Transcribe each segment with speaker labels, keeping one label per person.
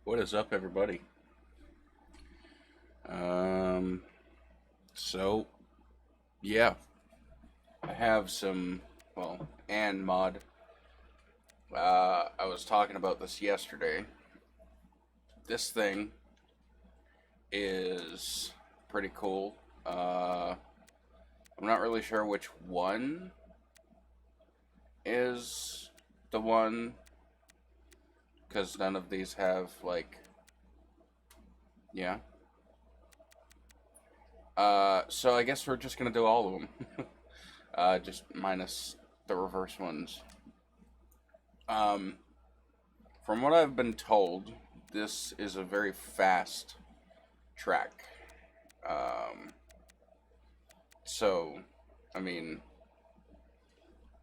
Speaker 1: What is up, everybody? Um, so yeah, I have some, and mod. I was talking about this yesterday. This thing is pretty cool. I'm not really sure which one is the one because none of these have yeah. So I guess we're just gonna do all of them. Just minus the reverse ones. Um, from what I've been told, this is a very fast track. Um, so, I mean,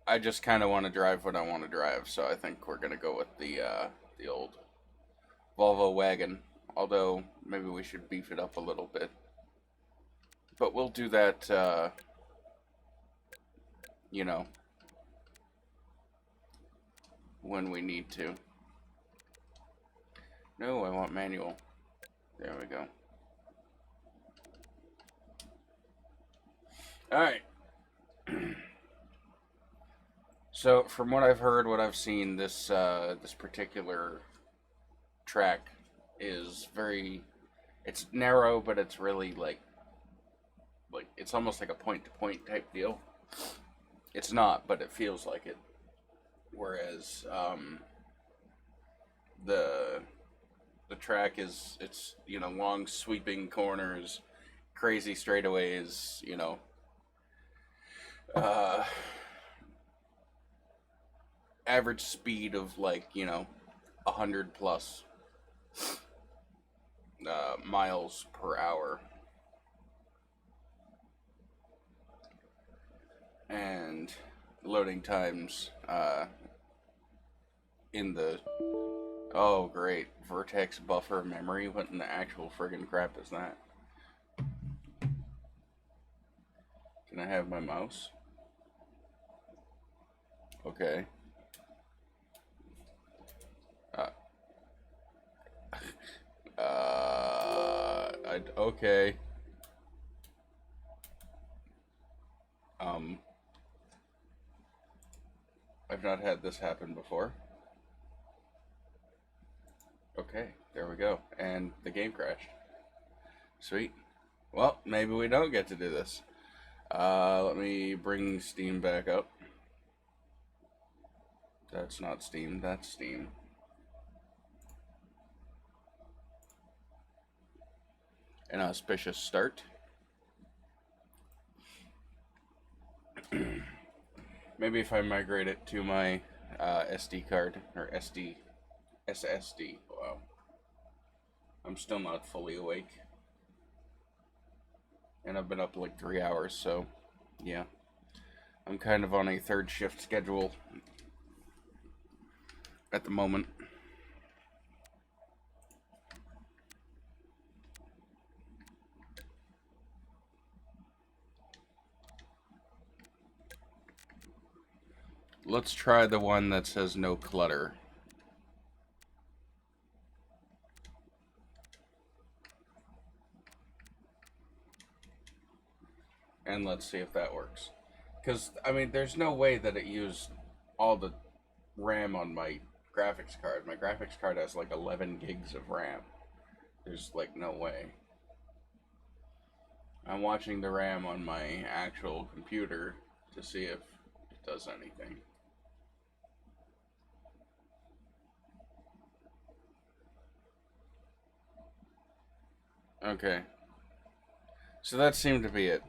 Speaker 1: I just kind of want to drive what I want to drive. So I think we're gonna go with the old Volvo wagon. Although maybe we should beef it up a little bit. But we'll do that. You know, when we need to. No, I want manual. There we go. Alright. So, from what I've heard, what I've seen, this particular track is very... It's narrow, but it's really, it's almost like a point-to-point type deal. It's not, but it feels like it. Whereas, the track it's long sweeping corners, crazy straightaways, uh, average speed of 100 plus miles per hour, and loading times in the oh great vertex buffer memory. What in the actual friggin' crap is that? Can I have my mouse? Okay. Okay. I've not had this happen before. Okay, there we go. And the game crashed. Sweet. Well, maybe we don't get to do this. Let me bring Steam back up. That's not Steam, that's Steam. An auspicious start. Maybe if I migrate it to my SD card, or SSD. Wow. I'm still not fully awake. And I've been up like 3 hours, so yeah. I'm kind of on a third shift schedule at the moment. Let's try the one that says no clutter. And let's see if that works. Because, I mean, there's no way that it used all the RAM on my graphics card. My graphics card has like 11 gigs of RAM. There's like no way. I'm watching the RAM on my actual computer to see if it does anything. Okay. So that seemed to be it.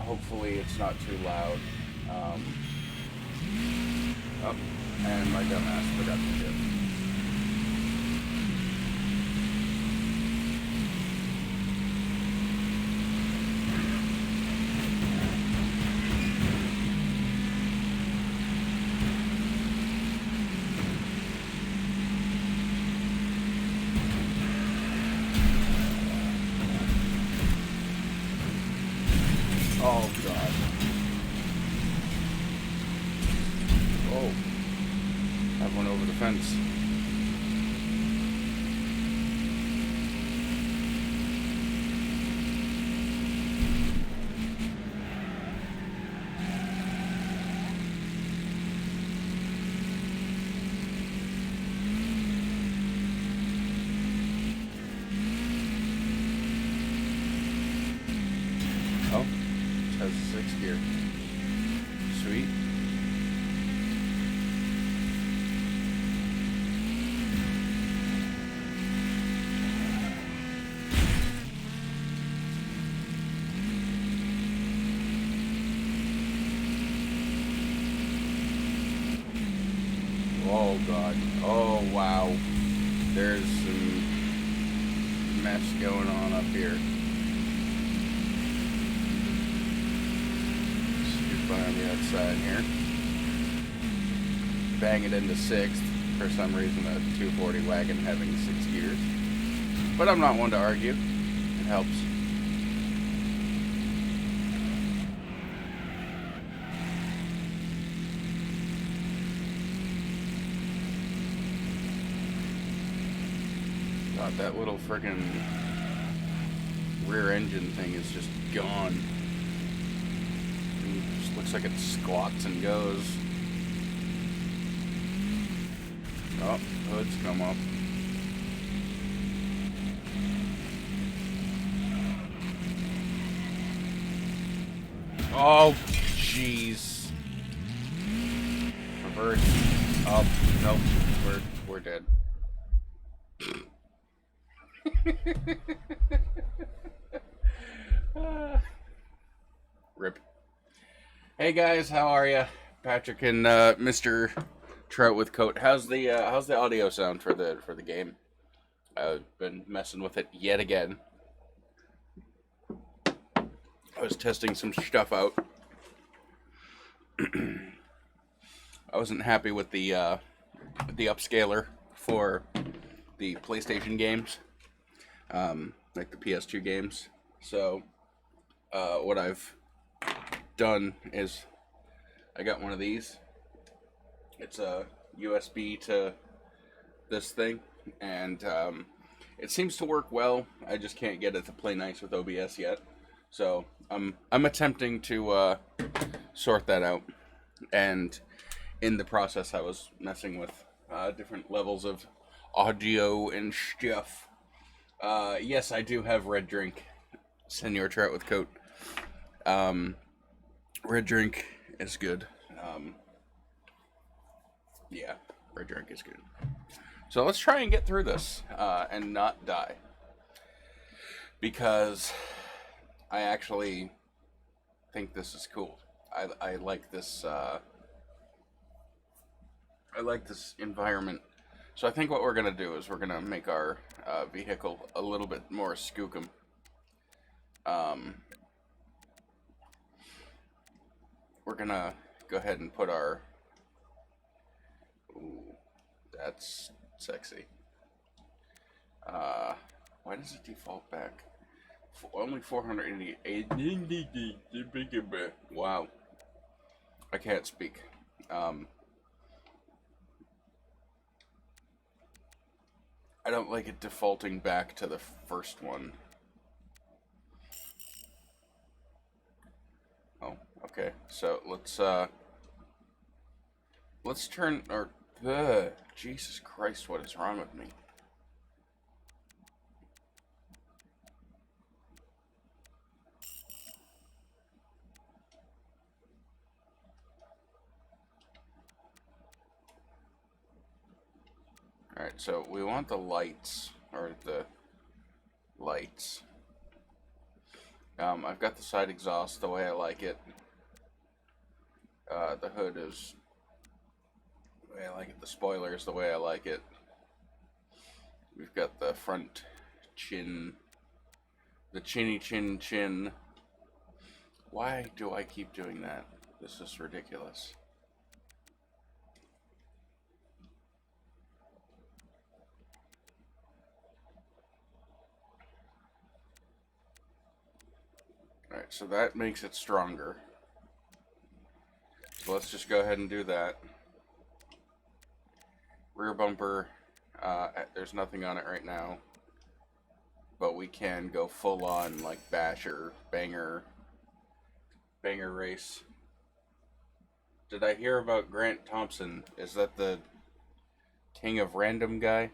Speaker 1: Hopefully it's not too loud. Oh, and my dumbass forgot to shift. Oh, God. Oh. Have one over the fence. Oh, it has a 6 gear. Sweet. Oh god. Oh wow. There's some mess going on up here. Scoot by on the outside here. Bang it into 6th. For some reason a 240 wagon having 6 gears. But I'm not one to argue. It helps. God, that little friggin' rear engine thing is just gone. It just looks like it squats and goes. Oh, hood's come up. Oh, jeez. Reverse. Oh, nope. We're dead. Rip. Hey guys, how are ya? Patrick and Mr. Trout with Coat. How's the audio sound for the game? I've been messing with it yet again. I was testing some stuff out. I wasn't happy with the upscaler for the PlayStation games, like the PS2 games. So what I've done is I got one of these. It's a USB to this thing, and it seems to work well. I just can't get it to play nice with OBS yet. So I'm attempting to sort that out, and in the process I was messing with different levels of audio and stuff. Yes, I do have red drink. Senor Trout with Coat. Red drink is good. Yeah, red drink is good. So let's try and get through this and not die. Because I actually think this is cool. I like this. I like this environment. So I think what we're gonna do is we're gonna make our vehicle a little bit more skookum. We're gonna go ahead and put our. Ooh, that's sexy. Why does it default back? Only 488. Wow. I can't speak. I don't like it defaulting back to the first one. Oh, okay. So let's turn or Jesus Christ, what is wrong with me? Alright, so we want the lights, or the lights. I've got the side exhaust the way I like it. The hood is the way I like it. The spoiler is the way I like it. We've got the front chin, the chinny chin chin. Why do I keep doing that? This is ridiculous. Alright, so that makes it stronger. So let's just go ahead and do that. Rear bumper, there's nothing on it right now. But we can go full on like basher, banger race. Did I hear about Grant Thompson? Is that the king of random guy?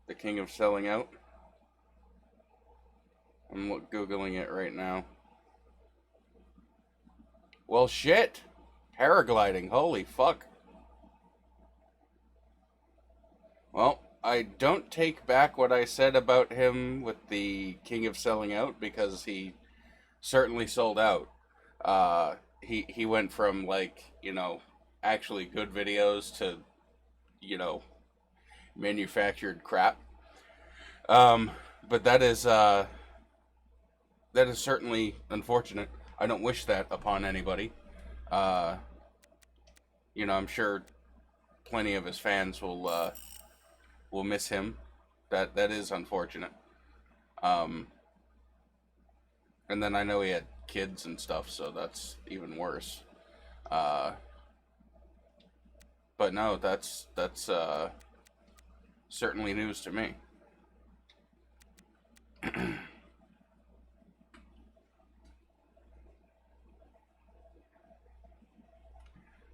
Speaker 1: The king of selling out? I'm Googling it right now. Well, shit! Paragliding, holy fuck. Well, I don't take back what I said about him with the king of selling out, because he certainly sold out. He went from, like, you know, actually good videos to, you know, manufactured crap. But that is certainly unfortunate. I don't wish that upon anybody. You know, I'm sure plenty of his fans will miss him. That is unfortunate. And then I know he had kids and stuff, so that's even worse. But no, that's certainly news to me.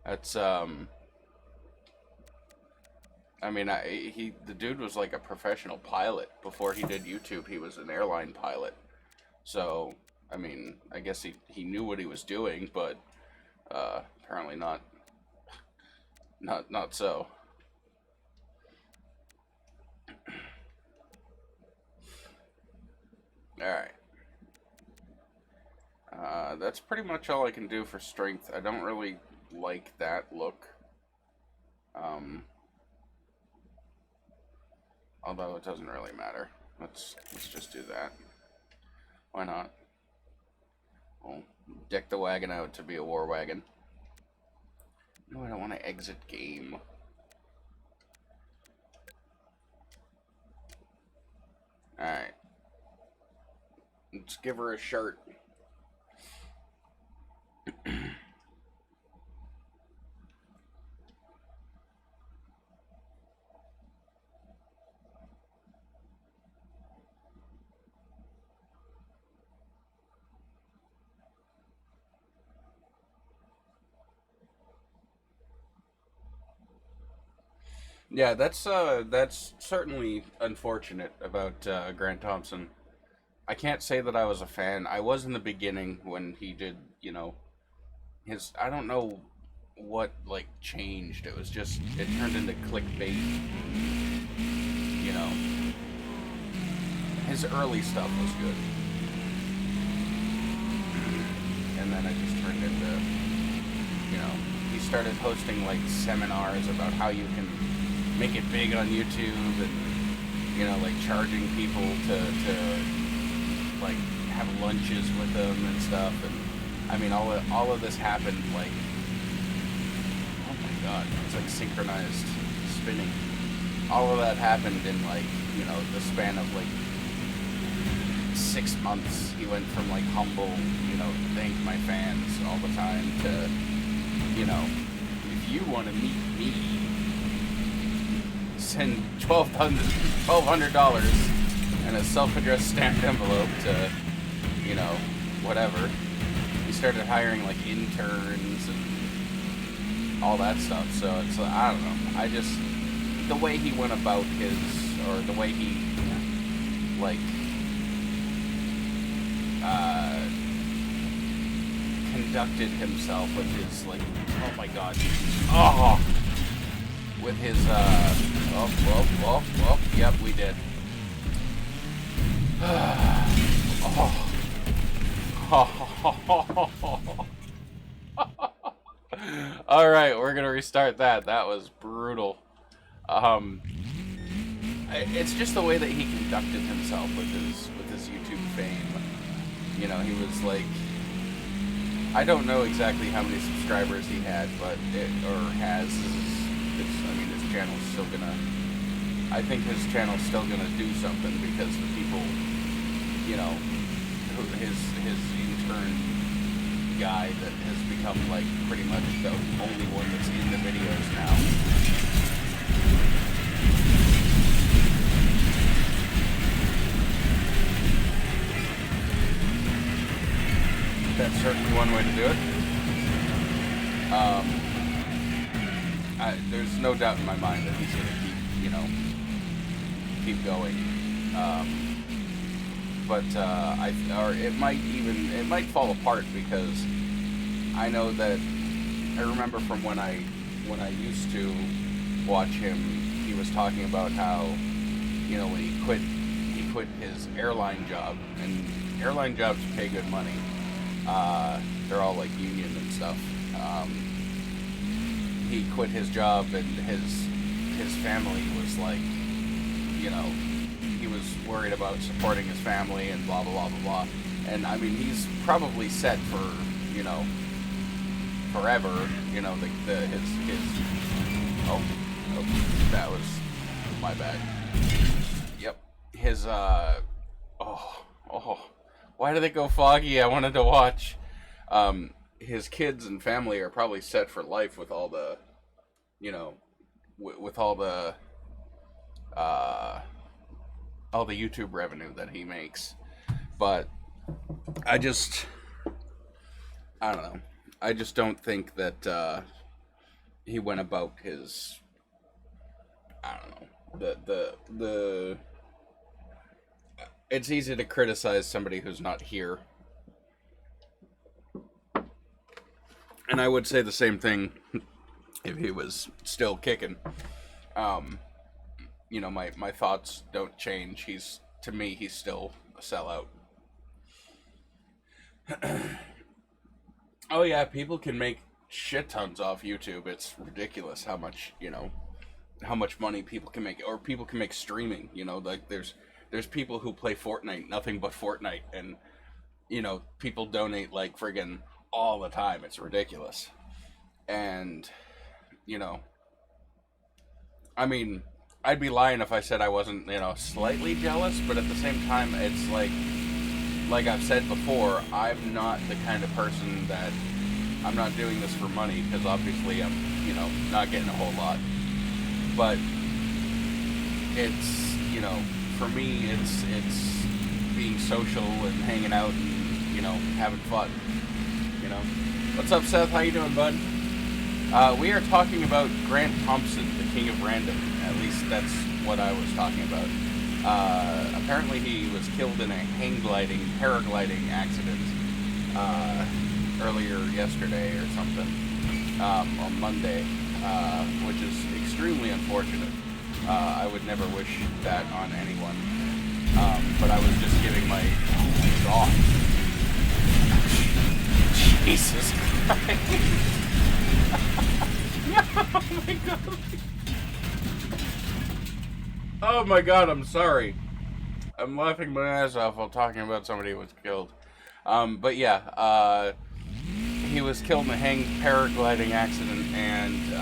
Speaker 1: That's I mean, the dude was like a professional pilot before he did YouTube. He was an airline pilot, so I mean, I guess he knew what he was doing, but apparently not so. All right. That's pretty much all I can do for strength. I don't really like that look. Although it doesn't really matter. Let's just do that. Why not? We'll deck the wagon out to be a war wagon. No, I don't want to exit game. Alright. Let's give her a shirt. Yeah, that's certainly unfortunate about Grant Thompson. I can't say that I was a fan. I was in the beginning when he did, you know, his, I don't know what like changed. It was just, it turned into clickbait. You know, his early stuff was good, and then it just turned into, you know, he started hosting like seminars about how you can make it big on YouTube, and you know, like charging people to like have lunches with them and stuff. And I mean, all of this happened like, oh my god, it's like synchronized spinning. All of that happened in like, you know, the span of like 6 months. He went from like humble, you know, thank my fans all the time to, you know, if you want to meet me, send $1,200 and a self-addressed stamped envelope to, you know, whatever. He started hiring like interns and all that stuff. So it's, I don't know. I just, the way he went about his, or the way he like conducted himself with his like, oh my god, oh, with his yep, we did. All right, we're gonna restart that. That was brutal. It's just the way that he conducted himself with his YouTube fame. You know, he was like, I don't know exactly how many subscribers he had, but has. I mean, his channel's still gonna, I think his channel's still gonna do something, because the people, you know, his intern guy that has become like pretty much the only one that's in the videos now. certainly one way to do it. There's no doubt in my mind that he's going to keep going. But it might fall apart, because I know that I remember from when I used to watch him, he was talking about how, when he quit his airline job, and airline jobs pay good money. They're all like union and stuff. He quit his job, and his family was like, he was worried about supporting his family and blah, blah, blah, blah, blah. And I mean, he's probably set for, forever, oh, that was my bad. Yep. Why did it go foggy? I wanted to watch. His kids and family are probably set for life with all the, with all the YouTube revenue that he makes. But I don't know. I just don't think that he went about his, I don't know, it's easy to criticize somebody who's not here. And I would say the same thing if he was still kicking. My thoughts don't change. To me, he's still a sellout. Oh yeah, people can make shit tons off YouTube. It's ridiculous how much money people can make, or people can make streaming. Like there's people who play Fortnite, nothing but Fortnite, and people donate like friggin' all the time. It's ridiculous. And I mean, I'd be lying if I said I wasn't slightly jealous, but at the same time, it's like I've said before, I'm not the kind of person that, I'm not doing this for money, because obviously I'm not getting a whole lot, but it's for me, it's being social and hanging out and having fun. What's up, Seth? How you doing, bud? We are talking about Grant Thompson, the king of random. At least that's what I was talking about. Apparently he was killed in a paragliding accident earlier yesterday or something, on Monday, which is extremely unfortunate. I would never wish that on anyone. But I was just giving my... Oh, Jesus Christ. Oh my God. Oh my God, I'm sorry. I'm laughing my ass off while talking about somebody who was killed. But yeah, he was killed in a paragliding accident, and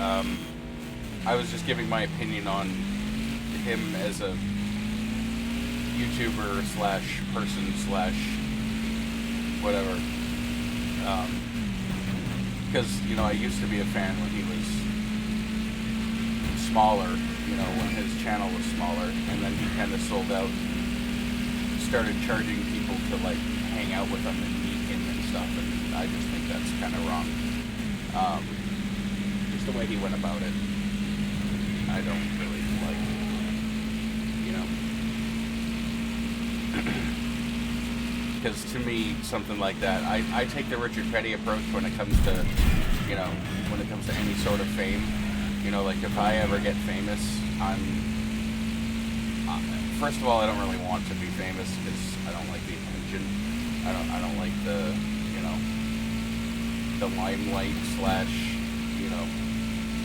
Speaker 1: I was just giving my opinion on him as a YouTuber / person / whatever. Because, I used to be a fan when he was smaller, when his channel was smaller, and then he kind of sold out, started charging people to, hang out with him and meet him and stuff, and I just think that's kind of wrong. Just the way he went about it, I don't really like, because to me, something like that, I take the Richard Petty approach when it comes to, when it comes to any sort of fame. If I ever get famous, first of all, I don't really want to be famous, because I don't like the attention. I don't like the, the limelight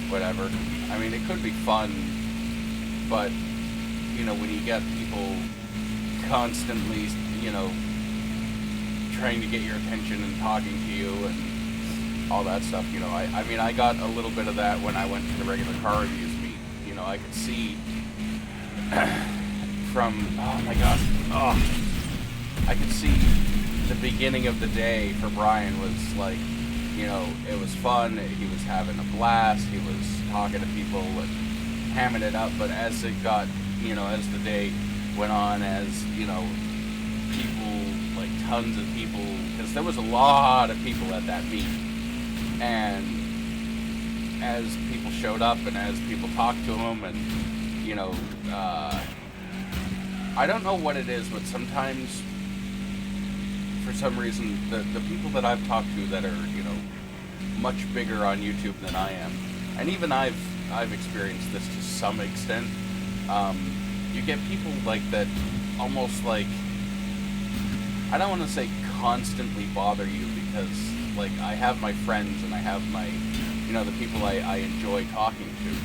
Speaker 1: / whatever. I mean, it could be fun, but, when you get people constantly, trying to get your attention and talking to you and all that stuff, I mean, I got a little bit of that when I went to the regular car reviews meet. I could see from, oh my God, I could see the beginning of the day for Brian was like, it was fun, he was having a blast, he was talking to people and hamming it up, but as it got, as the day went on, as, people tons of people, because there was a lot of people at that meet, and as people showed up and as people talked to him, and you know, I don't know what it is, but sometimes for some reason the people that I've talked to that are, you know, much bigger on YouTube than I am, and even I've experienced this to some extent, you get people like that, almost like, I don't want to say constantly bother you, because like I have my friends and I have my, you know, the people I enjoy talking to,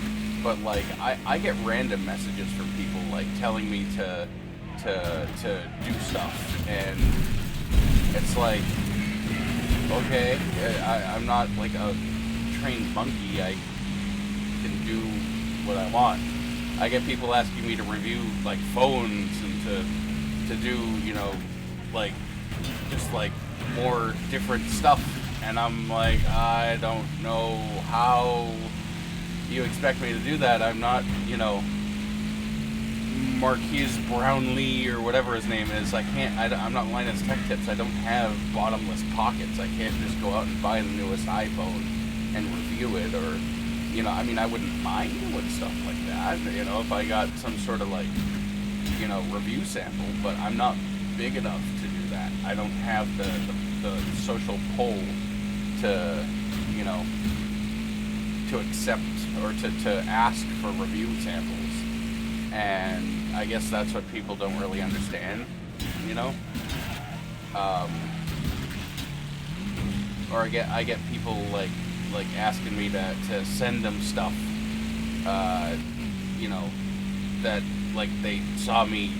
Speaker 1: but like I get random messages from people like telling me to do stuff, and it's like, okay, I'm not like a trained monkey. I can do what I want. I get people asking me to review like phones and to do, you know, like just like more different stuff, and I'm like, I don't know how you expect me to do that. I'm not, you know, Marquise Brownlee or whatever his name is. I'm not Linus Tech Tips. I don't have bottomless pockets. I can't just go out and buy the newest iPhone and review it, or, you know, I mean, I wouldn't mind doing stuff like that, you know, if I got some sort of like, you know, review sample, but I'm not big enough to do that. I don't have the social pull to, you know, to accept or to ask for review samples. And I guess that's what people don't really understand, you know? Or I get people like asking me to send them stuff, you know, that like they saw me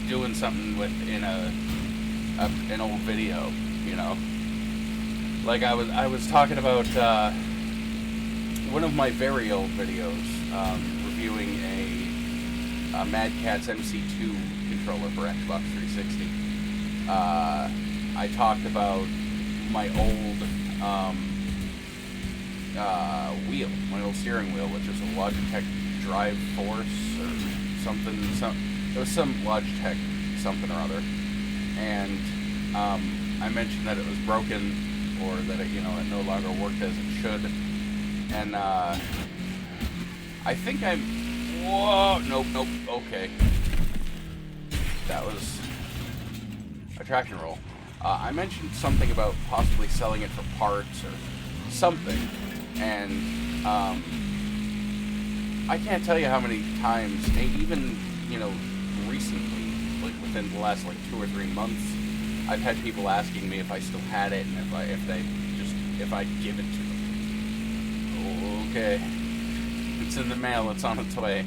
Speaker 1: doing something with in an old video, you know. Like I was talking about one of my very old videos, reviewing a Mad Catz MC2 controller for Xbox 360. I talked about my old wheel, my old steering wheel, which is a Logitech Drive Force or something. It was some Logitech something or other, and I mentioned that it was broken, or that it, you know, it no longer worked as it should, and I think whoa, nope, okay, that was a traction roll. I mentioned something about possibly selling it for parts or something, and I can't tell you how many times, even, you know, recently, like within the last like 2 or 3 months, I've had people asking me if I still had it, and if I'd give it to them. Okay, it's in the mail. It's on its way.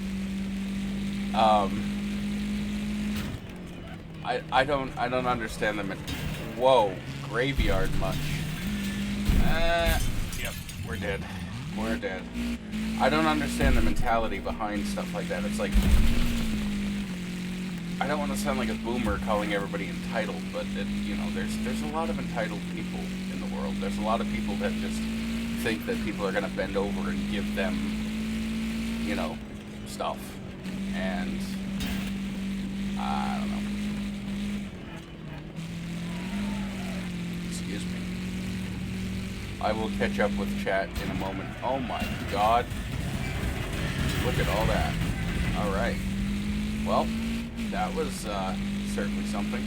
Speaker 1: I don't understand them. Whoa, graveyard much. Yep, we're dead. We're dead. I don't understand the mentality behind stuff like that. It's like, I don't want to sound like a boomer calling everybody entitled, but you know, there's a lot of entitled people in the world. There's a lot of people that just think that people are gonna bend over and give them, you know, stuff, and I don't know. Excuse me. I will catch up with chat in a moment. Oh my god. Look at all that. Alright. Well, that was certainly something.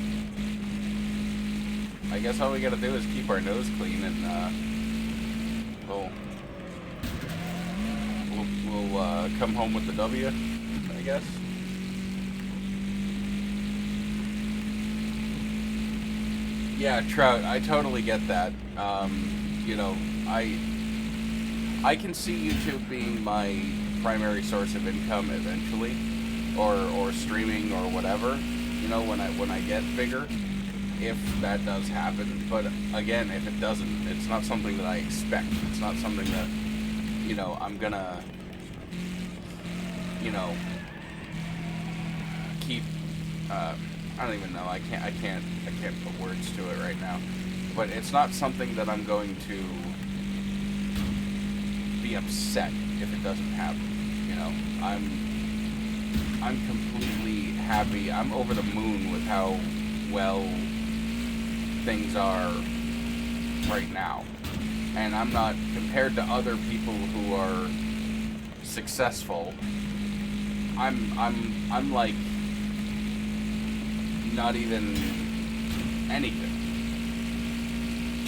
Speaker 1: I guess all we gotta do is keep our nose clean, and we'll come home with the W, I guess. Yeah, Trout, I totally get that. You know, I can see YouTube being my primary source of income eventually, or streaming or whatever, you know, when I get bigger, if that does happen. But again, if it doesn't, it's not something that I expect. It's not something that, you know, I'm gonna, you know, keep, I don't even know, I can't put words to it right now, but it's not something that I'm going to be upset if it doesn't happen, you know. I'm completely happy. I'm over the moon with how well things are right now. And I'm not, compared to other people who are successful, I'm like not even anything.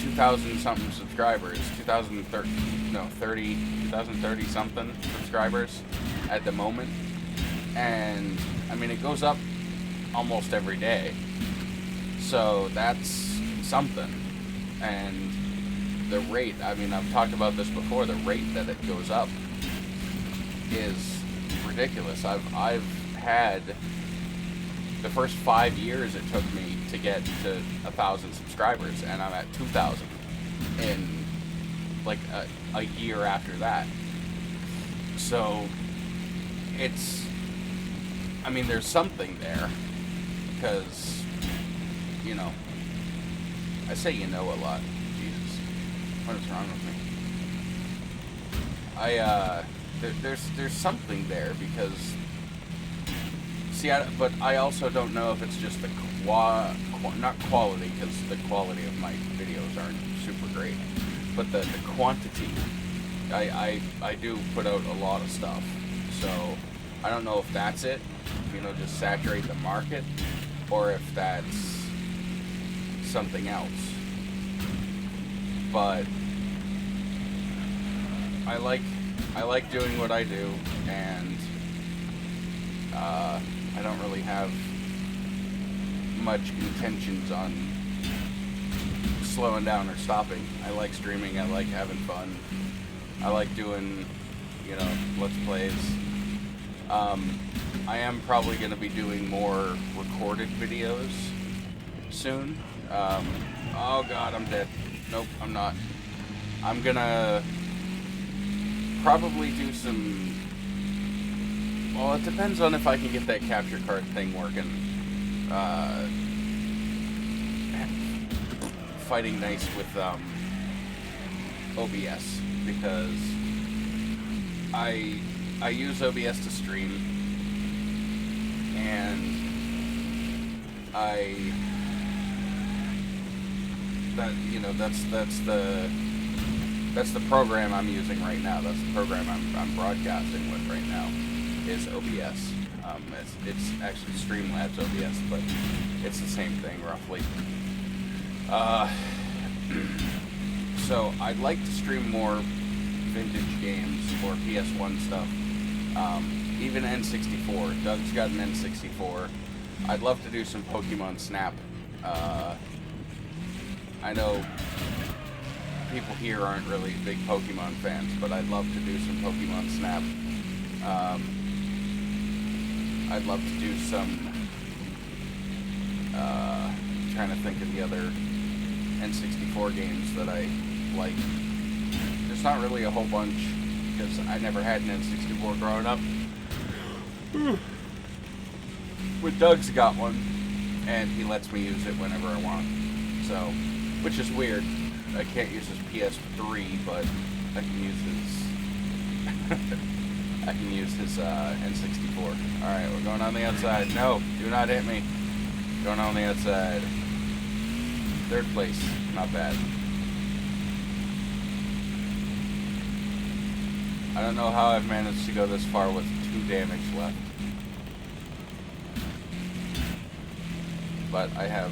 Speaker 1: 2,000 something subscribers, 2030 something subscribers at the moment. And I mean, it goes up almost every day. So that's something. And the rate, I mean, I've talked about this before, the rate that it goes up is ridiculous. I've had the first 5 years it took me to get to 1,000 subscribers, and I'm at 2,000 in like a year after that. So it's, I mean, there's something there, because, you know, I say you know a lot. Jesus, what is wrong with me? There's something there, because see, but I also don't know if it's just the not quality, because the quality of my videos aren't super great, but the quantity. I do put out a lot of stuff, so I don't know if that's it, you know, just saturate the market, or if that's something else. But I like doing what I do, and I don't really have much intentions on slowing down or stopping. I like streaming, I like having fun, I like doing, you know, let's plays. I am probably going to be doing more recorded videos soon. Oh god, I'm dead. Nope, I'm not. I'm gonna probably do some, well, it depends on if I can get that capture card thing working. Fighting nice with OBS, because I use OBS to stream, and that's the program I'm using right now. That's the program I'm broadcasting with right now, is OBS. It's actually Streamlabs OBS, but it's the same thing roughly. So I'd like to stream more vintage games or PS1 stuff. Even N64. Doug's got an N64. I'd love to do some Pokemon Snap. I know people here aren't really big Pokemon fans, but I'd love to do some Pokemon Snap. I'd love to do some, trying to think of the other N64 games that I like. There's not really a whole bunch, because I never had an N64 growing up. But Doug's got one, and he lets me use it whenever I want. So, which is weird. I can't use his PS3, but I can use his N64. Alright, we're going on the outside. No, do not hit me. Going on the outside. Third place, not bad. I don't know how I've managed to go this far with 2 damage left. But I have.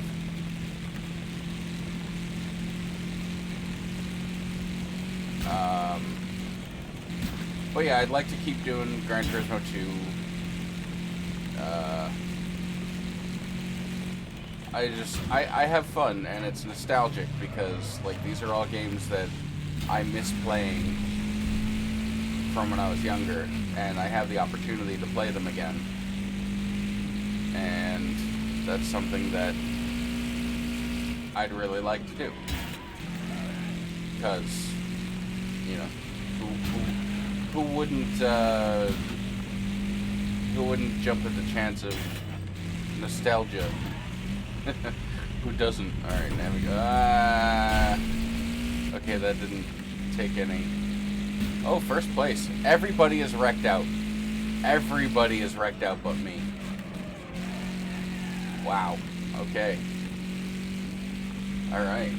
Speaker 1: But yeah, I'd like to keep doing Gran Turismo 2. I have fun, and it's nostalgic, because like these are all games that I miss playing from when I was younger, and I have the opportunity to play them again. And that's something that I'd really like to do, because, you know, who wouldn't jump at the chance of nostalgia? Who doesn't? Alright, now we go. Okay, that didn't take any. Oh, first place. Everybody is wrecked out. Everybody is wrecked out but me. Wow. Okay. All right.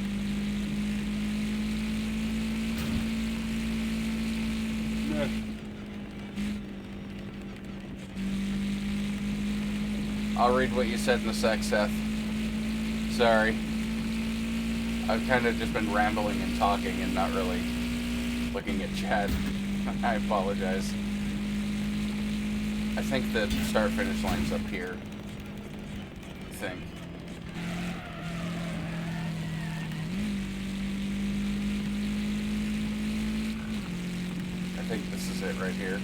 Speaker 1: I'll read what you said in a sec, Seth. Sorry. I've kind of just been rambling and talking and not really looking at chat. I apologize. I think the start-finish line's up here. I think. I think this is it right here.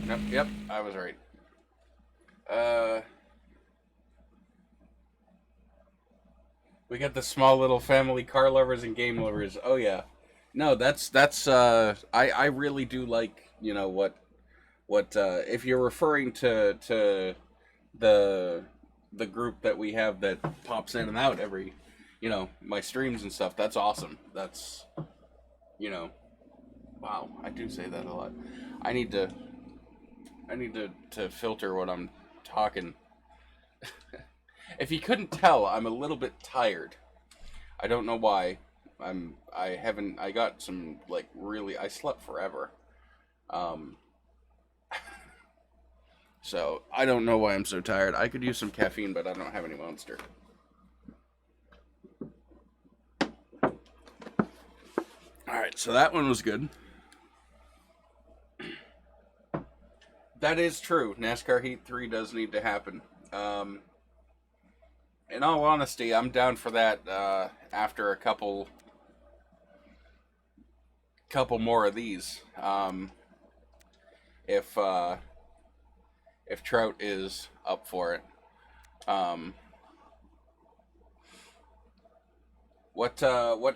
Speaker 1: Nope, yep, I was right. We got the small little family car lovers and game lovers. Oh yeah. No, that's I really do like, you know, what if you're referring to the group that we have that pops in and out every, you know, my streams and stuff. That's awesome. That's, you know, wow, I do say that a lot. I need to filter what I'm talking. If you couldn't tell, I'm a little bit tired. I don't know why. I got some, like, really, I slept forever. So, I don't know why I'm so tired. I could use some caffeine, but I don't have any Monster. Alright, so that one was good. That is true. NASCAR Heat 3 does need to happen. In all honesty, I'm down for that after a couple more of these. If Trout is up for it. What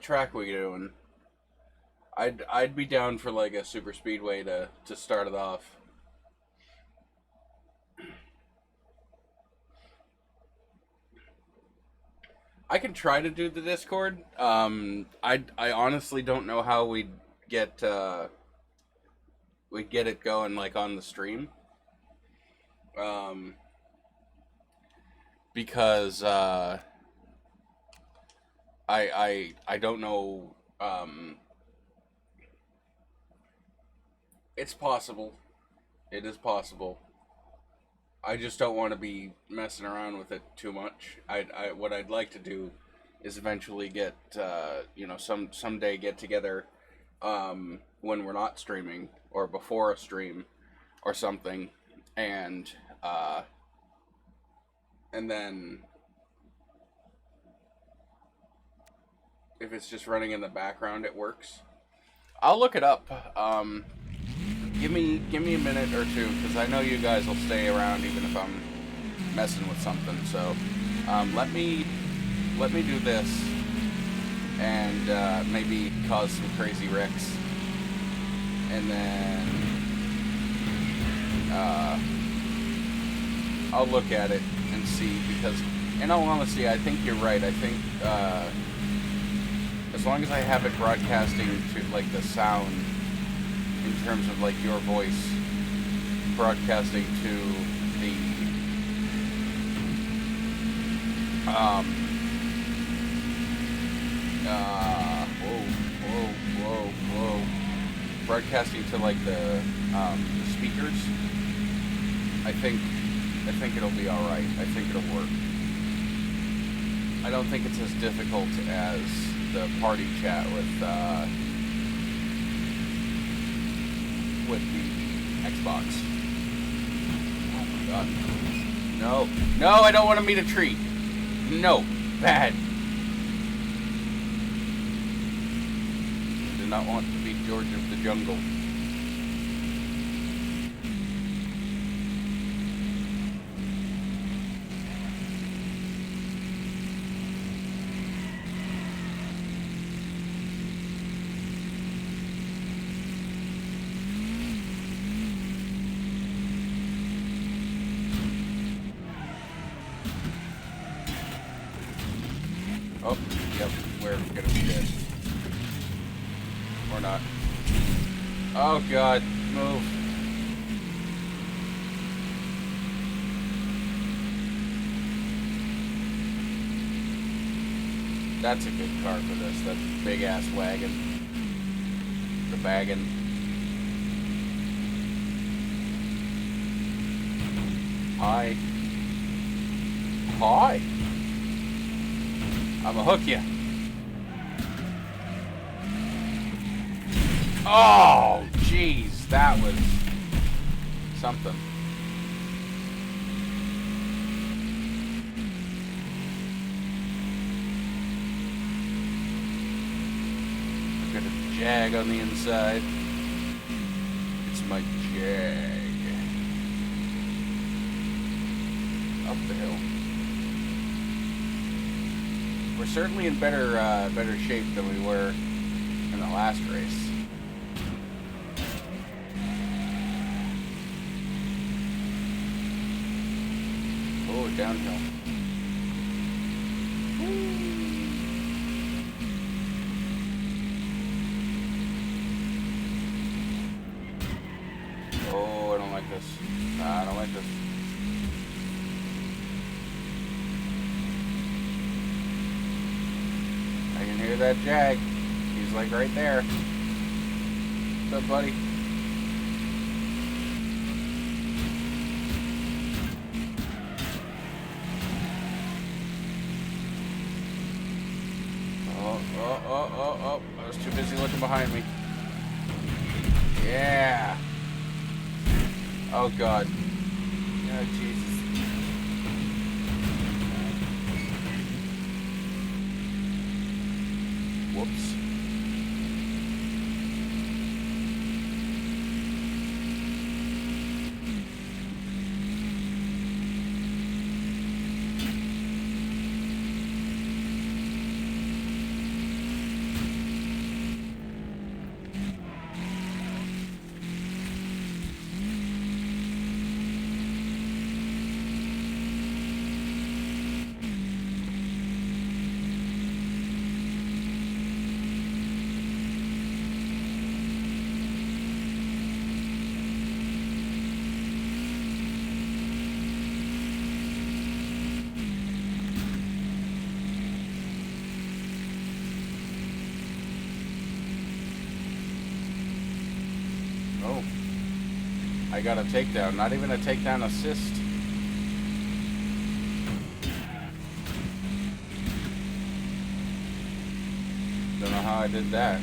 Speaker 1: track are we doing? I'd be down for like a super speedway to start it off. I can try to do the Discord. I honestly don't know how we'd get it going like on the stream. Because I don't know. It's possible. It is possible. I just don't want to be messing around with it too much. What I'd like to do is eventually get, you know, someday get together when we're not streaming or before a stream or something, and then if it's just running in the background, it works. I'll look it up. Give me a minute or two, because I know you guys will stay around even if I'm messing with something. So let me do this and maybe cause some crazy wrecks, and then I'll look at it and see, because in all honesty, I think you're right. I think as long as I have it broadcasting to like the sound, in terms of like your voice broadcasting to the whoa, broadcasting to like the speakers, I think it'll be all right. I think it'll work. I don't think it's as difficult as the party chat with the Xbox. Oh my god. No, I don't want to meet a tree. No, bad. I do not want to be George of the Jungle. Oh, yep, we're gonna be dead. Or not. Oh god, move. That's a good car for this. That big ass wagon. The wagon. Hi. Hi. I'ma hook you. Oh, jeez, that was something. I've got a Jag on the inside. It's my Jag. Up the hill. We're certainly in better shape than we were in the last race. Oh, downhill. Oh, I don't like this. I don't like this. I can hear that Jag. He's like right there. What's up, buddy? Oh, I was too busy looking behind me. Yeah. Oh, God. Oh, Jesus. Whoops. Oh, I got a takedown. Not even a takedown assist. Don't know how I did that.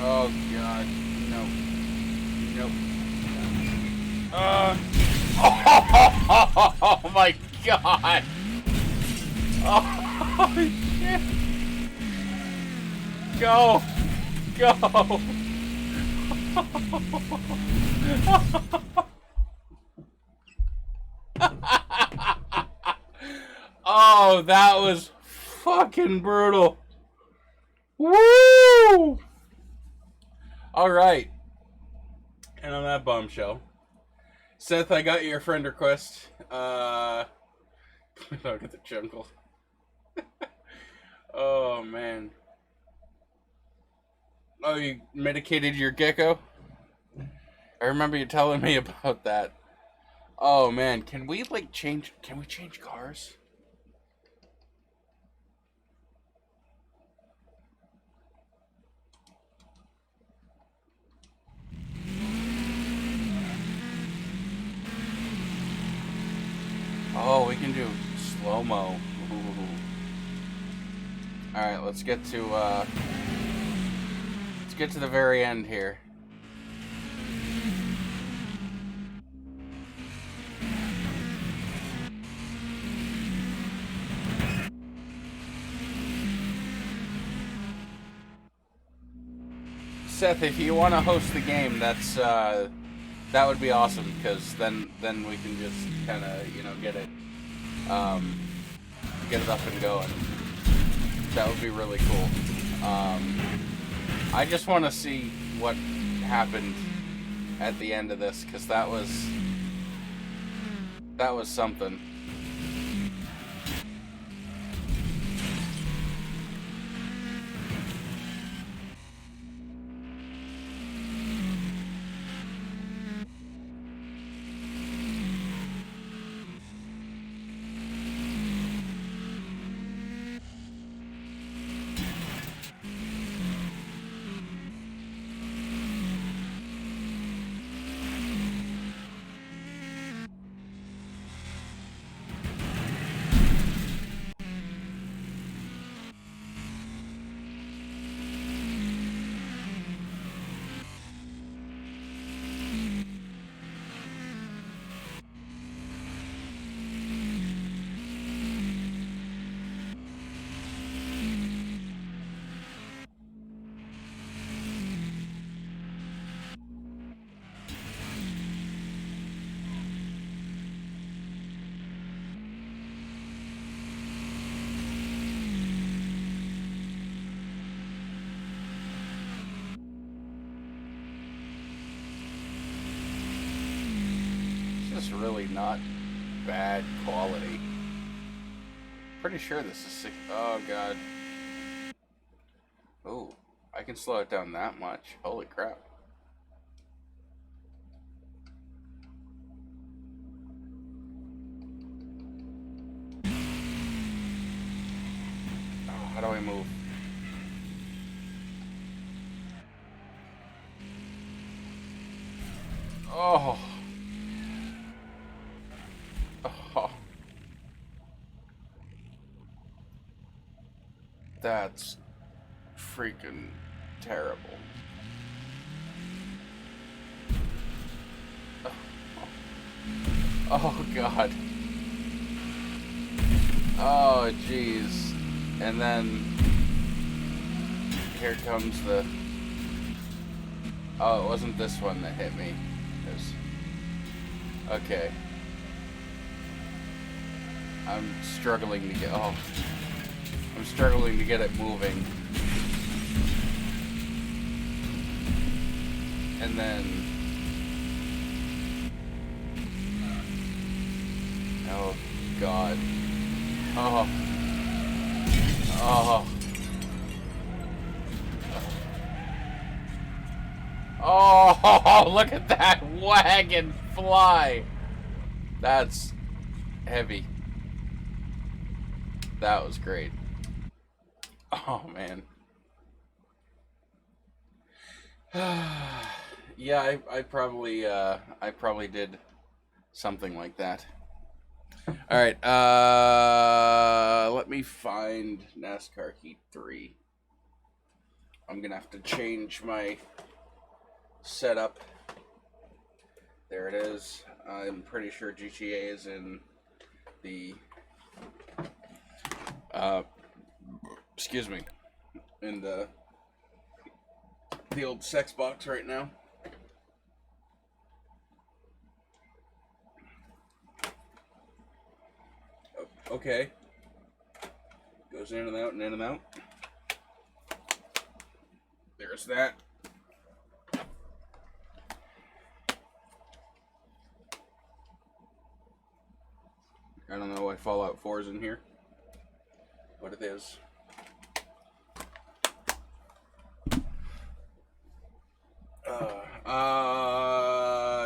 Speaker 1: Oh, God. No. Nope. Oh, my God. Oh, shit. Go. Go. Oh, that was fucking brutal. Woo! All right. And on that bombshell, Seth, I got your friend request. Look at the jungle. Oh, man. Oh, you medicated your gecko? I remember you telling me about that. Oh, man. Can we, like, change... Can we change cars? Oh, we can do slow-mo. Alright, let's get to the very end here. Seth, if you want to host the game, that's that would be awesome, because then we can just kind of, you know, get it up and going. That would be really cool. I just want to see what happened at the end of this, because that was something. just really not bad quality. Pretty sure this is six. Oh god. Oh, I can slow it down that much. Holy crap. Oh, how do I move? Oh. Oh. That's freaking terrible. Oh god. Oh jeez. And then here comes the... Oh, it wasn't this one that hit me. It was... Okay. I'm struggling to get... Oh. I'm struggling to get it moving. And then... Oh, God. Oh. Oh. Oh, look at that wagon fly. That's heavy. That was great. Oh, man. Yeah, I probably did something like that. All right, let me find NASCAR Heat 3. I'm gonna have to change my setup. There it is. I'm pretty sure GTA is in the excuse me, in the old sex box right now. Okay. Goes in and out and in and out. There's that. I don't know why Fallout 4 is in here, but it is.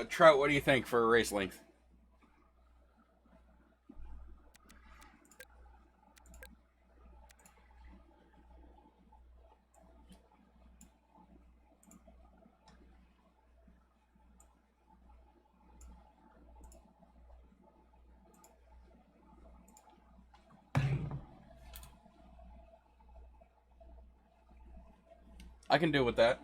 Speaker 1: Trout, what do you think for a race length? I can deal with that.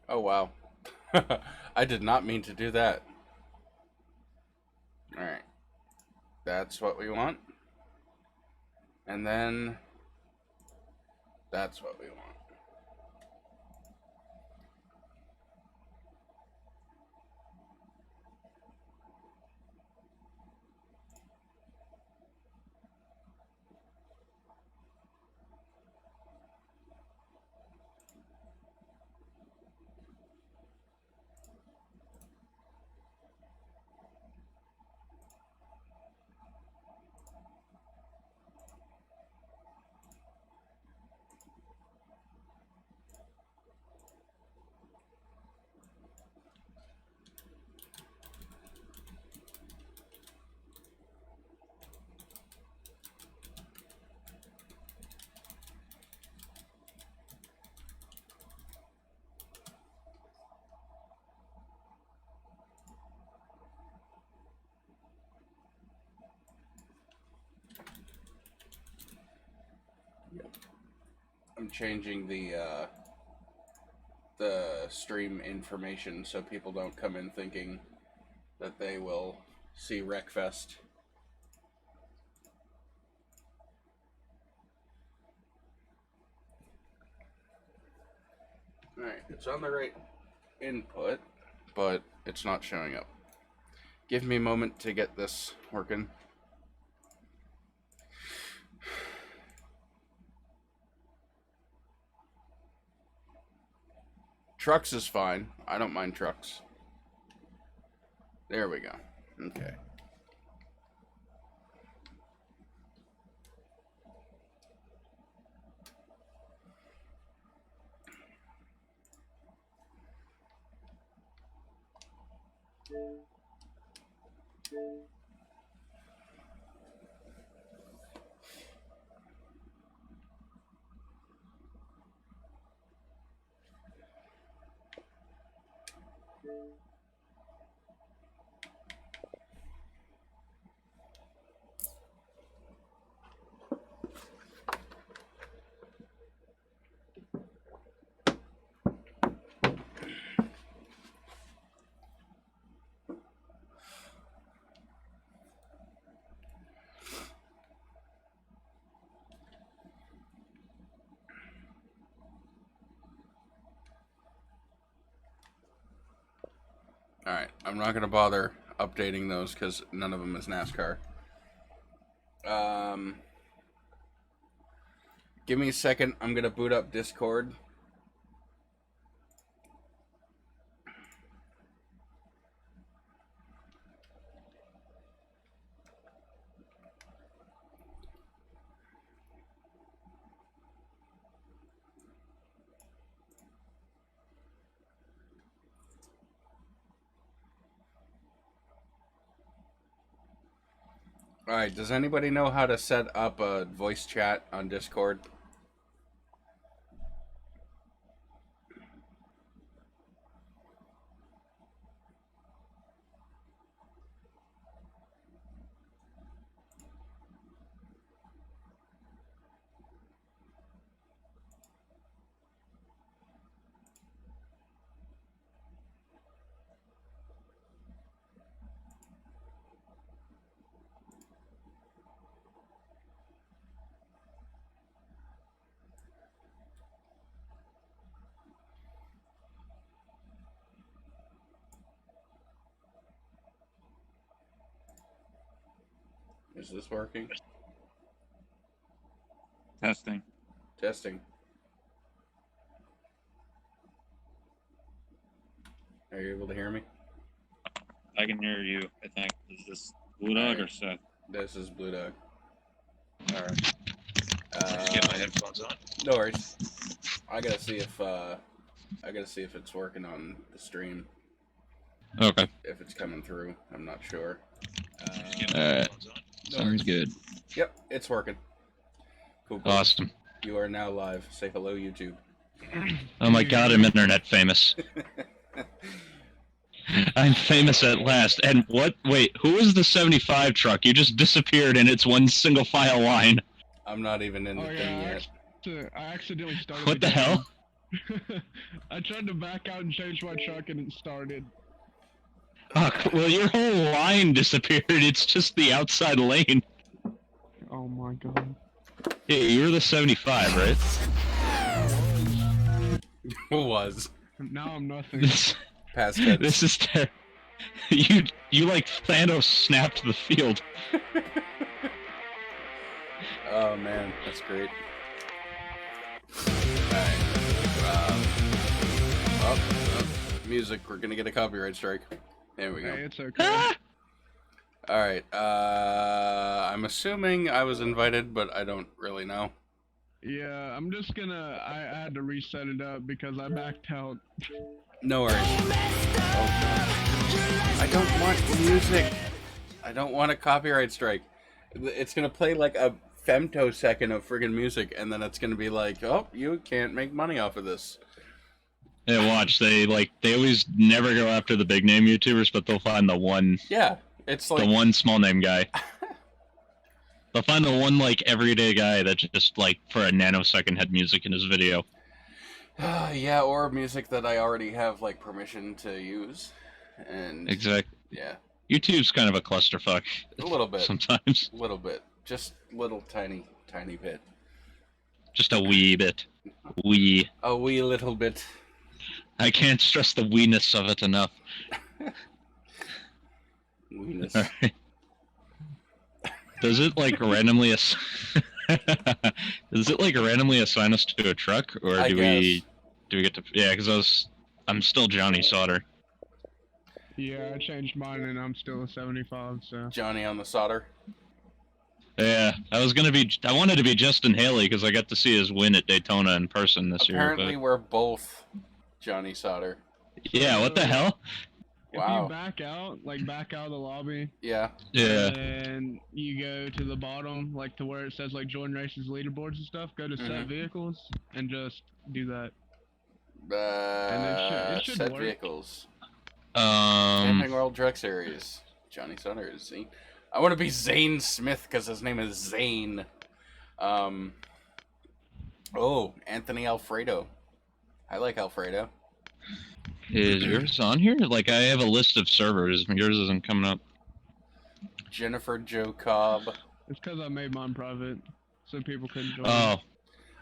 Speaker 1: Oh, wow. I did not mean to do that. Alright. That's what we want. And then that's what we want. I'm changing the stream information so people don't come in thinking that they will see Wreckfest. Alright, it's on the right input, but it's not showing up. Give me a moment to get this working. Trucks is fine. I don't mind trucks. There we go. Okay. Alright, I'm not going to bother updating those because none of them is NASCAR. Give me a second. I'm going to boot up Discord. Alright, does anybody know how to set up a voice chat on Discord? Is this working?
Speaker 2: Testing.
Speaker 1: Testing. Are you able to hear me?
Speaker 2: I can hear you, I think. Is this Blue Dog or Seth?
Speaker 1: This is Blue Dog.
Speaker 2: Alright.
Speaker 3: Just get my headphones on.
Speaker 1: No worries. I gotta see if it's working on the stream.
Speaker 4: Okay.
Speaker 1: If it's coming through, I'm not sure.
Speaker 3: Just get my headphones on.
Speaker 4: Sounds good.
Speaker 1: Yep, it's working. Cool.
Speaker 4: Awesome.
Speaker 1: You are now live. Say hello, YouTube.
Speaker 4: Oh my god, I'm internet famous. I'm famous at last. And what? Wait, who is the 75 truck? You just disappeared in its one single file line.
Speaker 1: I'm not even in the thing yet.
Speaker 5: I accidentally started.
Speaker 4: What the hell?
Speaker 5: I tried to back out and change my truck and it started.
Speaker 4: Oh, well, your whole line disappeared. It's just the outside lane.
Speaker 5: Oh my god.
Speaker 4: Hey, you're the 75, right?
Speaker 1: Who was?
Speaker 5: Now I'm nothing.
Speaker 1: Past tense.
Speaker 4: This is you like Thanos snapped the field.
Speaker 1: Oh man, that's great. Alright. Music, we're gonna get a copyright strike. There we go.
Speaker 5: Hey, it's okay.
Speaker 1: Alright, I'm assuming I was invited, but I don't really know.
Speaker 5: Yeah, I'm just gonna. I had to reset it up because I backed out.
Speaker 1: No worries. Oh. I don't want music. I don't want a copyright strike. It's gonna play like a femtosecond of friggin' music, and then it's gonna be like, oh, you can't make money off of this.
Speaker 4: Yeah, watch. They always never go after the big name YouTubers, but they'll find the one.
Speaker 1: Yeah, it's like
Speaker 4: the one small name guy. They'll find the one like everyday guy that just like for a nanosecond had music in his video.
Speaker 1: yeah, or music that I already have like permission to use, and
Speaker 4: Exactly.
Speaker 1: yeah,
Speaker 4: YouTube's kind of a clusterfuck.
Speaker 1: a little bit,
Speaker 4: Sometimes.
Speaker 1: a little bit, just little tiny bit,
Speaker 4: Just a wee bit. Wee.
Speaker 1: a wee little bit.
Speaker 4: I can't stress the weeness of it enough.
Speaker 1: Weeness.
Speaker 4: Alright. Does it like randomly does it like randomly assign us to a truck, or
Speaker 1: I
Speaker 4: do
Speaker 1: guess.
Speaker 4: we get to? Yeah, because I was I'm still Johnny Sauter.
Speaker 5: Yeah, I changed mine and I'm still a 75, so.
Speaker 1: Johnny on the solder.
Speaker 4: Yeah, I wanted to be Justin Haley because I got to see his win at Daytona in person this
Speaker 1: Apparently,
Speaker 4: year.
Speaker 1: we're both Johnny Sauter.
Speaker 4: But yeah, what the hell?
Speaker 5: If
Speaker 1: Wow.
Speaker 5: you back out of the lobby,
Speaker 1: Yeah.
Speaker 4: Yeah.
Speaker 5: and you go to the bottom, like to where it says like join races, leaderboards and stuff, go to set vehicles and just do that. And it should
Speaker 1: Set
Speaker 5: work.
Speaker 1: vehicles. Camping World Truck Series. Johnny Sauter is Zane. I want to be Zane Smith because his name is Zane. Oh, Anthony Alfredo. I like Alfredo.
Speaker 4: Is yours on here? Like, I have a list of servers, and yours isn't coming up.
Speaker 1: Jennifer Joe Cobb.
Speaker 5: It's because I made mine private, so people couldn't join.
Speaker 4: Oh.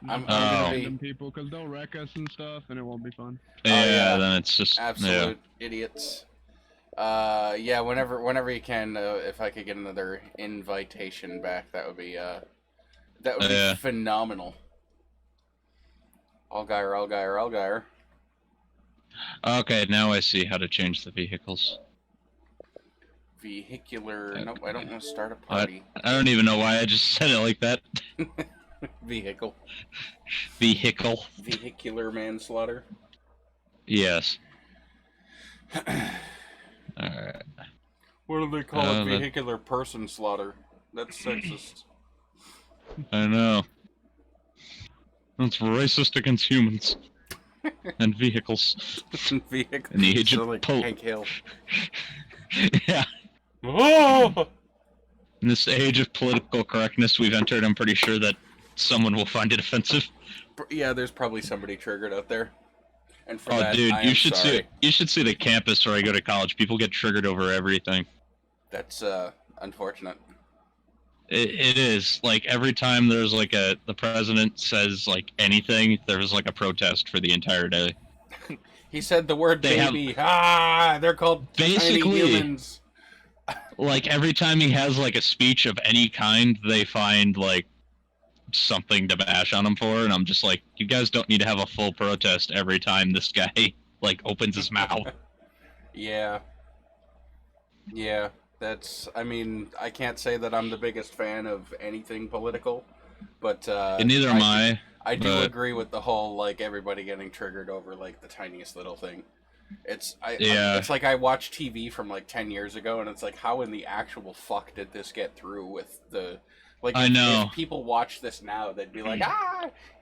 Speaker 1: I'm gonna be
Speaker 5: random people, because they'll wreck us and stuff, and it won't be fun.
Speaker 4: Yeah, then it's just
Speaker 1: absolute idiots. Yeah, whenever you can, if I could get another invitation back, that would be phenomenal. Allgaier.
Speaker 4: Okay, now I see how to change the vehicles.
Speaker 1: Vehicular. Nope, I don't want to start a party.
Speaker 4: I don't even know why I just said it like that.
Speaker 1: Vehicle. Vehicular manslaughter.
Speaker 4: Yes. Alright.
Speaker 1: What do they call it? Vehicular person slaughter. That's sexist.
Speaker 4: I know. That's racist against humans. And vehicles.
Speaker 1: Vehicles.
Speaker 4: In the age of
Speaker 1: like
Speaker 4: Pope.
Speaker 1: Hank Hill.
Speaker 4: Yeah.
Speaker 1: Oh!
Speaker 4: In this age of political correctness we've entered, I'm pretty sure that someone will find it offensive.
Speaker 1: Yeah, there's probably somebody triggered out there. And for
Speaker 4: Oh,
Speaker 1: that,
Speaker 4: dude,
Speaker 1: I
Speaker 4: you
Speaker 1: am
Speaker 4: should
Speaker 1: sorry.
Speaker 4: see the campus where I go to college. People get triggered over everything.
Speaker 1: That's unfortunate.
Speaker 4: It is like every time there's like the president says like anything, there's like a protest for the entire day.
Speaker 1: He said the word baby. They're called
Speaker 4: basically
Speaker 1: tiny humans.
Speaker 4: Like every time he has like a speech of any kind, they find like something to bash on him for, and I'm just like, you guys don't need to have a full protest every time this guy like opens his mouth.
Speaker 1: Yeah. That's, I mean, I can't say that I'm the biggest fan of anything political, but
Speaker 4: And neither am I.
Speaker 1: I do agree with the whole like everybody getting triggered over like the tiniest little thing. It's it's like I watched TV from like 10 years ago, and it's like, how in the actual fuck did this get through with the like?
Speaker 4: I know.
Speaker 1: If people watch this now, they'd be like,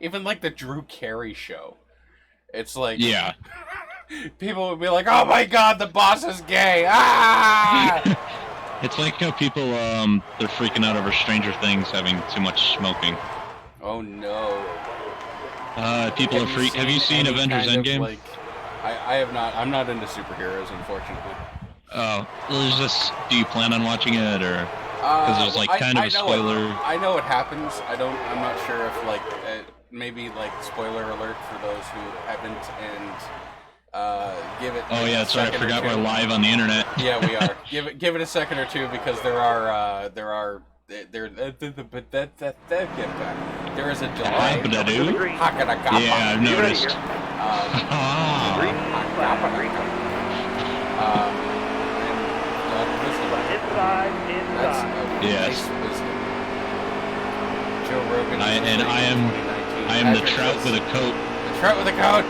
Speaker 1: even like the Drew Carey show. It's like,
Speaker 4: yeah.
Speaker 1: People would be like, oh my god, the boss is gay.
Speaker 4: It's like how people they're freaking out over Stranger Things having too much smoking.
Speaker 1: Oh no.
Speaker 4: People have you seen Avengers Endgame?
Speaker 1: Like, I have not. I'm not into superheroes, unfortunately.
Speaker 4: Oh, there's just. Do you plan on watching it, or because there's like kind of a spoiler?
Speaker 1: I know it happens. I'm not sure if like maybe like spoiler alert for those who haven't, and give it.
Speaker 4: Oh yeah, sorry, I forgot we're live on the internet.
Speaker 1: Yeah, we are. Give it a second or two, because there is a delay.
Speaker 4: Yeah, I've noticed. Yes.
Speaker 1: Joe Rogan.
Speaker 4: I am the trout with a coat.
Speaker 1: The trout with a coat.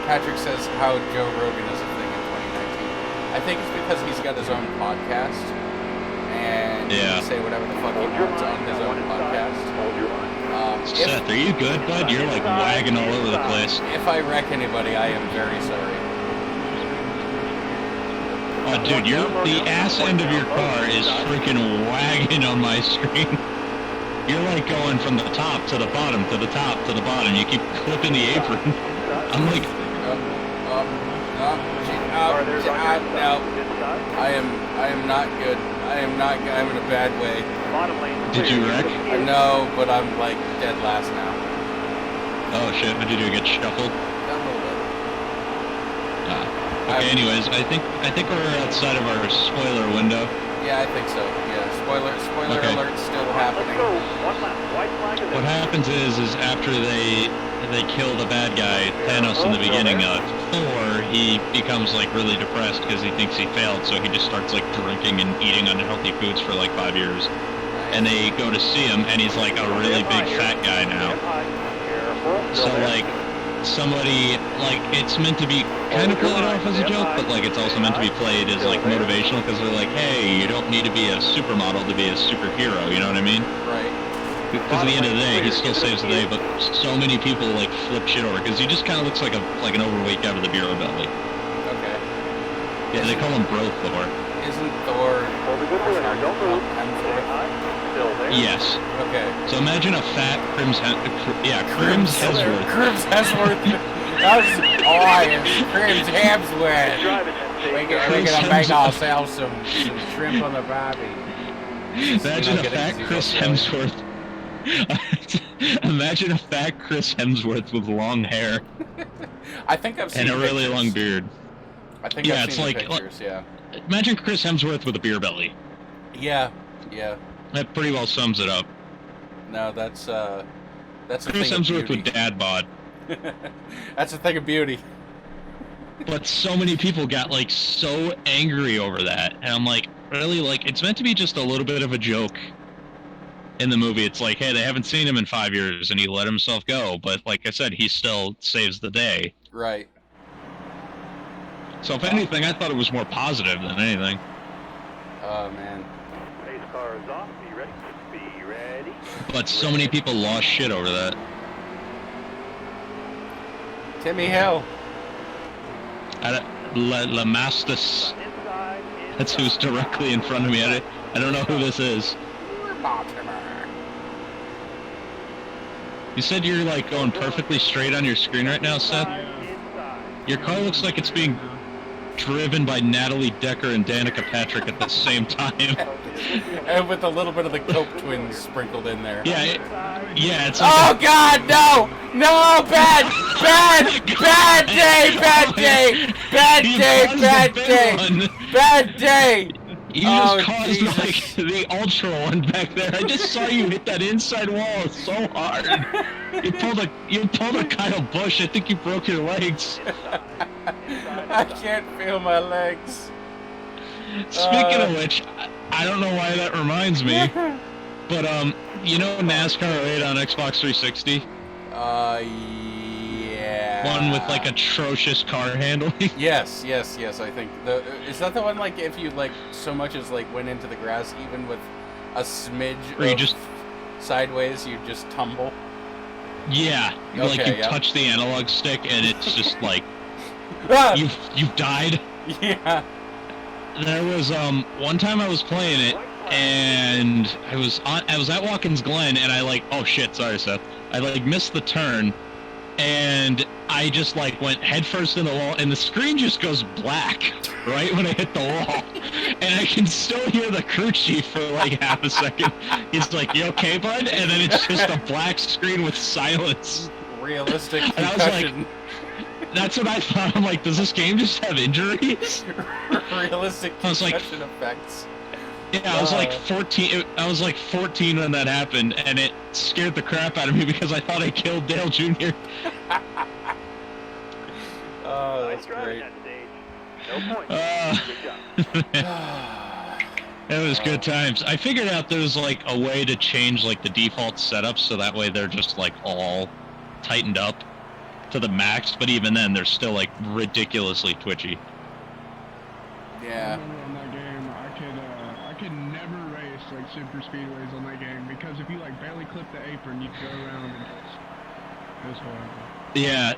Speaker 1: Patrick says how Joe Rogan is a thing in 2019. I think it's because he's got his own podcast, and he can say whatever the fuck he wants on his own podcast.
Speaker 4: Seth, are you good, bud? You're like wagging all over the place.
Speaker 1: If I wreck anybody, I am very sorry.
Speaker 4: Oh, dude, the ass end of your car is freaking wagging on my screen. You're like going from the top to the bottom to the top to the bottom. You keep clipping the apron. I'm like,
Speaker 1: no. I am not good. I'm in a bad way.
Speaker 4: Did you wreck?
Speaker 1: No, but I'm like dead last now.
Speaker 4: Oh shit! What did you get shuffled?
Speaker 1: A little bit.
Speaker 4: Okay. Anyways, I think we're outside of our spoiler window.
Speaker 1: Yeah, I think so. Yeah, spoiler
Speaker 4: Okay.
Speaker 1: alert, still happening.
Speaker 4: What happens is after they kill the bad guy Thanos in the beginning of Thor, he becomes like really depressed because he thinks he failed, so he just starts like drinking and eating unhealthy foods for like 5 years. And they go to see him, and he's like a really big fat guy now. So like somebody like it's meant to be kind of played off as a joke, but like it's also meant to be played as like motivational because they're like, hey, you don't need to be a supermodel to be a superhero. You know what I mean?
Speaker 1: Right.
Speaker 4: Because at the end of the day, he still saves the day, but so many people like flip shit over because he just kind of looks like an overweight guy with a beer belly.
Speaker 1: Okay.
Speaker 4: Yeah, they call him Bro Thor.
Speaker 1: Isn't Thor Hemsworth?
Speaker 4: Yes.
Speaker 1: Okay.
Speaker 4: So imagine a fat Crims Hemsworth.
Speaker 1: Crims Hemsworth. That's Crims Hemsworth. We're gonna make ourselves some shrimp on the barbie.
Speaker 4: Imagine a fat Chris Hemsworth. Imagine a fat Chris Hemsworth with long hair.
Speaker 1: I think I've seen
Speaker 4: and a really long beard.
Speaker 1: I think I've seen the pictures, yeah.
Speaker 4: Imagine Chris Hemsworth with a beer belly.
Speaker 1: Yeah, yeah.
Speaker 4: That pretty well sums it up.
Speaker 1: No, that's a
Speaker 4: Chris
Speaker 1: thing
Speaker 4: Hemsworth
Speaker 1: of beauty.
Speaker 4: with dad bod.
Speaker 1: That's a thing of beauty.
Speaker 4: But so many people got like so angry over that, and I'm like, really? Like, it's meant to be just a little bit of a joke in the movie. It's like, hey, they haven't seen him in 5 years, and he let himself go. But like I said, he still saves the day.
Speaker 1: Right.
Speaker 4: So if anything, I thought it was more positive than anything.
Speaker 1: Oh man.
Speaker 6: Race car is off. Be ready. Be ready.
Speaker 4: But so many people lost shit over that.
Speaker 1: Timmy Hill.
Speaker 4: Lamastus. That's who's directly in front of me. I don't know who this is. You said you're like going perfectly straight on your screen right now, Seth? Your car looks like it's being driven by Natalie Decker and Danica Patrick at the same time.
Speaker 1: And with a little bit of the Cope twins sprinkled in there.
Speaker 4: Yeah, it's like
Speaker 1: oh God, no! No! Bad day! Bad day! Bad day! Bad day!
Speaker 4: You just caused like the ultra one back there. I just saw you hit that inside wall so hard. You pulled a Kyle Busch. I think you broke your legs.
Speaker 1: I can't feel my legs.
Speaker 4: Speaking of which, I don't know why that reminds me, but you know NASCAR 8 on Xbox 360?
Speaker 1: Yeah.
Speaker 4: One with like atrocious car handling.
Speaker 1: Yes. I think is that the one like if you like so much as like went into the grass even with a smidge of sideways you just tumble.
Speaker 4: Yeah,
Speaker 1: Okay,
Speaker 4: like you
Speaker 1: yeah.
Speaker 4: touch the analog stick and it's just like you've died.
Speaker 1: Yeah.
Speaker 4: There was one time I was playing it and I was at Watkins Glen and I like oh shit, sorry Seth. I like missed the turn and I just like went headfirst in the wall and the screen just goes black right when I hit the wall. And I can still hear the crew chief for like half a second. He's like, "You okay, bud?" And then it's just a black screen with silence.
Speaker 1: Realistic
Speaker 4: And I was like,
Speaker 1: concussion.
Speaker 4: that's what I thought. I'm like, does this game just have injuries?
Speaker 1: Realistic
Speaker 4: I was like,
Speaker 1: concussion effects.
Speaker 4: Yeah, I was like 14. I was like 14 when that happened, and it scared the crap out of me because I thought I killed Dale Jr.
Speaker 1: Oh, that's great.
Speaker 6: No points. Good job.
Speaker 4: It was good times. I figured out there's like a way to change like the default setup so that way they're just like all tightened up to the max, but even then they're still like ridiculously twitchy.
Speaker 1: Yeah.
Speaker 5: On that game, I could never race like super speedways on that game because if you like barely clip the apron, you could go around and just it was horrible.
Speaker 4: Yeah.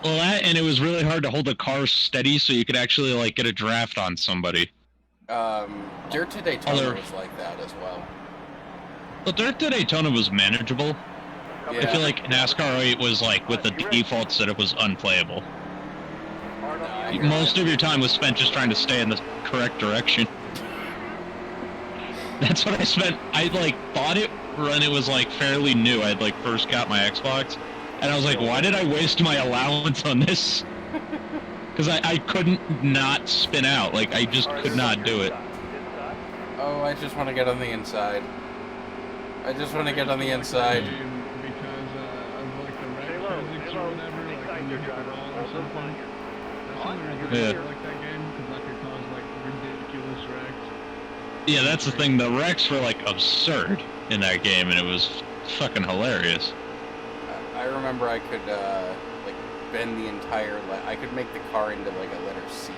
Speaker 4: Well, that, and it was really hard to hold the car steady so you could actually like get a draft on somebody.
Speaker 1: Dirt to Daytona was like that as well.
Speaker 4: Well, Dirt to Daytona was manageable.
Speaker 1: Yeah.
Speaker 4: I feel like NASCAR 8 was like, with the default setup, was unplayable. Most of your time was spent just trying to stay in the correct direction. That's what I spent. I like bought it when it was like fairly new. I'd like first got my Xbox, and I was like, why did I waste my allowance on this? Because I couldn't not spin out. Like I just could not do it.
Speaker 1: Oh, I just want to get on the inside. I just want to get on the inside.
Speaker 5: Because of like the red physics or whatever, like when you hit the wall or something. That's the only reason I like that game, because that could cause like ridiculous wrecks.
Speaker 4: Yeah, that's the thing. The wrecks were like absurd in that game, and it was fucking hilarious.
Speaker 1: I remember I could like bend the entire. I could make the car into like a letter C.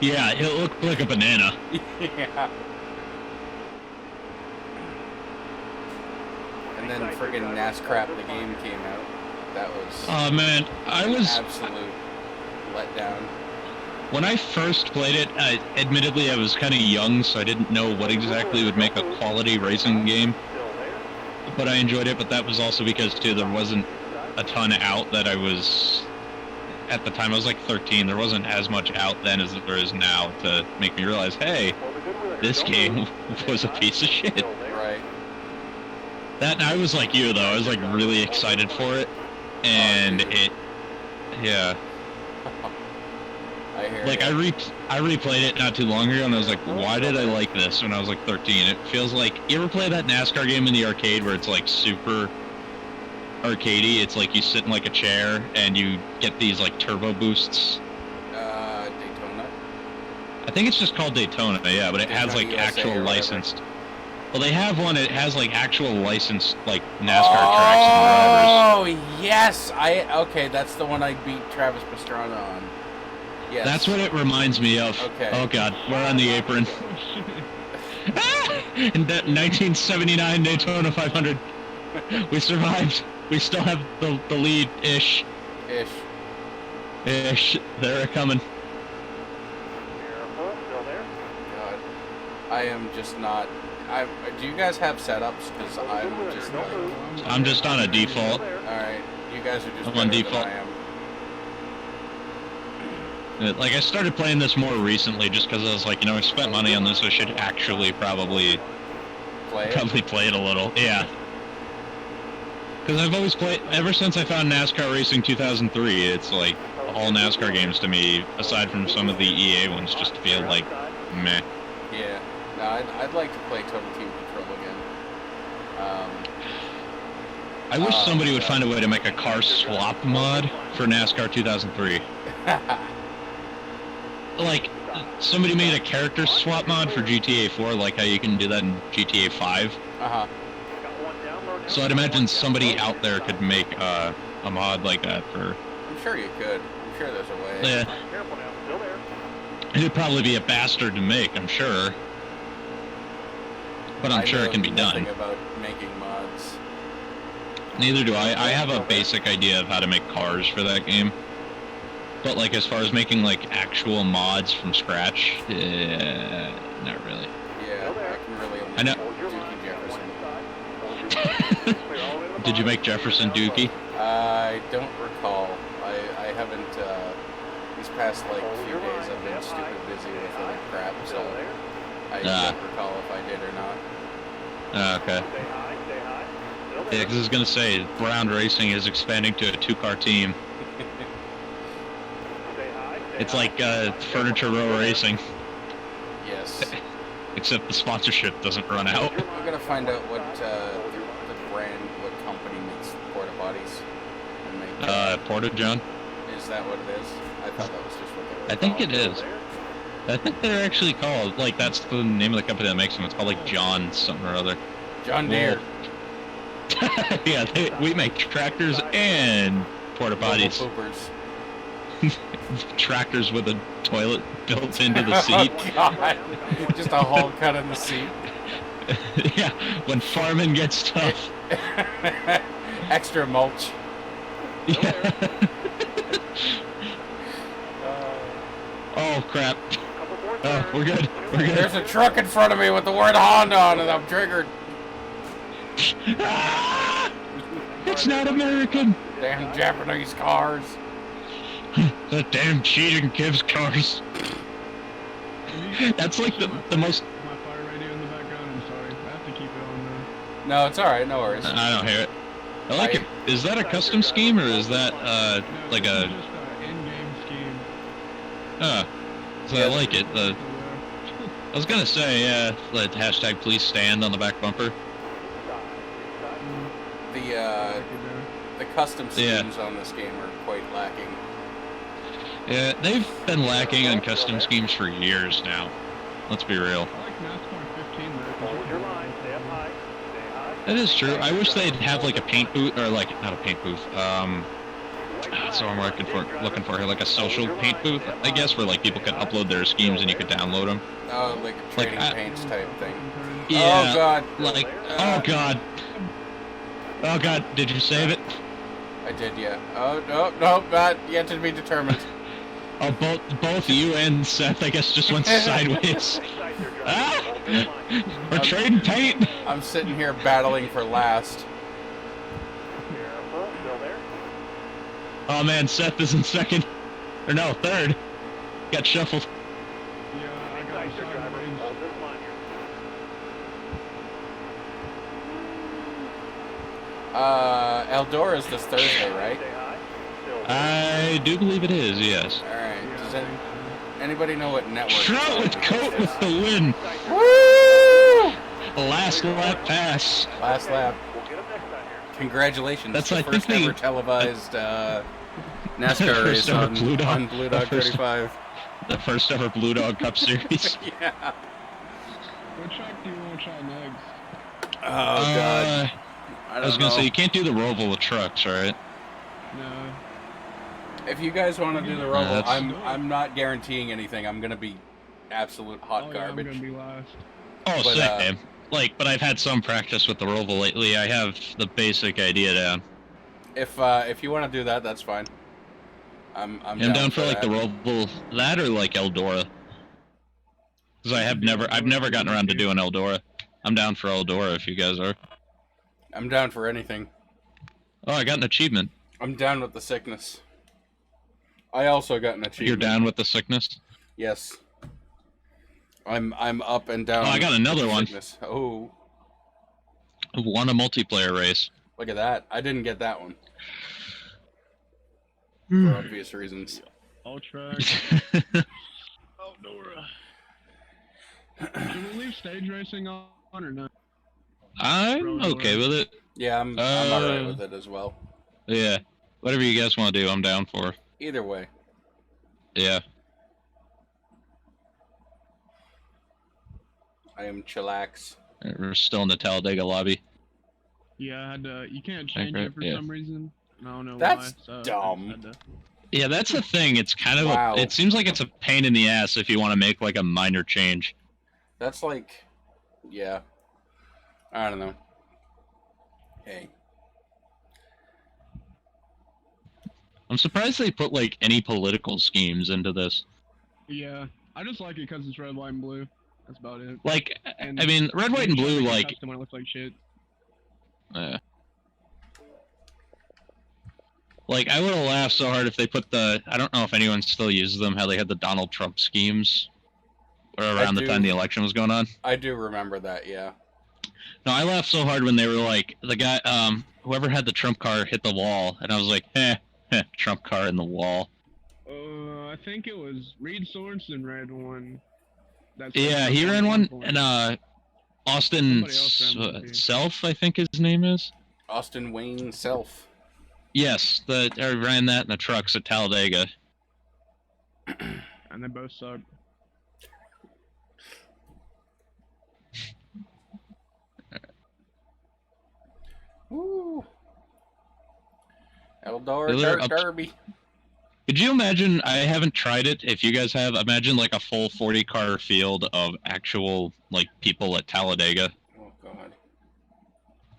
Speaker 4: Yeah, it looked like a banana.
Speaker 1: Yeah. And then friggin' Nascar the game came out. That was
Speaker 4: Oh man, I was
Speaker 1: absolute letdown.
Speaker 4: when I first played it. Admittedly, I was kind of young, so I didn't know what exactly would make a quality racing game. But I enjoyed it. But that was also because too there wasn't a ton out that I was. At the time, I was like 13. There wasn't as much out then as there is now to make me realize, hey, this game was a piece of shit.
Speaker 1: Right.
Speaker 4: That I was like you though. I was like really excited for it, and yeah.
Speaker 1: I hear
Speaker 4: Like
Speaker 1: ya.
Speaker 4: I replayed it not too long ago, and I was like, why did I like this when I was like 13? It feels like, you ever play that NASCAR game in the arcade where it's like super arcadey? It's like you sit in like a chair and you get these like turbo boosts.
Speaker 1: Daytona.
Speaker 4: I think it's just called Daytona, yeah, but it has
Speaker 1: Daytona
Speaker 4: like
Speaker 1: USA
Speaker 4: actual
Speaker 1: or whatever.
Speaker 4: licensed. Well, they have one. It has like actual licensed like NASCAR tracks and drivers.
Speaker 1: Oh yes, okay. That's the one I beat Travis Pastrana on. Yes.
Speaker 4: That's what it reminds me of.
Speaker 1: Okay.
Speaker 4: Oh god, we're on the apron. In that 1979 Daytona 500, we survived. We still have the lead-ish. Ish. They're coming.
Speaker 1: God, I am just not. Do you guys have setups? Because I'm just like.
Speaker 4: I'm just on a default.
Speaker 1: All right, you guys are just
Speaker 4: I'm on
Speaker 1: better
Speaker 4: default.
Speaker 1: than I am.
Speaker 4: Like, I started playing this more recently just because I was like, you know, I spent money on this, so I should actually probably play it a little. Yeah. Because I've always played, ever since I found NASCAR Racing 2003, it's like, all NASCAR games to me, aside from some of the EA ones, just feel like, meh.
Speaker 1: Yeah. No, I'd like to play Total Team Control again.
Speaker 4: I wish somebody would find a way to make a car swap mod for NASCAR 2003. Like, somebody made a character swap mod for GTA 4, like how you can do that in GTA 5.
Speaker 1: Uh-huh.
Speaker 4: So I'd imagine somebody out there could make a mod like that for...
Speaker 1: I'm sure you could. I'm sure there's a way.
Speaker 4: Yeah. It'd probably be a bastard to make, I'm sure. But I'm sure it can be done.
Speaker 1: I know nothing about making mods.
Speaker 4: Neither do I. I have a basic idea of how to make cars for that game. But like as far as making like actual mods from scratch, not really.
Speaker 1: Yeah, I can really only
Speaker 4: I know.
Speaker 1: Dookie Jefferson.
Speaker 4: Did you make Jefferson Dookie?
Speaker 1: I don't recall. I haven't, these past like few days I've been stupid busy with other crap, so I don't recall if I did or not.
Speaker 4: Okay. Yeah, because I was going to say, Brown Racing is expanding to a 2-car team. It's like Furniture Row Racing.
Speaker 1: Yes.
Speaker 4: Except the sponsorship doesn't run out.
Speaker 1: I'm gonna find out what the brand, what company makes porta potties. And make,
Speaker 4: Porta John?
Speaker 1: Is that what it is? I thought that was just what they were
Speaker 4: I think
Speaker 1: called.
Speaker 4: it is. I think they're actually called, like, that's the name of the company that makes them. It's called, like, John something or other.
Speaker 1: John Deere.
Speaker 4: Yeah, we make tractors and porta potties.
Speaker 1: Poopers.
Speaker 4: Tractors with a toilet built into the seat.
Speaker 1: Oh, God. Just a hole cut in the seat.
Speaker 4: Yeah, when farming gets tough.
Speaker 1: Extra mulch.
Speaker 4: Yeah. Oh, crap. Oh, we're good. We're good.
Speaker 1: There's a truck in front of me with the word Honda on it. I'm triggered.
Speaker 4: Ah! It's not American.
Speaker 1: Damn Japanese cars.
Speaker 4: The damn cheating gives cars. That's like the most...
Speaker 5: My fire radio in the background, I'm sorry. I have to keep it on there.
Speaker 1: No, it's alright. No worries.
Speaker 4: I don't hear it. I like it. Is that a custom scheme, or is that,
Speaker 5: No,
Speaker 4: like
Speaker 5: it's
Speaker 4: a...
Speaker 5: just an in-game scheme.
Speaker 4: So I like it. I was gonna say, yeah, like hashtag please stand on the back bumper.
Speaker 1: The custom schemes on this game are quite lacking.
Speaker 4: Yeah, they've been lacking on custom schemes for years now. Let's be real.
Speaker 5: I like NASCAR 15 though. 'cause
Speaker 6: Hold
Speaker 5: you
Speaker 6: your
Speaker 5: can-
Speaker 6: line, stay up high. Stay high.
Speaker 4: That is true. I wish they'd have like a paint booth, or like, not a paint booth, that's what I'm looking for here, like a social paint booth, I guess, where like people could upload their schemes and you could download them.
Speaker 1: Oh, like a trading paints type thing.
Speaker 4: Yeah,
Speaker 1: Oh god.
Speaker 4: like, oh god. Oh god, did you save it?
Speaker 1: I did, yeah. Oh, no, not yet to be determined.
Speaker 4: Oh, both you and Seth, I guess, just went sideways. Ah! We're trading paint!
Speaker 1: I'm sitting here battling for last.
Speaker 6: Careful, still there.
Speaker 4: Oh man, Seth is in second. Or no, third. Got shuffled.
Speaker 5: Yeah, I got
Speaker 6: Ignite your driver.
Speaker 5: sideways.
Speaker 6: Hold this line here.
Speaker 1: Eldora's this Thursday, right?
Speaker 6: Stay high. Still there.
Speaker 4: I do believe it is, yes.
Speaker 1: Alright.
Speaker 5: Yeah,
Speaker 1: Does
Speaker 5: I think so.
Speaker 1: anybody know what network?
Speaker 4: Trout with coat with the win.
Speaker 1: Woo!
Speaker 4: Last lap pass.
Speaker 1: Last lap.
Speaker 6: We'll get him next time here.
Speaker 1: Congratulations.
Speaker 4: That's,
Speaker 1: the
Speaker 4: I
Speaker 1: first
Speaker 4: think,
Speaker 1: ever
Speaker 4: the-
Speaker 1: televised
Speaker 4: First
Speaker 1: NASCAR race
Speaker 4: ever
Speaker 1: on
Speaker 4: Blue Dog.
Speaker 1: Blue Dog
Speaker 4: First-
Speaker 1: 35.
Speaker 4: The first ever Blue Dog Cup Series.
Speaker 1: Yeah.
Speaker 5: What track do you want to try next?
Speaker 1: Oh god.
Speaker 4: I was gonna
Speaker 1: know.
Speaker 4: say, you can't do the Roval with trucks, right?
Speaker 5: No.
Speaker 1: If you guys want to do the Roval,
Speaker 4: that's-
Speaker 1: I'm not guaranteeing anything. I'm gonna be absolute hot
Speaker 5: Oh, yeah,
Speaker 1: garbage.
Speaker 5: I'm gonna be last.
Speaker 4: Oh,
Speaker 1: But,
Speaker 4: same. Like, but I've had some practice with the Roval lately. I have the basic idea down.
Speaker 1: If you want to do that, that's fine. I'm
Speaker 4: down for like
Speaker 1: that.
Speaker 4: the Roval, that or like Eldora. Because I've never gotten around to doing Eldora. I'm down for Eldora if you guys are.
Speaker 1: I'm down for anything.
Speaker 4: Oh, I got an achievement.
Speaker 1: I'm down with the sickness. I also got an achievement.
Speaker 4: You're down with the sickness?
Speaker 1: Yes. I'm up and down.
Speaker 4: Oh, I got
Speaker 1: with
Speaker 4: another
Speaker 1: the
Speaker 4: one.
Speaker 1: sickness. Oh,
Speaker 4: Won a multiplayer race.
Speaker 1: look at that. I didn't get that one
Speaker 4: Hmm.
Speaker 1: for obvious reasons.
Speaker 5: All track. Eldora. Should we leave stage racing on or not?
Speaker 4: I'm okay with it.
Speaker 1: Yeah, I'm alright
Speaker 4: Uh,
Speaker 1: with it as well.
Speaker 4: Yeah. Whatever you guys want to do, I'm down for.
Speaker 1: Either way.
Speaker 4: Yeah.
Speaker 1: I am chillax.
Speaker 4: We're still in the Talladega lobby.
Speaker 5: Yeah, I had to. You can't change
Speaker 4: Okay,
Speaker 5: it for
Speaker 4: yeah.
Speaker 5: some reason. I don't know
Speaker 1: That's
Speaker 5: why. So
Speaker 1: dumb.
Speaker 5: I had to.
Speaker 4: Yeah, that's the thing. It's kind of
Speaker 1: Wow.
Speaker 4: it seems like it's a pain in the ass if you want to make like a minor change.
Speaker 1: That's like, yeah. I don't know. Hey.
Speaker 4: I'm surprised they put like any political schemes into this.
Speaker 5: Yeah, I just like it because it's red, white, and blue. That's about it.
Speaker 4: Like,
Speaker 5: And
Speaker 4: I mean, red, white, and blue. Like,
Speaker 5: custom when it looks like shit.
Speaker 4: like I would have laughed so hard if they put the. I don't know if anyone still uses them. How they had the Donald Trump schemes, or around the
Speaker 1: do.
Speaker 4: time the election was going on.
Speaker 1: I do remember that, yeah.
Speaker 4: No, I laughed so hard when they were like, the guy, whoever had the Trump car hit the wall, and I was like, Trump car in the wall.
Speaker 5: I think it was Reed Sorensen ran one. That's
Speaker 4: Yeah, he ran one, and Austin
Speaker 5: Somebody else ran one, too.
Speaker 4: Self, I think his name is.
Speaker 1: Austin Wayne Self.
Speaker 4: Yes, I ran that in the trucks at Talladega.
Speaker 5: And they both suck.
Speaker 1: Woo. Eldora
Speaker 4: They're
Speaker 1: Dirt
Speaker 4: up-
Speaker 1: Derby.
Speaker 4: Could you imagine? I haven't tried it. If you guys have, imagine like a full 40-car field of actual like people at Talladega.
Speaker 1: Oh god.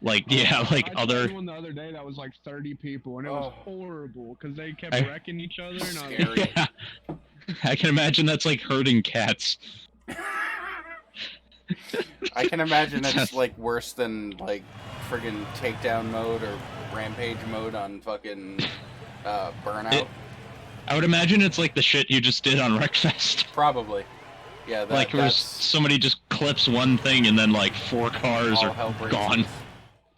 Speaker 4: Like yeah, like
Speaker 5: I
Speaker 4: other.
Speaker 5: tried one the other day that was like 30 people, and it was
Speaker 1: Oh.
Speaker 5: horrible because they kept
Speaker 4: I-
Speaker 5: wrecking each other. And I was
Speaker 1: Scary.
Speaker 5: like,
Speaker 4: Yeah, I can imagine that's like herding cats.
Speaker 1: I can imagine it's like worse than like friggin' takedown mode or rampage mode on fucking Burnout.
Speaker 4: I would imagine it's like the shit you just did on Wreckfest.
Speaker 1: Probably. Yeah,
Speaker 4: Like where
Speaker 1: that's
Speaker 4: somebody just clips one thing and then like 4 cars
Speaker 1: all
Speaker 4: are
Speaker 1: hell breaks
Speaker 4: gone.
Speaker 1: loose.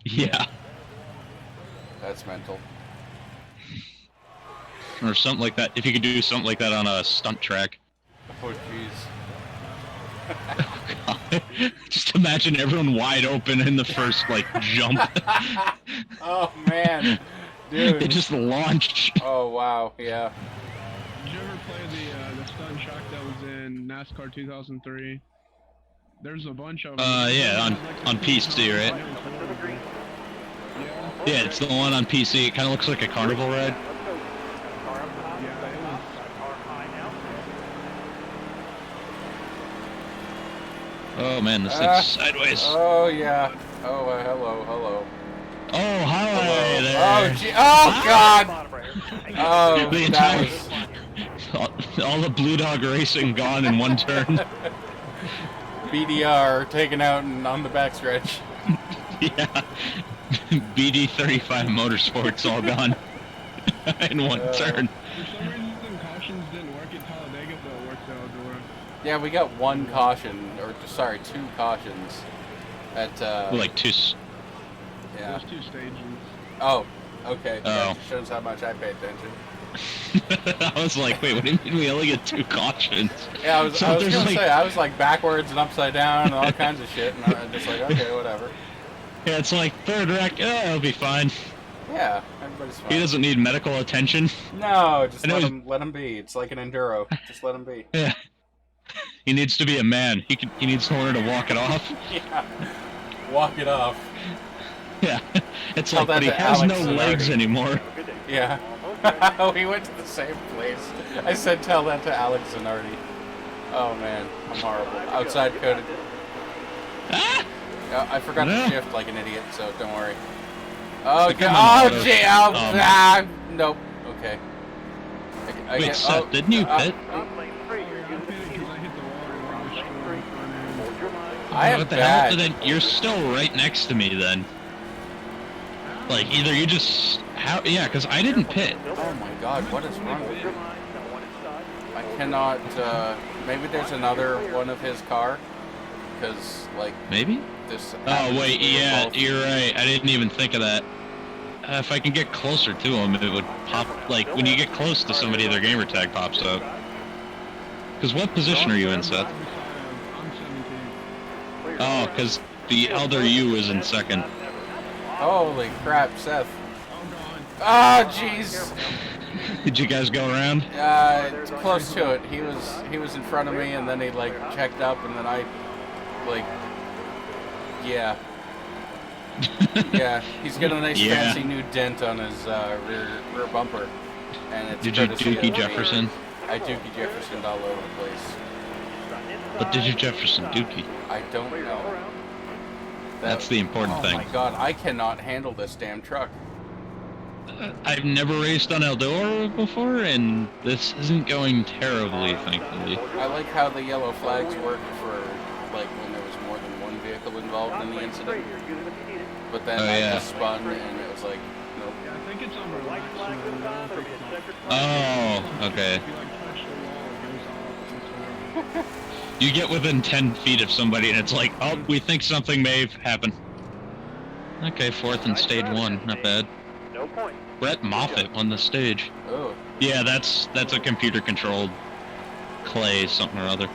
Speaker 4: Yeah.
Speaker 1: That's mental.
Speaker 4: Or something like that. If you could do something like that on a stunt track.
Speaker 1: Oh jeez.
Speaker 4: Just imagine everyone wide open in the first, like, jump.
Speaker 1: Oh man, dude.
Speaker 4: They just launch.
Speaker 1: Oh wow, yeah.
Speaker 5: Did you ever play the stunt track that was in NASCAR 2003? There's a bunch of them.
Speaker 4: Yeah, on PC, right?
Speaker 5: Yeah.
Speaker 4: Yeah, it's the one on PC. It kind of looks like a carnival ride. Oh man, this thing's sideways.
Speaker 1: Oh yeah. Oh hello.
Speaker 4: Oh, hi
Speaker 1: Hello.
Speaker 4: there.
Speaker 1: Oh gee. Oh god. Oh,
Speaker 4: The
Speaker 1: that
Speaker 4: entire all the Blue Dog Racing gone in one turn.
Speaker 1: BDR taken out and on the backstretch.
Speaker 4: Yeah. BD35 Motorsports all gone in one turn.
Speaker 5: For some reason, cautions didn't work at Talladega, but it worked out Eldora.
Speaker 1: Yeah, we got one caution, or sorry, 2 cautions at
Speaker 4: Like two.
Speaker 1: yeah.
Speaker 5: There's 2 stages.
Speaker 1: Oh, okay.
Speaker 4: Oh.
Speaker 1: That just shows how much I pay attention.
Speaker 4: I was like, wait, what do you mean we only get 2 cautions?
Speaker 1: Yeah, I was
Speaker 4: So
Speaker 1: gonna
Speaker 4: there's like-
Speaker 1: say I was like backwards and upside down and all kinds of shit, and I'm just like, okay, whatever.
Speaker 4: Yeah, it's like third wreck. It'll be fine.
Speaker 1: Yeah, everybody's fine.
Speaker 4: He doesn't need medical attention.
Speaker 1: No, just
Speaker 4: I know
Speaker 1: let him be. It's like an enduro. Just let him be.
Speaker 4: Yeah. He needs to be a man. He needs someone to walk it off.
Speaker 1: Yeah. Walk it off.
Speaker 4: Yeah. It's
Speaker 1: Tell
Speaker 4: like, but
Speaker 1: that
Speaker 4: he
Speaker 1: to
Speaker 4: has
Speaker 1: Alex
Speaker 4: no
Speaker 1: Zanardi.
Speaker 4: legs anymore.
Speaker 1: Yeah. We went to the same place. I said tell that to Alex Zanardi. Oh man, I'm horrible. Outside coded.
Speaker 4: Ah!
Speaker 1: I forgot
Speaker 4: Yeah.
Speaker 1: to shift like an idiot, so don't worry. Oh,
Speaker 4: Become
Speaker 1: God.
Speaker 4: an
Speaker 1: Oh,
Speaker 4: auto-
Speaker 1: gee. Nope. Okay. I
Speaker 4: Wait,
Speaker 1: get,
Speaker 4: Seth, didn't you pit?
Speaker 5: I pitted because I hit the wall and went straight in front end.
Speaker 1: I am
Speaker 4: What the hell?
Speaker 1: bad.
Speaker 4: Then you're still right next to me then. Like, either you just... Yeah, because I didn't pit.
Speaker 1: Oh my God, what is wrong with you? I cannot, maybe there's another one of his car, because, like,
Speaker 4: Maybe?
Speaker 1: this...
Speaker 4: Oh, wait, yeah,
Speaker 1: both-
Speaker 4: you're right. I didn't even think of that. If I can get closer to him, it would pop... Like, when you get close to somebody, their gamer tag pops up. Because what position are you in, Seth?
Speaker 5: I'm 17.
Speaker 4: Oh, because the elder you is in second.
Speaker 1: Holy crap, Seth.
Speaker 5: Oh god.
Speaker 1: Oh, jeez.
Speaker 4: Did you guys go around?
Speaker 1: Close to it. He was in front of me, and then he, like, checked up, and then I, like... Yeah. Yeah, he's got a nice
Speaker 4: Yeah.
Speaker 1: fancy new dent on his rear bumper, and it's
Speaker 4: Did you
Speaker 1: courtesy of
Speaker 4: Dookie
Speaker 1: me.
Speaker 4: Jefferson?
Speaker 1: I Dookie Jeffersoned all over the place.
Speaker 4: What did you Jefferson Dookie?
Speaker 1: I don't know.
Speaker 4: That's the important thing.
Speaker 1: Oh my God, I cannot handle this damn truck.
Speaker 4: I've never raced on Eldora before, and this isn't going terribly, thankfully.
Speaker 1: I like how the yellow flags work for like when there was more than one vehicle involved in the incident. But then
Speaker 4: Oh,
Speaker 1: I
Speaker 4: yeah.
Speaker 1: just spun, and it was like, nope.
Speaker 5: Yeah, I think it's on the right side. I don't think it's on.
Speaker 4: Oh, okay.
Speaker 5: If you like touch the wall, it goes off.
Speaker 4: You get within 10 feet of somebody, and it's like, oh, we think something may happen. Okay, 4th and stage 1, not bad.
Speaker 6: No point.
Speaker 4: Brett Moffitt won the stage.
Speaker 1: Oh,
Speaker 4: Yeah, that's a computer-controlled clay something or other.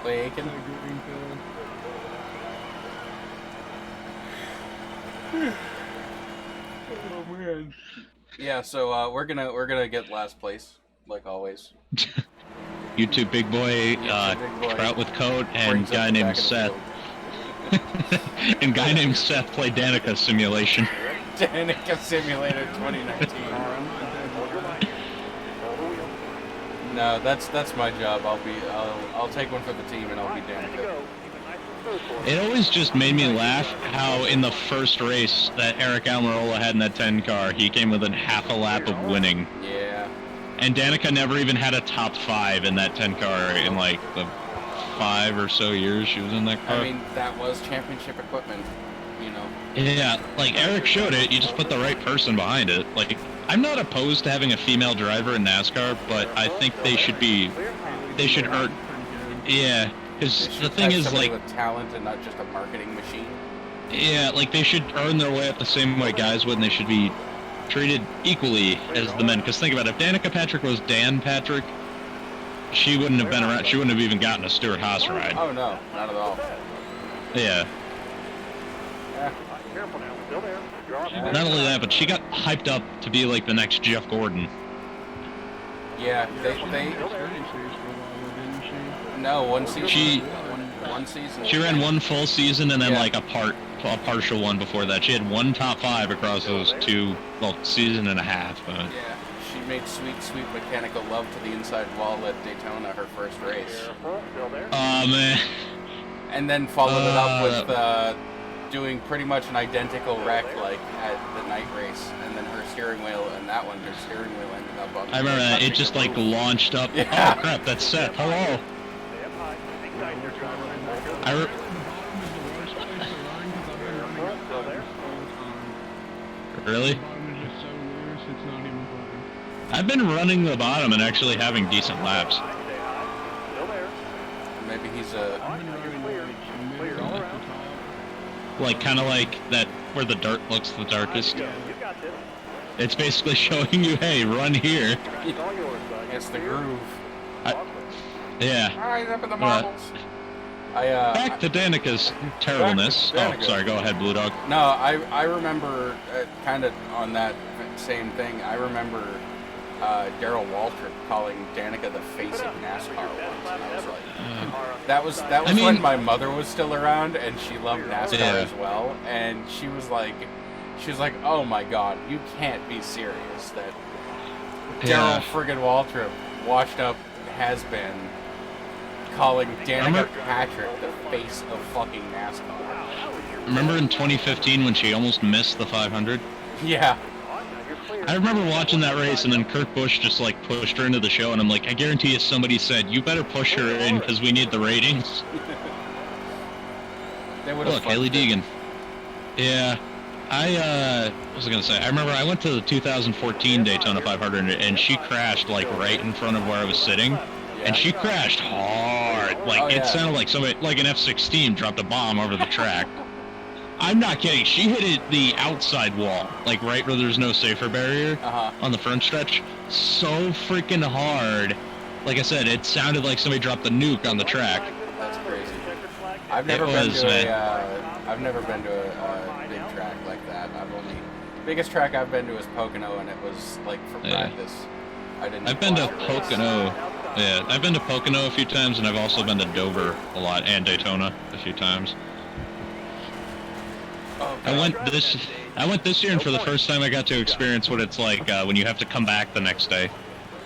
Speaker 1: Clay Aiken. Oh man. Yeah, so we're gonna get last place, like always.
Speaker 4: You two big boy,
Speaker 1: Big boy.
Speaker 4: Trout with coat, and
Speaker 1: Brings up
Speaker 4: guy
Speaker 1: the
Speaker 4: named
Speaker 1: back of the
Speaker 4: Seth.
Speaker 1: field.
Speaker 4: And guy named Seth play Danica Simulation.
Speaker 1: Danica Simulator 2019. No, that's my job. I'll take one for the team, and I'll be Danica.
Speaker 4: It always just made me laugh how in the first race that Eric Almirola had in that 10 car, he came within half a lap of winning.
Speaker 1: Yeah.
Speaker 4: And Danica never even had a top 5 in that 10 car in like the 5 or so years she was in that car.
Speaker 1: I mean, that was championship equipment, you know.
Speaker 4: Yeah, like Eric showed it, you just put the right person behind it. Like, I'm not opposed to having a female driver in NASCAR, but I think they should earn, yeah, because
Speaker 1: They
Speaker 4: the
Speaker 1: should
Speaker 4: thing
Speaker 1: have
Speaker 4: is,
Speaker 1: somebody
Speaker 4: like,
Speaker 1: with talent and not just a marketing machine.
Speaker 4: yeah, like they should earn their way up the same way guys would, and they should be treated equally as the men. Because think about it, if Danica Patrick was Dan Patrick, she wouldn't have been around, she wouldn't have even gotten a Stuart Haas ride.
Speaker 1: Oh no, not at all.
Speaker 4: Yeah.
Speaker 6: Careful now. Still there. You're off.
Speaker 4: Not only that, but she got hyped up to be like the next Jeff Gordon.
Speaker 1: Yeah, they
Speaker 5: Racing series for a while, didn't she?
Speaker 1: no one season.
Speaker 4: She-
Speaker 1: one season.
Speaker 4: She ran one full season and then
Speaker 1: Yeah.
Speaker 4: like a partial one before that. She had one top 5 across those 2, well, season and a half. But
Speaker 1: Yeah, she made sweet, sweet mechanical love to the inside wall at Daytona, her first race,
Speaker 6: Careful. Still there.
Speaker 4: oh man,
Speaker 1: and then followed it up with doing pretty much an identical wreck like at the night race, and then her steering wheel and that one, her steering wheel ended up on.
Speaker 4: I remember that. It just like launched up.
Speaker 1: Yeah.
Speaker 4: Oh crap, that's Seth. Hello.
Speaker 6: Stay up high. Stay tight. You're trying to
Speaker 4: I re-
Speaker 5: The bottom is the worst place to run because I've been running up
Speaker 6: Still there.
Speaker 5: all the time.
Speaker 4: really?
Speaker 5: The bottom is just so loose, it's not even fun.
Speaker 4: I've been running the bottom and actually having decent laps.
Speaker 6: Stay high. Still there.
Speaker 1: Maybe he's a.
Speaker 5: I've been running like mid
Speaker 6: all
Speaker 5: to
Speaker 6: around.
Speaker 5: top.
Speaker 4: Like kind of like that where the dirt looks the darkest.
Speaker 6: You got this.
Speaker 4: It's basically showing you, hey, run here.
Speaker 6: It's all yours, bud.
Speaker 1: It's the groove.
Speaker 4: Yeah.
Speaker 1: All right, up in the marbles.
Speaker 4: Back to Danica's terribleness.
Speaker 1: Back to
Speaker 4: Oh,
Speaker 1: Danica.
Speaker 4: sorry. Go ahead, Blue Dog.
Speaker 1: No, I remember kind of on that same thing. I remember Daryl Waltrip calling Danica the face of NASCAR once, and I was like, that was
Speaker 4: I mean-
Speaker 1: when my mother was still around, and she loved NASCAR
Speaker 4: Yeah.
Speaker 1: as well, and she was like, oh my god, you can't be serious that
Speaker 4: Yeah.
Speaker 1: Daryl friggin' Waltrip, washed up has been, calling Danica
Speaker 4: Remember-
Speaker 1: Patrick the face of fucking NASCAR.
Speaker 4: Remember in 2015 when she almost missed the 500?
Speaker 1: Yeah.
Speaker 4: I remember watching that race, and then Kurt Busch just like pushed her into the show, and I'm like, I guarantee you somebody said, you better push her in because we need the ratings.
Speaker 1: They would have
Speaker 4: Look, Haley Deegan. Yeah, what was I gonna say? I remember I went to the 2014 Daytona 500, and she crashed like right in front of where I was sitting, and she crashed hard. Like
Speaker 1: Oh, yeah.
Speaker 4: it sounded like somebody, like an F-16 dropped a bomb over the track. I'm not kidding. She hit it the outside wall, like right where there's no safer barrier on the front stretch, so freaking hard. Like I said, it sounded like somebody dropped a nuke on the track.
Speaker 1: That's crazy. I've never been to a big track like that. Biggest track I've been to is Pocono, and it was like for practice.
Speaker 4: I've been to Pocono. Yeah, I've been to Pocono a few times, and I've also been to Dover a lot, and Daytona a few times. I went this year, and for the first time I got to experience what it's like when you have to come back the next day.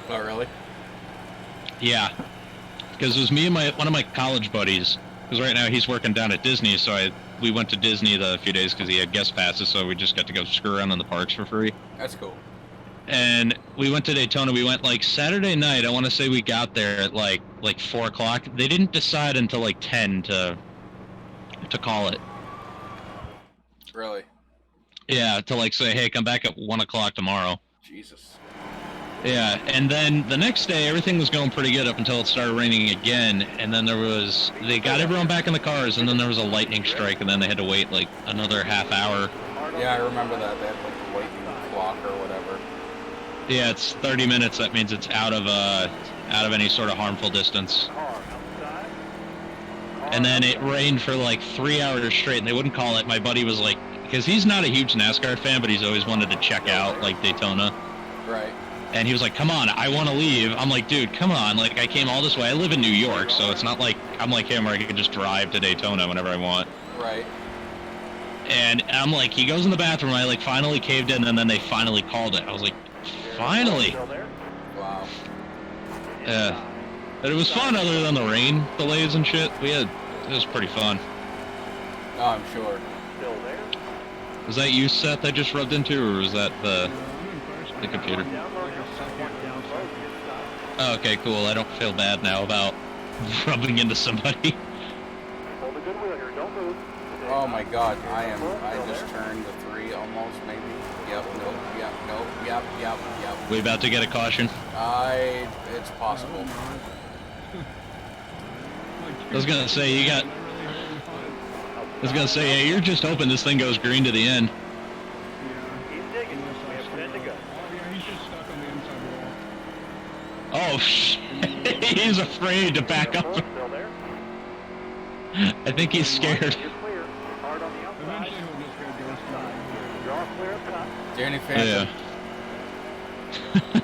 Speaker 1: Oh, really?
Speaker 4: Yeah, because it was me and one of my college buddies, because right now he's working down at Disney, so we went to Disney the few days because he had guest passes, so we just got to go screw around in the parks for free.
Speaker 1: That's cool.
Speaker 4: And we went to Daytona. We went like Saturday night. I want to say we got there at like 4 o'clock. They didn't decide until like 10 to call it.
Speaker 1: Really?
Speaker 4: Yeah, to like say, hey, come back at 1 o'clock tomorrow.
Speaker 1: Jesus.
Speaker 4: Yeah, and then the next day everything was going pretty good up until it started raining again, and then they got everyone back in the cars, and then there was a lightning strike, and then they had to wait like another half hour.
Speaker 1: Yeah, I remember that. They had like a lightning clock or whatever.
Speaker 4: Yeah, it's 30 minutes. That means it's out of any sort of harmful distance. And then it rained for like 3 hours straight, and they wouldn't call it. My buddy was like, because he's not a huge NASCAR fan, but he's always wanted to check out like Daytona.
Speaker 1: Right.
Speaker 4: And he was like, come on, I want to leave. I'm like, dude, come on. Like, I came all this way. I live in New York, so it's not like I'm like him where I can just drive to Daytona whenever I want.
Speaker 1: Right.
Speaker 4: And I'm like, he goes in the bathroom. I like finally caved in, and then they finally called it. I was like, finally.
Speaker 1: Wow.
Speaker 4: Yeah. But it was fun other than the rain delays and shit. It was pretty fun.
Speaker 1: Oh, I'm sure.
Speaker 4: Was that you, Seth, I just rubbed into, or was that the computer? Oh, okay, cool. I don't feel bad now about rubbing into somebody.
Speaker 1: Oh my god, I just turned the 3 almost, maybe. Yep, nope, yep, nope, yep.
Speaker 4: We about to get a caution?
Speaker 1: It's possible.
Speaker 4: I was gonna say, yeah, you're just hoping this thing goes green to the end.
Speaker 6: He's digging. We have 10 to go.
Speaker 5: Yeah, he's just stuck on the inside wall.
Speaker 4: Oh, shit. He's afraid to back up.
Speaker 6: Still there?
Speaker 4: I think he's scared.
Speaker 6: You're clear. Hard on the outside.
Speaker 5: Eventually he'll just go ghost flying.
Speaker 6: You're all clear up top.
Speaker 1: Danny Phantom.
Speaker 4: Yeah.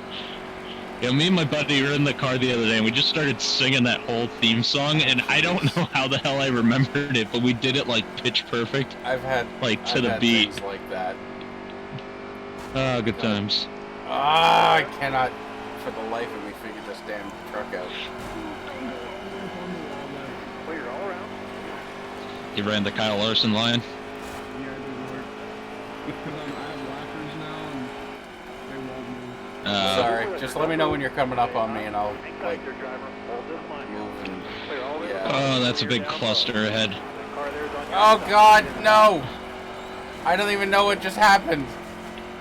Speaker 4: Yeah, me and my buddy were in the car the other day, and we just started singing that whole theme song, and I don't know how the hell I remembered it, but we did it, like, pitch perfect.
Speaker 1: I've had
Speaker 4: to the beat.
Speaker 1: things like that.
Speaker 4: Ah, good times.
Speaker 1: Ah, I cannot, for the life of me, figure this damn truck out.
Speaker 6: Clear all around.
Speaker 4: You ran the Kyle Larson line?
Speaker 5: Yeah, it didn't work. Because I have lockers now and they won't move.
Speaker 1: Sorry, just let me know when you're coming up on me, and I'll,
Speaker 6: Hang
Speaker 1: like,
Speaker 6: tight there, driver. Hold this line.
Speaker 1: move and...
Speaker 6: Clear all the way
Speaker 1: Yeah.
Speaker 6: around.
Speaker 4: Oh, that's a big cluster ahead.
Speaker 6: The car there's on your
Speaker 1: Oh
Speaker 6: side.
Speaker 1: God, no! I don't even know what just happened.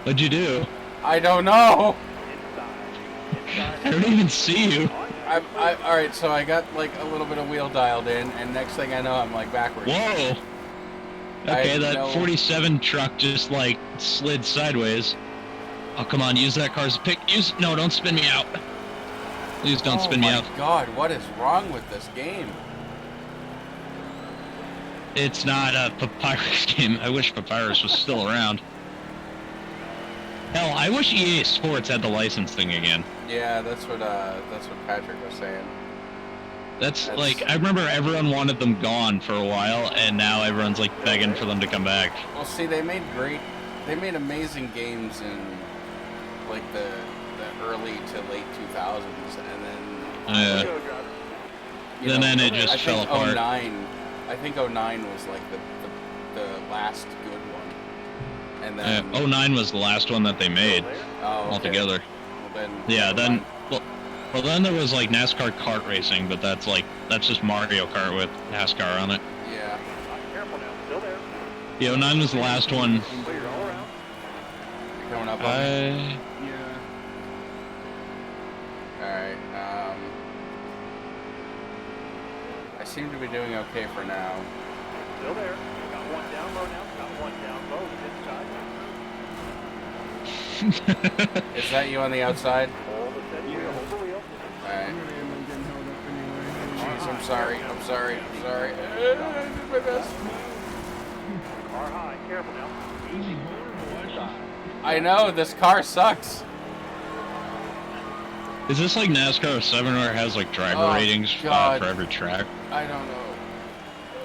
Speaker 4: What'd you do?
Speaker 1: I don't know.
Speaker 6: Inside.
Speaker 4: I don't even see you.
Speaker 1: Alright, so I got like a little bit of wheel dialed in, and next thing I know, I'm like backwards.
Speaker 4: Whoa! Okay, that
Speaker 1: know.
Speaker 4: 47 truck just, like, slid sideways. Oh, come on, use that car as a pick. No, don't spin me out. Please don't spin me out.
Speaker 1: Oh my God, what is wrong with this game?
Speaker 4: It's not a Papyrus game. I wish Papyrus was still around. Hell, I wish EA Sports had the license thing again.
Speaker 1: Yeah, that's what Patrick was saying.
Speaker 4: That's like, I remember everyone wanted them gone for a while, and now everyone's like begging for them to come back.
Speaker 1: Well, see, they made amazing games in like the early to late 2000s, and then
Speaker 6: Go, driver.
Speaker 1: you
Speaker 4: Then it just
Speaker 1: I
Speaker 4: fell
Speaker 1: think
Speaker 4: apart.
Speaker 1: 09, I think 09 was like the last good one, and then
Speaker 4: 09 was the last one that they made
Speaker 1: oh, okay.
Speaker 4: altogether.
Speaker 1: Well, then,
Speaker 4: Yeah,
Speaker 1: never
Speaker 4: then
Speaker 1: mind.
Speaker 4: well then there was like NASCAR kart racing, but that's just Mario Kart with NASCAR on it.
Speaker 1: Yeah.
Speaker 6: Careful now. Still there.
Speaker 4: Yeah, 09 was the last one.
Speaker 6: Clear all around.
Speaker 1: You're coming up on me.
Speaker 5: Yeah.
Speaker 1: Alright, I seem to be doing okay for now.
Speaker 6: Still there. Got one down low now. Got one down low. Inside.
Speaker 1: Is that you on the outside?
Speaker 6: Hold the steady wheel. Hold the wheel.
Speaker 1: Alright.
Speaker 5: I'm gonna end up getting held up anyway.
Speaker 1: Jeez, I'm sorry. I did my best.
Speaker 6: Car high. Careful now.
Speaker 5: Easy horrible.
Speaker 6: Inside.
Speaker 1: I know, this car sucks.
Speaker 4: Is this like NASCAR 7 where it has like driver
Speaker 1: Oh,
Speaker 4: ratings
Speaker 1: God.
Speaker 4: for every track?
Speaker 1: I don't know.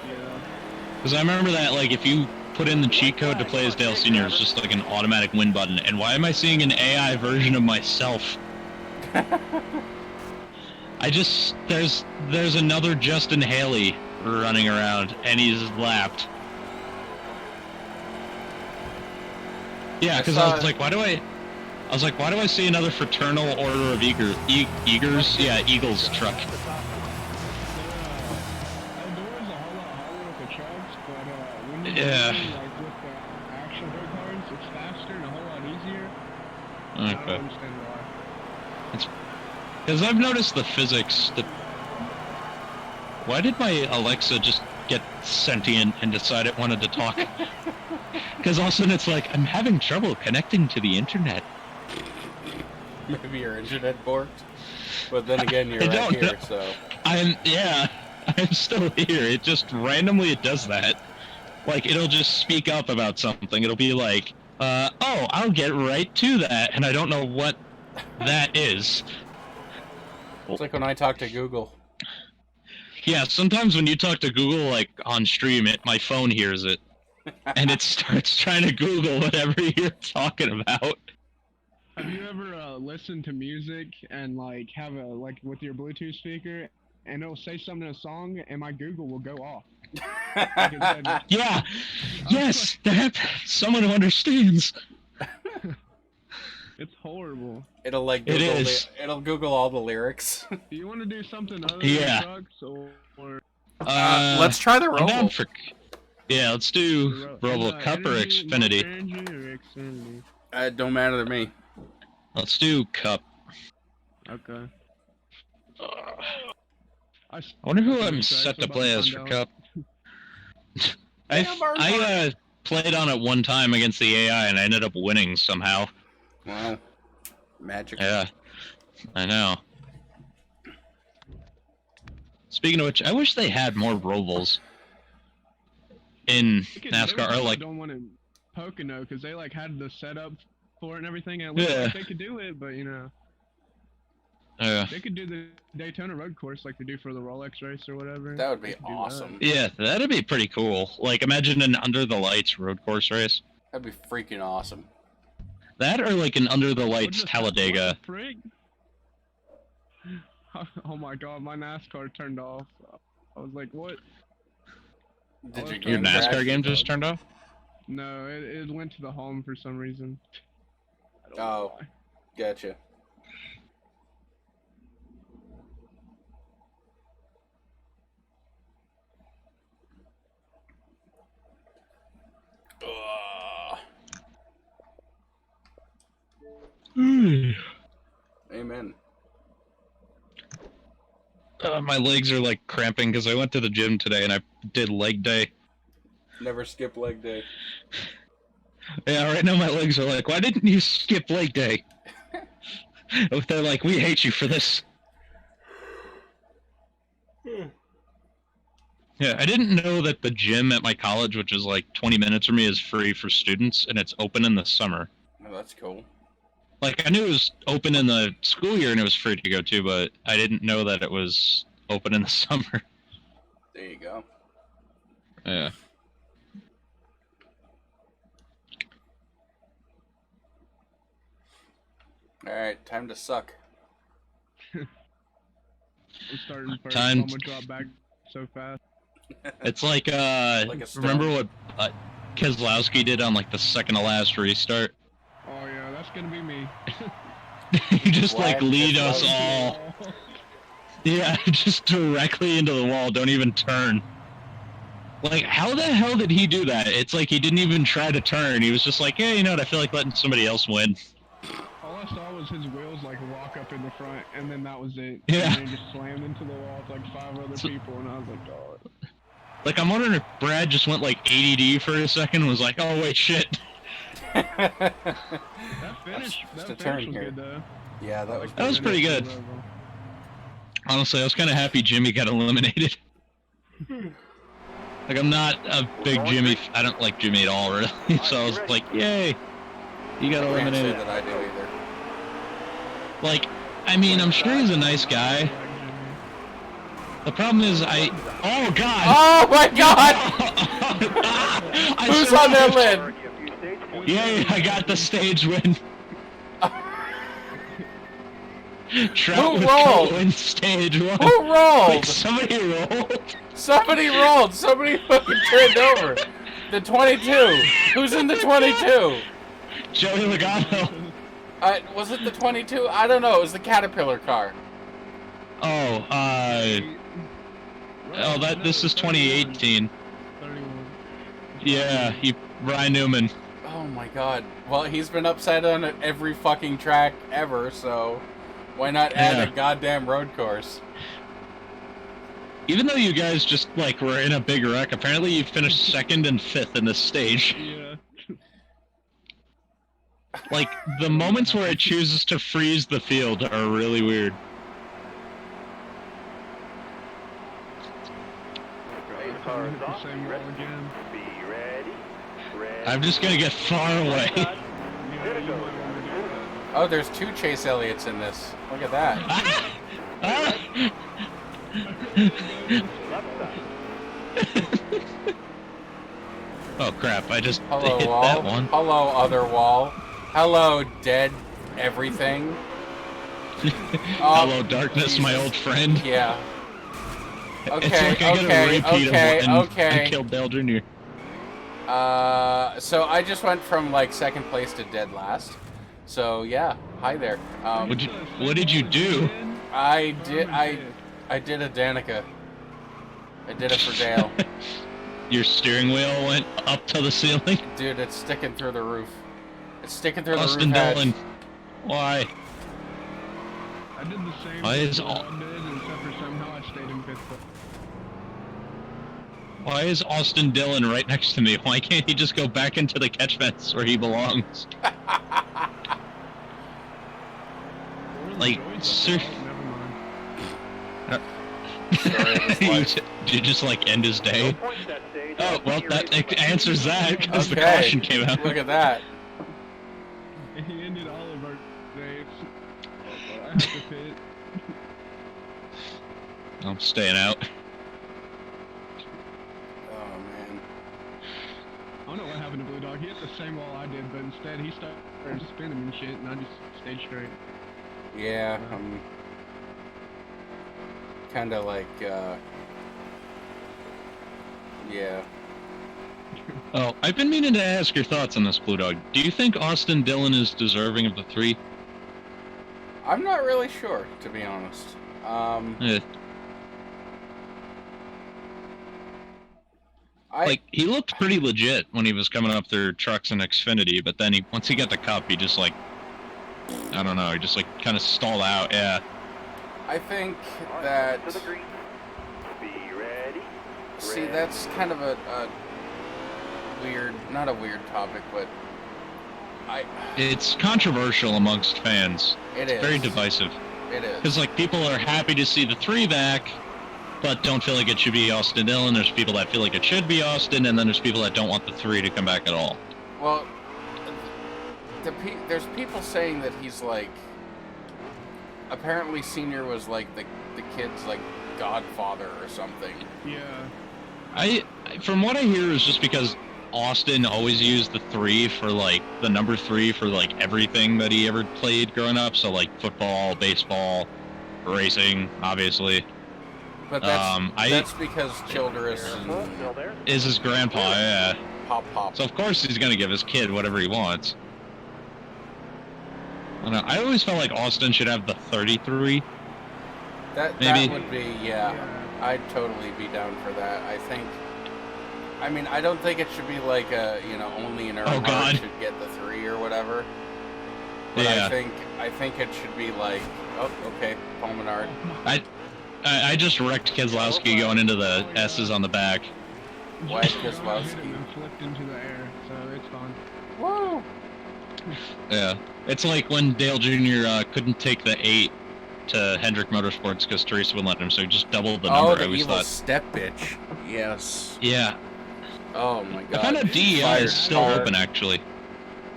Speaker 5: Yeah.
Speaker 4: Because I remember that, like, if you put in the cheat code to play as Dale Sr., it's just like an automatic win button. And why am I seeing an AI version of myself? There's another Justin Haley running around, and he's lapped. Yeah, because I was like, why do I see another Fraternal Order of Eagers? Yeah, Eagles truck.
Speaker 5: Outdoors a whole lot harder with the trucks, but when you're
Speaker 4: Yeah.
Speaker 5: driving, like with the actual go karts, it's faster and a whole lot easier. I don't
Speaker 4: Okay.
Speaker 5: understand why.
Speaker 4: Because I've noticed the physics. Why did my Alexa just get sentient and decide it wanted to talk? Because all of a sudden it's like, I'm having trouble connecting to the internet.
Speaker 1: Maybe your internet borked. But then again, you're
Speaker 4: I
Speaker 1: right
Speaker 4: don't
Speaker 1: here,
Speaker 4: know.
Speaker 1: so...
Speaker 4: I'm still here. It just randomly it does that. Like, it'll just speak up about something. It'll be like, oh, I'll get right to that, and I don't know what that is.
Speaker 1: It's like when I talk to Google.
Speaker 4: Yeah, sometimes when you talk to Google, like, on stream, my phone hears it. And it starts trying to Google whatever you're talking about.
Speaker 5: Have you ever listened to music and like have a like with your Bluetooth speaker, and it'll say something in a song, and my Google will go off? Like it said,
Speaker 4: Yeah! Yes! That someone who understands!
Speaker 5: it's horrible.
Speaker 1: It'll like
Speaker 4: It
Speaker 1: Google
Speaker 4: is.
Speaker 1: it'll Google all the lyrics.
Speaker 5: Do you want to do something other
Speaker 4: Yeah.
Speaker 5: than trucks or
Speaker 1: Let's try the
Speaker 4: I'm down
Speaker 1: Robo.
Speaker 4: for... Yeah, let's do Robo Cup or
Speaker 5: Energy,
Speaker 4: Xfinity.
Speaker 5: Monster Energy or Xfinity?
Speaker 1: It don't matter to me.
Speaker 4: Let's do Cup.
Speaker 5: Okay.
Speaker 4: I wonder who I'm set to play as for Cup. I played on it one time against the AI and I ended up winning somehow.
Speaker 1: Wow. Magic.
Speaker 4: Yeah, I know. Speaking of which, I wish they had more Robos. in
Speaker 5: They
Speaker 4: NASCAR are like,
Speaker 5: don't want to Pocono because they like had the setup for it and everything, and it looked like they could do it, but you know, they could do the Daytona road course like they do for the Rolex race or whatever.
Speaker 1: That would be awesome.
Speaker 4: yeah, that'd be pretty cool. Like, imagine an under the lights road course race.
Speaker 1: That'd be freaking awesome.
Speaker 4: That or like an under the
Speaker 5: What
Speaker 4: lights
Speaker 5: just
Speaker 4: Talladega.
Speaker 5: What the frig? Oh my god, my NASCAR turned off. I was like, what?
Speaker 1: Did your
Speaker 4: Your
Speaker 1: game
Speaker 4: NASCAR
Speaker 1: crash?
Speaker 4: game just turned off?
Speaker 5: No, it went to the home for some reason. I don't know
Speaker 1: Oh,
Speaker 5: why.
Speaker 1: gotcha. Amen.
Speaker 4: My legs are like cramping because I went to the gym today and I did leg day.
Speaker 1: Never skip leg day.
Speaker 4: Yeah, right now my legs are like, why didn't you skip leg day? They're like, we hate you for this. Yeah, I didn't know that the gym at my college, which is like 20 minutes from me, is free for students, and it's open in the summer.
Speaker 1: Oh, that's cool.
Speaker 4: Like, I knew it was open in the school year and it was free to go to, but I didn't know that it was open in the summer.
Speaker 1: There you go.
Speaker 4: Yeah.
Speaker 1: Alright, time to suck.
Speaker 5: I'm starting first.
Speaker 4: Time-
Speaker 5: I'm gonna drop back so fast.
Speaker 4: It's like,
Speaker 1: Like a stone.
Speaker 4: remember what Keselowski did on, like, the second to last restart?
Speaker 5: Oh yeah, that's gonna be me.
Speaker 4: You just, like,
Speaker 1: What?
Speaker 4: lead us
Speaker 1: Keselowski.
Speaker 4: all. Yeah, just directly into the wall, don't even turn. Like, how the hell did he do that? It's like he didn't even try to turn. He was just like, yeah, you know what, I feel like letting somebody else win.
Speaker 5: All I saw was his wheels like walk up in the front, and then that was it.
Speaker 4: Yeah.
Speaker 5: And he just slammed into the wall with like 5 other people, and I was like, oh.
Speaker 4: Like, I'm wondering if Brad just went, like, ADD for a second and was like, oh, wait, shit.
Speaker 5: That finish,
Speaker 1: Just a
Speaker 5: that
Speaker 1: turn
Speaker 5: finish was
Speaker 1: here.
Speaker 5: good though.
Speaker 1: Yeah, that was
Speaker 4: That was pretty good. Honestly, I was kind of happy Jimmy got eliminated. Like, I'm not a big Jimmy. I don't like Jimmy at all, really. So I was like, yay, you got
Speaker 1: I can't say
Speaker 4: eliminated.
Speaker 1: that I do either.
Speaker 4: Like, I mean, I'm sure he's a nice guy. The problem is, oh god!
Speaker 1: Oh my god!
Speaker 4: I
Speaker 1: Who's on that
Speaker 4: survived.
Speaker 1: lid?
Speaker 4: Yay, I got the stage win. Trout
Speaker 1: Who
Speaker 4: with
Speaker 1: rolled?
Speaker 4: Cole stage 1.
Speaker 1: Who rolled?
Speaker 4: Like, somebody rolled.
Speaker 1: Somebody rolled. Somebody fucking turned over. The 22. Who's in the 22?
Speaker 4: Joey Logano.
Speaker 1: Was it the 22? I don't know. It was the Caterpillar car.
Speaker 4: Oh, this is 2018.
Speaker 5: 31.
Speaker 4: Yeah, Brian Newman.
Speaker 1: Oh my god. Well, he's been upside down at every fucking track ever, so why not add
Speaker 4: Yeah.
Speaker 1: a goddamn road course?
Speaker 4: Even though you guys just, like, were in a big wreck, apparently you finished 2nd and 5th in this stage.
Speaker 5: Yeah.
Speaker 4: Like, the moments where it chooses to freeze the field are really weird.
Speaker 5: Cars off. Same wall again.
Speaker 6: Be ready. Ready.
Speaker 4: I'm just gonna get far away.
Speaker 5: Yeah, you might want to do that.
Speaker 1: Oh, there's 2 Chase Elliots in this. Look at that.
Speaker 4: Ah!
Speaker 6: Left side.
Speaker 4: Oh crap, I just
Speaker 1: Hello,
Speaker 4: hit
Speaker 1: wall.
Speaker 4: that one.
Speaker 1: Hello, other wall. Hello, dead everything.
Speaker 4: Hello, darkness, my old friend.
Speaker 1: Yeah. Okay,
Speaker 4: It's like I got
Speaker 1: okay,
Speaker 4: a repeat
Speaker 1: okay,
Speaker 4: of what
Speaker 1: okay.
Speaker 4: I killed Dale Jr.
Speaker 1: So I just went from, like, 2nd place to dead last. So, yeah. Hi there.
Speaker 4: What did you do?
Speaker 1: I did a Danica. I did it for Dale.
Speaker 4: Your steering wheel went up to the ceiling?
Speaker 1: Dude, it's sticking through the roof. It's sticking through
Speaker 4: Austin
Speaker 1: the roof hatch.
Speaker 4: Dillon. Why?
Speaker 5: I did the same
Speaker 4: Why
Speaker 5: thing
Speaker 4: is
Speaker 5: that
Speaker 4: all-
Speaker 5: Bob did, except for somehow I stayed in 5th place.
Speaker 4: Why is Austin Dillon right next to me? Why can't he just go back into the catch fence where he belongs? Like, sir.
Speaker 5: Never mind.
Speaker 1: Sorry, it was
Speaker 4: you,
Speaker 1: like-
Speaker 4: did you just, like, end his
Speaker 6: No
Speaker 4: day?
Speaker 6: points that stage.
Speaker 4: Oh, well, that answers that, because the
Speaker 1: Okay.
Speaker 4: caution came out.
Speaker 1: Look at that.
Speaker 5: He ended all of our days. I have to pit.
Speaker 4: I'm staying out.
Speaker 1: Oh, man.
Speaker 5: I don't know what happened to Blue Dog. He hit the same wall I did, but instead he started spinning and shit, and I just stayed straight.
Speaker 1: Yeah, I'm kind of like, yeah.
Speaker 4: Oh, I've been meaning to ask your thoughts on this, Blue Dog. Do you think Austin Dillon is deserving of the 3?
Speaker 1: I'm not really sure, to be honest.
Speaker 4: Eh, like, he looked pretty legit when he was coming up through trucks and Xfinity, but then once he got the cup, he just, like, I don't know, he just, like, kind of stalled out, yeah.
Speaker 1: I think that...
Speaker 6: To the green. Be ready.
Speaker 1: See, that's kind of a weird... Not a weird topic, but...
Speaker 4: It's controversial amongst fans.
Speaker 1: It is.
Speaker 4: Very divisive.
Speaker 1: It is.
Speaker 4: Because, like, people are happy to see the 3 back, but don't feel like it should be Austin Dillon. There's people that feel like it should be Austin, and then there's people that don't want the 3 to come back at all.
Speaker 1: Well, there's people saying that he's, like... Apparently Senior was, like, the kid's, like, godfather or something.
Speaker 5: Yeah.
Speaker 4: From what I hear, is just because Austin always used the 3 for, like, the number 3 for, like, everything that he ever played growing up. So, like, football, baseball, racing, obviously.
Speaker 1: But that's because Childress
Speaker 6: Still there?
Speaker 4: is his grandpa, yeah.
Speaker 1: Pop.
Speaker 4: So, of course, he's gonna give his kid whatever he wants. I don't know, I always felt like Austin should have the 33.
Speaker 1: That
Speaker 4: Maybe.
Speaker 1: would be, yeah. I'd totally be down for that. I mean, I don't think it should be like a, only an Earnhardt
Speaker 4: God.
Speaker 1: should get the 3 or whatever. But
Speaker 4: Yeah.
Speaker 1: I think it should be like, oh, okay, Paul Menard.
Speaker 4: I just wrecked Keselowski going into the S's on the back.
Speaker 1: Why
Speaker 5: Just hit
Speaker 1: Keselowski?
Speaker 5: him and flipped into the air, so it's fine.
Speaker 1: Whoa!
Speaker 4: Yeah. It's like when Dale Jr. Couldn't take the 8 to Hendrick Motorsports because Teresa wouldn't let him, so he just doubled the number.
Speaker 1: Oh, the
Speaker 4: I always
Speaker 1: evil
Speaker 4: thought.
Speaker 1: step bitch. Yes.
Speaker 4: Yeah.
Speaker 1: Oh my god.
Speaker 4: I found out DEI
Speaker 1: Fired
Speaker 4: is still
Speaker 1: hard.
Speaker 4: open, actually.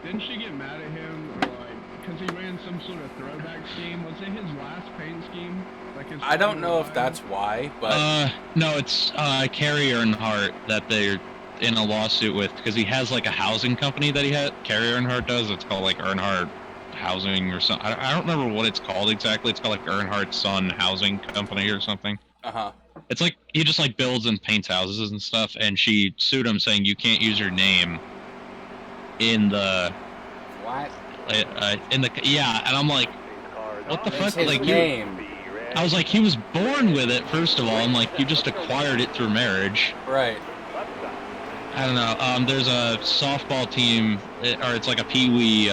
Speaker 5: Didn't she get mad at him, or like, because he ran some sort of throwback scheme? Was it his last paint scheme? Like his
Speaker 1: I don't know if
Speaker 5: final
Speaker 1: that's why, but
Speaker 4: No, it's Carrie Earnhardt that they're in a lawsuit with, because he has like a housing company that he had. Carrie Earnhardt does. It's called like Earnhardt Housing or something. I don't remember what it's called exactly. It's called like Earnhardt Son Housing Company or something. It's like he just like builds and paints houses and stuff, and she sued him saying you can't use your name in the
Speaker 1: what?
Speaker 4: yeah, and I'm like, what the fuck?
Speaker 1: It's his
Speaker 4: Like
Speaker 1: name.
Speaker 4: I was like, he was born with it. First of all, I'm like, you just acquired it through marriage.
Speaker 1: Right.
Speaker 4: I don't know. There's a softball team, or it's like a peewee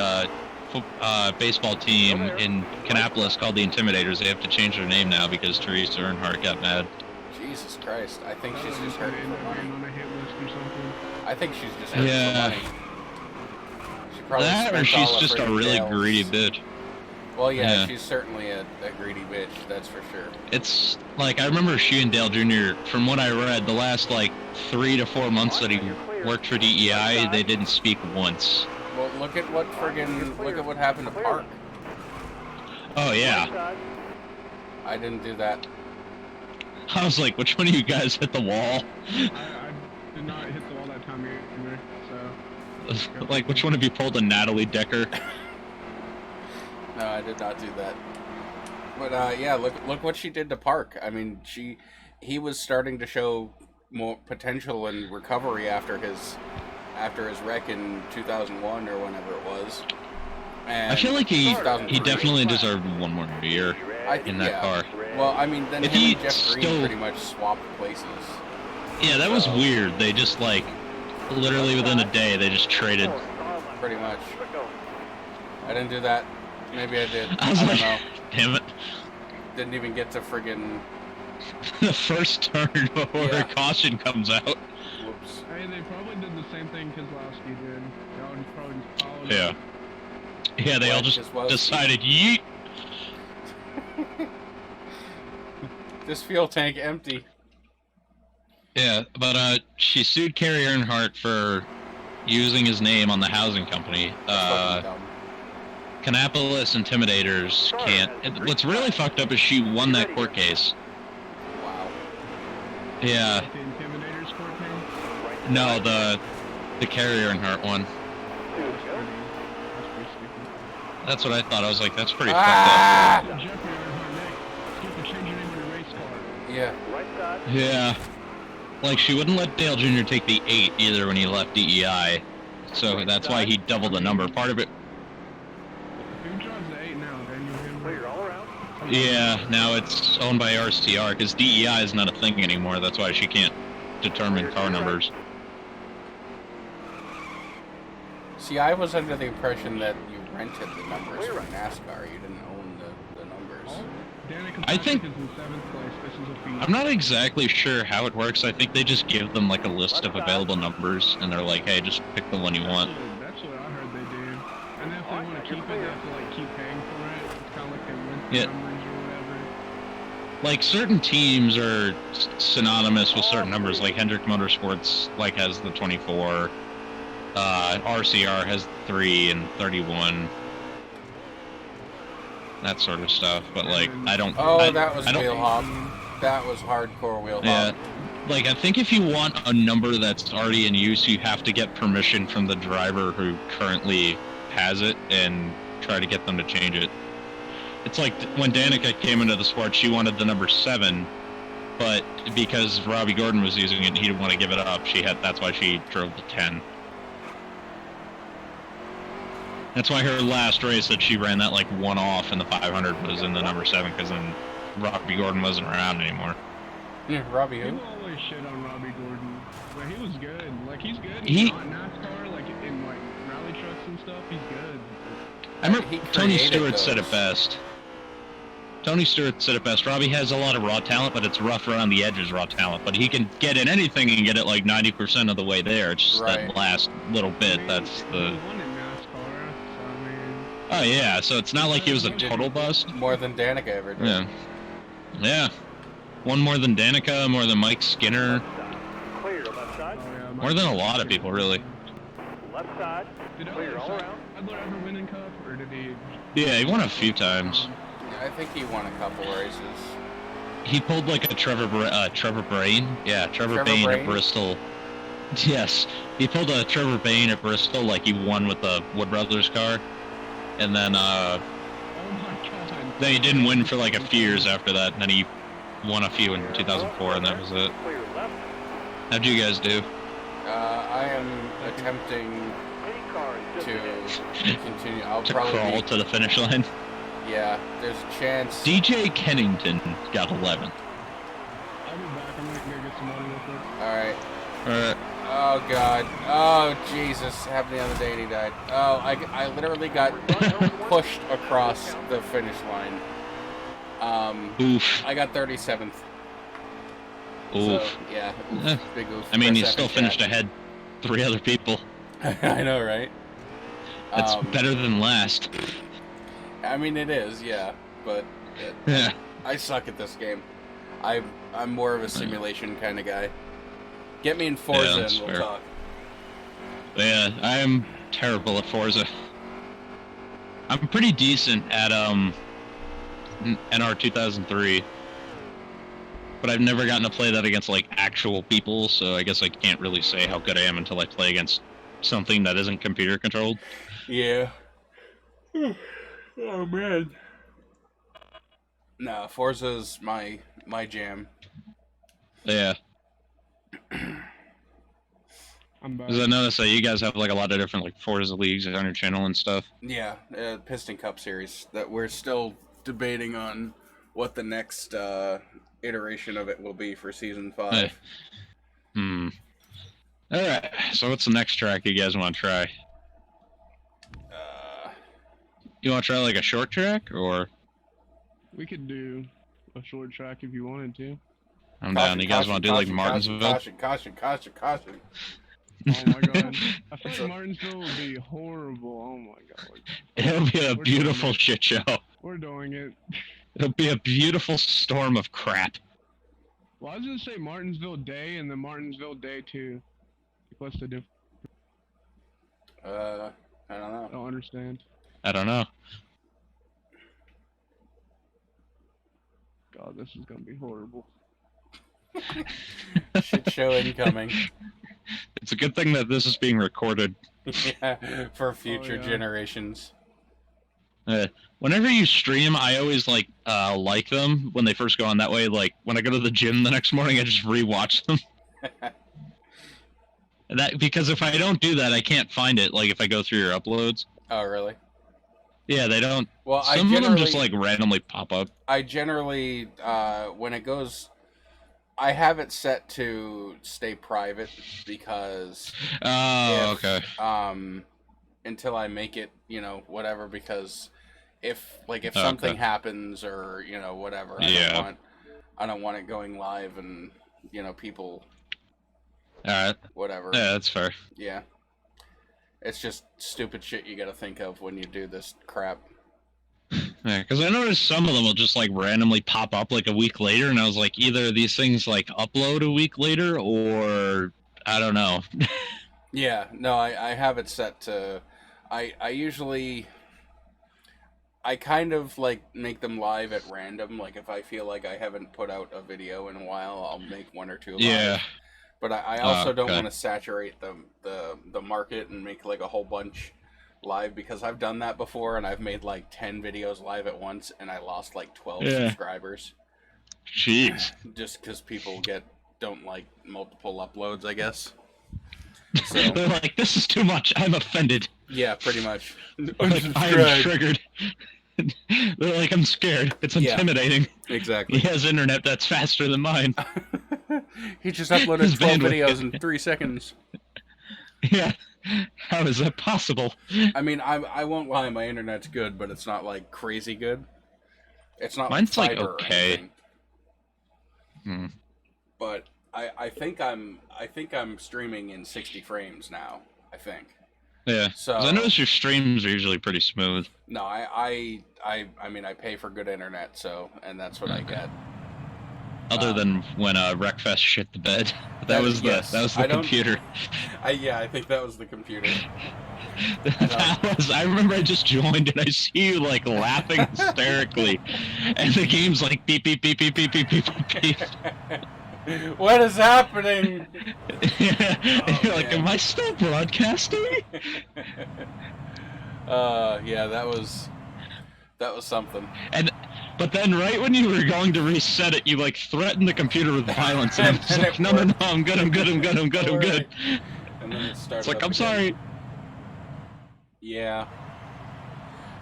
Speaker 4: baseball team in Kannapolis called the Intimidators. They have to change their name now because Teresa Earnhardt got mad.
Speaker 1: Jesus Christ. I think she's
Speaker 5: time.
Speaker 1: just hurting
Speaker 5: End
Speaker 1: for
Speaker 5: up
Speaker 1: money.
Speaker 5: being on a hit list or something.
Speaker 1: I think she's just hurting
Speaker 4: Yeah.
Speaker 1: for money. She probably
Speaker 4: That, or
Speaker 1: spent
Speaker 4: she's
Speaker 1: all
Speaker 4: just
Speaker 1: her
Speaker 4: a really
Speaker 1: tails.
Speaker 4: greedy bitch.
Speaker 1: Well, yeah,
Speaker 4: Yeah.
Speaker 1: she's certainly a greedy bitch, that's for sure.
Speaker 4: It's like, I remember she and Dale Jr., from what I read, the last like 3 to 4 months that he worked for DEI, they didn't speak once.
Speaker 1: Well, look at what happened to Park.
Speaker 4: Oh yeah.
Speaker 1: I didn't do that.
Speaker 4: I was like, which one of you guys hit the wall?
Speaker 5: I did not hit the wall that time either, so.
Speaker 4: Like, which one of you pulled a Natalie Decker?
Speaker 1: No, I did not do that. But yeah, look what she did to Park. I mean, he was starting to show more potential in recovery after his wreck in 2001 or whenever it was. And
Speaker 4: I feel like he
Speaker 1: 2003.
Speaker 4: definitely deserved one more year in that car.
Speaker 1: Well, I mean, then
Speaker 4: If
Speaker 1: him
Speaker 4: he
Speaker 1: and Jeff Green
Speaker 4: still-
Speaker 1: pretty much swapped places.
Speaker 4: Yeah, that was
Speaker 1: So-
Speaker 4: weird. They just like, literally within a day, they just traded.
Speaker 1: Pretty much. I didn't do that. Maybe I did.
Speaker 4: I was
Speaker 1: I don't
Speaker 4: like,
Speaker 1: know.
Speaker 4: damn it.
Speaker 1: Didn't even get to friggin'
Speaker 4: The first turn before
Speaker 1: Yeah.
Speaker 4: caution comes out.
Speaker 1: whoops.
Speaker 5: Hey, they probably did the same thing Keselowski did. Y'all just probably just followed
Speaker 4: Yeah.
Speaker 5: him.
Speaker 4: Yeah, they all
Speaker 1: What,
Speaker 4: just
Speaker 1: Keselowski?
Speaker 4: decided, yeet.
Speaker 1: This fuel tank empty.
Speaker 4: Yeah, but she sued Kerry Earnhardt for using his name on the housing company.
Speaker 1: That's fucking dumb.
Speaker 4: Kannapolis Intimidators can't. What's really fucked up is she won that court case.
Speaker 1: Wow.
Speaker 4: Yeah,
Speaker 5: Like the Intimidators court case?
Speaker 4: no, the Kerry Earnhardt one.
Speaker 5: That's pretty stupid.
Speaker 4: That's what I thought. I was like, that's pretty
Speaker 1: Ah!
Speaker 5: Jeffrey Earnhardt, Nick, you have to change your name on your race car.
Speaker 1: Yeah.
Speaker 6: Right side.
Speaker 4: fucked up. Yeah. Like, she wouldn't let Dale Jr. take the 8 either when he left DEI. So that's why he doubled the number. Part of it.
Speaker 5: Who drives the 8 now? Daniel Henry?
Speaker 6: Clear all around.
Speaker 4: Yeah, now it's owned by RCR because DEI is not a thing anymore. That's why she can't determine car numbers.
Speaker 1: See, I was under the impression that you rented the numbers from NASCAR. You didn't own the numbers.
Speaker 5: Danica
Speaker 4: I think-
Speaker 5: Patrick is in 7th place. This is a feat.
Speaker 4: I'm not exactly sure how it works. I think they just give them like a list of available numbers, and they're like, "Hey, just pick the one you want."
Speaker 5: That's what I heard they do. And then if they want to keep it, they have to like keep paying for it. It's kind of like they rent the
Speaker 4: Yeah.
Speaker 5: numbers or whatever.
Speaker 4: Like certain teams are synonymous with certain numbers. Like Hendrick Motorsports, like has the 24. RCR has 3 and 31. That sort of stuff. But like, I don't.
Speaker 1: Oh, that was
Speaker 4: I don't-
Speaker 1: wheel hop. That was hardcore wheel
Speaker 4: Yeah.
Speaker 1: hop.
Speaker 4: Like, I think if you want a number that's already in use, you have to get permission from the driver who currently has it and try to get them to change it. It's like when Danica came into the sport, she wanted the number 7, but because Robbie Gordon was using it and he didn't want to give it up, that's why she drove the 10. That's why her last race that she ran that like one off in the 500 was in the number 7, because then Robbie Gordon wasn't around anymore.
Speaker 1: Yeah, Robbie who?
Speaker 5: People always shit on Robbie Gordon, but he was good. Like he's good.
Speaker 4: He-
Speaker 5: Not in NASCAR, like in like rally trucks and stuff. He's good.
Speaker 4: I remember
Speaker 1: He
Speaker 4: Tony
Speaker 1: created
Speaker 4: Stewart said it
Speaker 1: those.
Speaker 4: best. Tony Stewart said it best. Robbie has a lot of raw talent, but it's rough around the edges raw talent. But he can get in anything and get it like 90% of the way there. It's just
Speaker 1: Right.
Speaker 4: that last little bit.
Speaker 5: I mean,
Speaker 4: That's
Speaker 5: he
Speaker 4: the.
Speaker 5: won in NASCAR, so I mean,
Speaker 4: Oh yeah, so it's not like he was a total bust.
Speaker 1: More than Danica ever did.
Speaker 4: Yeah. Yeah. One more than Danica, more than Mike Skinner,
Speaker 6: Clear left side.
Speaker 5: oh yeah.
Speaker 4: more than a lot of people really.
Speaker 6: Left side.
Speaker 5: Did
Speaker 6: Clear all around.
Speaker 5: Adler ever win in Cup, or did he?
Speaker 4: Yeah, he won a few times.
Speaker 1: I think he won a couple races.
Speaker 4: He pulled like a Trevor Brain. Yeah, Trevor
Speaker 1: Trevor
Speaker 4: Bain
Speaker 1: Brain?
Speaker 4: at Bristol. Yes, he pulled a Trevor Bain at Bristol, like he won with the Wood Brothers car, and then
Speaker 5: Oh my god.
Speaker 4: he didn't win for like a few years after that. And then he won a few in 2004, and that was it.
Speaker 6: Clear left.
Speaker 4: How'd you guys do?
Speaker 1: I am attempting
Speaker 6: Any car is just
Speaker 1: to
Speaker 6: ahead.
Speaker 1: continue. I'll
Speaker 4: To
Speaker 1: probably
Speaker 4: crawl
Speaker 1: be,
Speaker 4: to the finish line.
Speaker 1: yeah, there's a chance.
Speaker 4: DJ Kennington got 11th.
Speaker 5: I'll be back. I'm gonna go get some money real quick.
Speaker 1: Alright.
Speaker 4: Alright.
Speaker 1: Oh god. Oh Jesus. Happened the other day and he died. Oh, I literally got pushed across the finish line.
Speaker 4: Oof.
Speaker 1: I got 37th.
Speaker 4: Oof.
Speaker 1: So, yeah.
Speaker 4: Eh.
Speaker 1: Big oof.
Speaker 4: I mean,
Speaker 1: for
Speaker 4: he
Speaker 1: a
Speaker 4: still
Speaker 1: second
Speaker 4: finished
Speaker 1: shot.
Speaker 4: ahead 3 other people.
Speaker 1: I know, right?
Speaker 4: That's
Speaker 1: Um,
Speaker 4: better than last.
Speaker 1: I mean, it is, yeah. But
Speaker 4: Yeah.
Speaker 1: I suck at this game. I'm more of a simulation kind of guy. Get me in Forza
Speaker 4: Yeah,
Speaker 1: and
Speaker 4: that's
Speaker 1: we'll
Speaker 4: fair.
Speaker 1: talk.
Speaker 4: Yeah, I'm terrible at Forza. I'm pretty decent at NR 2003, but I've never gotten to play that against like actual people, so I guess I can't really say how good I am until I play against something that isn't computer controlled.
Speaker 1: Yeah. Oh man. Nah, Forza's my jam.
Speaker 4: Yeah,
Speaker 5: I'm back.
Speaker 4: because I noticed that you guys have like a lot of different like Forza leagues on your channel and stuff.
Speaker 1: Yeah, Piston Cup series that we're still debating on what the next iteration of it will be for season 5.
Speaker 4: Hey. All right, so what's the next track you guys want to try? You want to try like a short track, or
Speaker 5: We could do a short track if you wanted to.
Speaker 4: I'm down. You guys want to do like Martinsville?
Speaker 1: Caution.
Speaker 5: Oh my god. I feel like Martinsville would be horrible. Oh my god.
Speaker 4: It'll be a
Speaker 5: We're
Speaker 4: beautiful
Speaker 5: doing it.
Speaker 4: shit show.
Speaker 5: We're doing it.
Speaker 4: It'll be a beautiful storm of crap.
Speaker 5: Well, I was gonna say Martinsville Day and then Martinsville Day 2. What's the difference?
Speaker 1: I don't
Speaker 5: I
Speaker 1: know.
Speaker 5: don't understand.
Speaker 4: I don't know.
Speaker 5: God, this is gonna be horrible.
Speaker 1: Shit show incoming.
Speaker 4: It's a good thing that this is being recorded.
Speaker 1: Yeah, for future
Speaker 5: yeah.
Speaker 1: generations.
Speaker 4: Whenever you stream, I always like them when they first go on. That way, like when I go to the gym the next morning, I just rewatch them. Because if I don't do that, I can't find it. Like if I go through your uploads.
Speaker 1: Oh, really?
Speaker 4: Yeah, they don't.
Speaker 1: Well,
Speaker 4: Some of them just like randomly pop up.
Speaker 1: I generally, when it goes, I have it set to stay private because.
Speaker 4: Oh, okay.
Speaker 1: Until I make it, whatever, because if
Speaker 4: Okay.
Speaker 1: something happens or, whatever,
Speaker 4: Yeah.
Speaker 1: I don't want it going live and, people,
Speaker 4: All right.
Speaker 1: whatever.
Speaker 4: Yeah, that's fair.
Speaker 1: Yeah. It's just stupid shit you gotta think of when you do this crap.
Speaker 4: Yeah, because I noticed some of them will just like randomly pop up like a week later, and I was like, either these things like upload a week later, or I don't know.
Speaker 1: Yeah, no, I have it set to. I usually. I kind of like make them live at random. Like if I feel like I haven't put out a video in a while, I'll make one or two live.
Speaker 4: Yeah.
Speaker 1: But I also don't
Speaker 4: okay.
Speaker 1: want to saturate the market and make like a whole bunch live, because I've done that before and I've made like 10 videos live at once and I lost like 12 subscribers.
Speaker 4: Jeez.
Speaker 1: Just because people don't like multiple uploads, I guess. So
Speaker 4: They're like, this is too much. I'm offended.
Speaker 1: yeah, pretty much.
Speaker 4: Like, I am triggered. They're like, I'm scared. It's intimidating.
Speaker 1: Yeah, exactly.
Speaker 4: He has internet that's faster than mine.
Speaker 1: He just uploaded
Speaker 4: His
Speaker 1: 12
Speaker 4: bandwidth.
Speaker 1: videos in 3 seconds.
Speaker 4: Yeah. How is that possible?
Speaker 1: I mean, I won't lie, my internet's good, but it's not like crazy good. It's not
Speaker 4: Mine's like
Speaker 1: fiber or
Speaker 4: okay.
Speaker 1: anything.
Speaker 4: Hmm.
Speaker 1: But I think I'm streaming in 60 frames now. I think.
Speaker 4: Yeah.
Speaker 1: So
Speaker 4: 'Cause I notice your streams are usually pretty smooth.
Speaker 1: no, I mean I pay for good internet, and that's what I get.
Speaker 4: Other than when Wreckfest shit the bed. That was the computer.
Speaker 1: I think that was the computer.
Speaker 4: I remember I just joined and I see you like laughing hysterically, and the game's like beep beep beep beep beep beep beep beep beep.
Speaker 1: What is happening?
Speaker 4: You're like, am I still broadcasting?
Speaker 1: Yeah, that was something.
Speaker 4: But then right when you were going to reset it, you like threatened the computer with violence, and it's like, no, I'm good.
Speaker 1: And then it started.
Speaker 4: It's like,
Speaker 1: up
Speaker 4: I'm
Speaker 1: again.
Speaker 4: sorry.
Speaker 1: Yeah.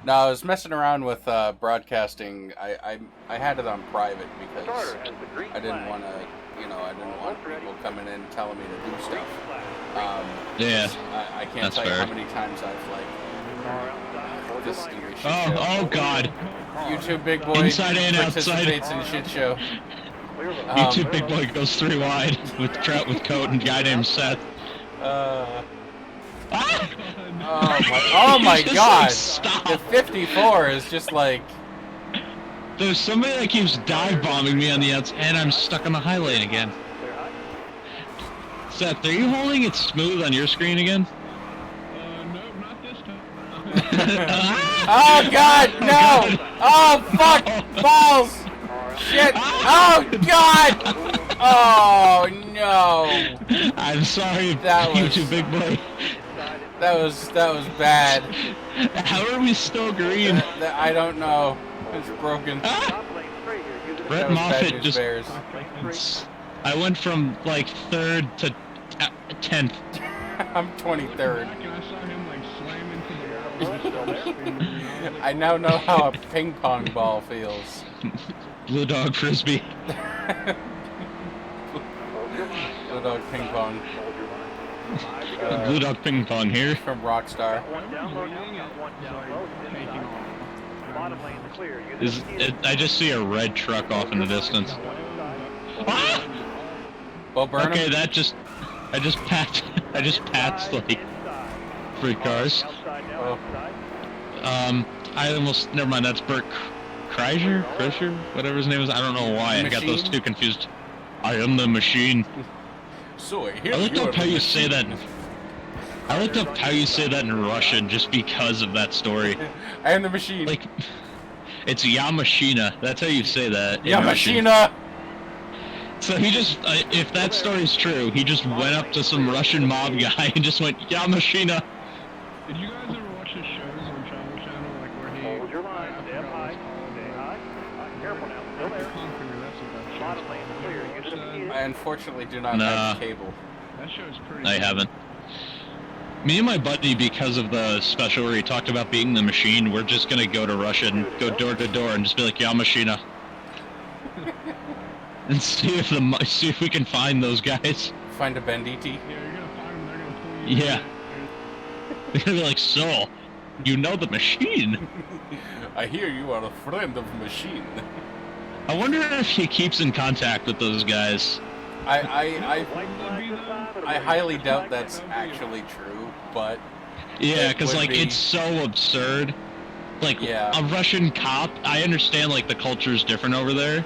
Speaker 1: No, I was messing around with broadcasting. I had it on private because I didn't want to, I didn't want people coming in telling me to do stuff.
Speaker 4: Yeah.
Speaker 1: I can't
Speaker 4: That's
Speaker 1: tell you
Speaker 4: fair.
Speaker 1: how many times I've like this stupid shit show.
Speaker 4: Oh God.
Speaker 1: YouTube big boy
Speaker 4: Inside and
Speaker 1: participates
Speaker 4: outside.
Speaker 1: in shit show.
Speaker 4: YouTube big boy goes 3 wide with trout with coat and a guy named Seth.
Speaker 1: Oh my
Speaker 4: Just,
Speaker 1: God!
Speaker 4: like, stop.
Speaker 1: The 54 is just like.
Speaker 4: There's somebody that keeps dive bombing me on the outside, and I'm stuck on the high lane again. Seth, are you holding it smooth on your screen again?
Speaker 5: Nope, not this time.
Speaker 1: Oh God, no! Oh fuck! Balls! Shit! Oh God! Oh no!
Speaker 4: I'm sorry,
Speaker 1: That was-
Speaker 4: YouTube big boy.
Speaker 1: That was bad.
Speaker 4: How are we still green?
Speaker 1: I don't know. It's broken.
Speaker 4: Brett
Speaker 1: That was bad
Speaker 4: Moffitt
Speaker 1: news
Speaker 4: just.
Speaker 1: bears.
Speaker 4: I went from like 3rd to 10th.
Speaker 1: I'm 23rd.
Speaker 5: Back and I saw him like slam into the ground.
Speaker 1: I now know how a ping pong ball feels.
Speaker 4: Blue dog frisbee.
Speaker 1: Blue dog ping pong.
Speaker 4: Blue dog ping pong here.
Speaker 1: From Rockstar.
Speaker 4: I just see a red truck off in the distance. Ah!
Speaker 1: Well, burn
Speaker 4: Okay,
Speaker 1: him.
Speaker 4: I just passed like 3 cars.
Speaker 1: Oh.
Speaker 4: I almost, never mind, that's Bert Kreischer, whatever his name is. I don't know why I got those
Speaker 1: Machine?
Speaker 4: two confused. I am the machine.
Speaker 1: So I hear
Speaker 4: I looked
Speaker 1: you are
Speaker 4: up how
Speaker 1: the
Speaker 4: you say that.
Speaker 1: machine.
Speaker 4: I looked up how you say that in Russian just because of that story.
Speaker 1: I am the machine.
Speaker 4: Like, it's Yamashina. That's how you say that in Russian.
Speaker 1: Yamashina!
Speaker 4: So he just, if that story's true, he just went up to some Russian mob guy and just went, Yamashina.
Speaker 5: Did you guys ever watch his shows on Travel Channel, like where he?
Speaker 6: Hold your line,
Speaker 5: I
Speaker 6: stay
Speaker 5: forgot
Speaker 6: up
Speaker 5: what
Speaker 6: high,
Speaker 5: it's called,
Speaker 6: stay
Speaker 5: but-
Speaker 6: high. Careful now, still
Speaker 5: The
Speaker 6: there.
Speaker 5: Conqueror, that's what that
Speaker 6: Lot
Speaker 5: show's
Speaker 6: of lanes
Speaker 5: called.
Speaker 6: clear.
Speaker 5: You ever
Speaker 6: Use
Speaker 5: watch
Speaker 6: it if
Speaker 5: that?
Speaker 6: you need it.
Speaker 1: I unfortunately do not
Speaker 4: Nah.
Speaker 1: have cable.
Speaker 5: That show's pretty.
Speaker 4: I
Speaker 5: good.
Speaker 4: haven't. Me and my buddy, because of the special where he talked about being the machine, we're just gonna go to Russia and go door to door and just be like, Yamashina. And see if we can find those guys.
Speaker 1: Find a banditi.
Speaker 5: Yeah, you're gonna find them. They're gonna pull you.
Speaker 4: Yeah. They're gonna be like, so, you know the machine.
Speaker 1: I hear you are a friend of machine.
Speaker 4: I wonder if he keeps in contact with those guys.
Speaker 1: I
Speaker 6: White flag this side, or
Speaker 1: I
Speaker 6: white
Speaker 1: highly
Speaker 6: flag
Speaker 1: doubt
Speaker 6: this
Speaker 1: that's
Speaker 6: side?
Speaker 1: actually true, but
Speaker 4: Yeah,
Speaker 1: It
Speaker 4: because
Speaker 1: would
Speaker 4: like
Speaker 1: be.
Speaker 4: it's so absurd. Like
Speaker 1: Yeah.
Speaker 4: a Russian cop, I understand like the culture's different over there,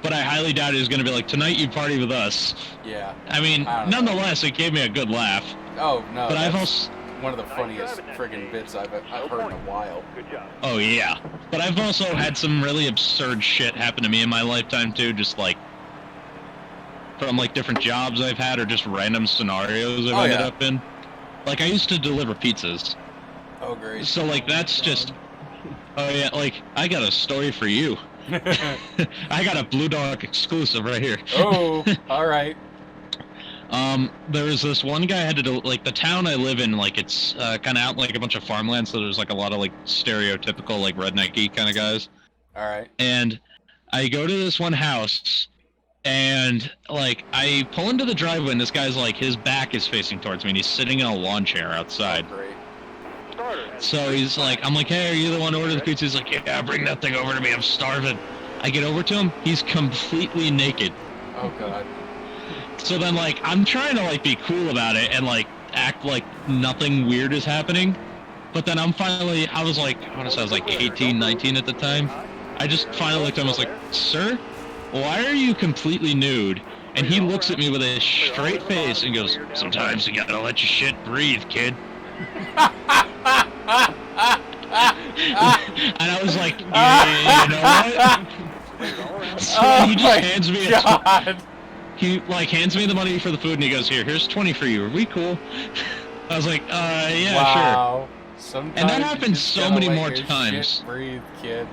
Speaker 4: but I highly doubt he's gonna be like, tonight you party with us.
Speaker 1: yeah.
Speaker 4: I mean,
Speaker 1: I don't know.
Speaker 4: nonetheless, it gave me a good laugh.
Speaker 1: Oh no,
Speaker 4: But I've
Speaker 1: that's
Speaker 4: also,
Speaker 1: one of the
Speaker 6: Nice
Speaker 1: funniest
Speaker 6: driving that
Speaker 1: friggin'
Speaker 6: day.
Speaker 1: bits I've
Speaker 6: No
Speaker 1: heard in a
Speaker 6: points.
Speaker 1: while.
Speaker 6: Good job.
Speaker 4: oh yeah, but I've also had some really absurd shit happen to me in my lifetime too, just like from like different jobs I've had or just random scenarios I've
Speaker 1: Oh,
Speaker 4: ended
Speaker 1: yeah.
Speaker 4: up in. Like I used to deliver pizzas,
Speaker 1: Oh great.
Speaker 4: so like that's just. Oh yeah, like I got a story for you. I got a Blue Dog exclusive right here.
Speaker 1: Oh, all right.
Speaker 4: There was this one guy I had to do, like the town I live in, like it's kind of out in, like a bunch of farmland, so there's like a lot of like stereotypical like rednecky kind of guys.
Speaker 1: All right.
Speaker 4: And I go to this one house, and like I pull into the driveway, and this guy's like his back is facing towards me, and he's sitting in a lawn chair outside.
Speaker 1: Oh, great.
Speaker 6: Starter has
Speaker 4: So
Speaker 6: three
Speaker 4: he's like,
Speaker 6: flags.
Speaker 4: I'm like, hey, are you the one who ordered the pizza? He's like, yeah, bring that thing over to me. I'm starving. I get over to him. He's completely naked.
Speaker 1: Oh god.
Speaker 4: So then, like, I'm trying to, like, be cool about it and, like, act like nothing weird is happening. But then I was like, I want to say I was like 18, 19 at the time. I just finally looked at him and was like, sir, why are you completely nude? And he looks at me with a straight face and goes, sometimes you gotta let your shit breathe, kid. And I was like, yeah, you know what? So
Speaker 1: Oh
Speaker 4: he just hands me
Speaker 1: god.
Speaker 4: he like hands me the money for the food and he goes, here's 20 for you. Are we cool? I was like, yeah, sure.
Speaker 1: Wow. Sometimes
Speaker 4: And that
Speaker 1: you
Speaker 4: happens
Speaker 1: just
Speaker 4: so
Speaker 1: gotta
Speaker 4: many
Speaker 1: let
Speaker 4: more
Speaker 1: your shit
Speaker 4: times.
Speaker 1: breathe, kid.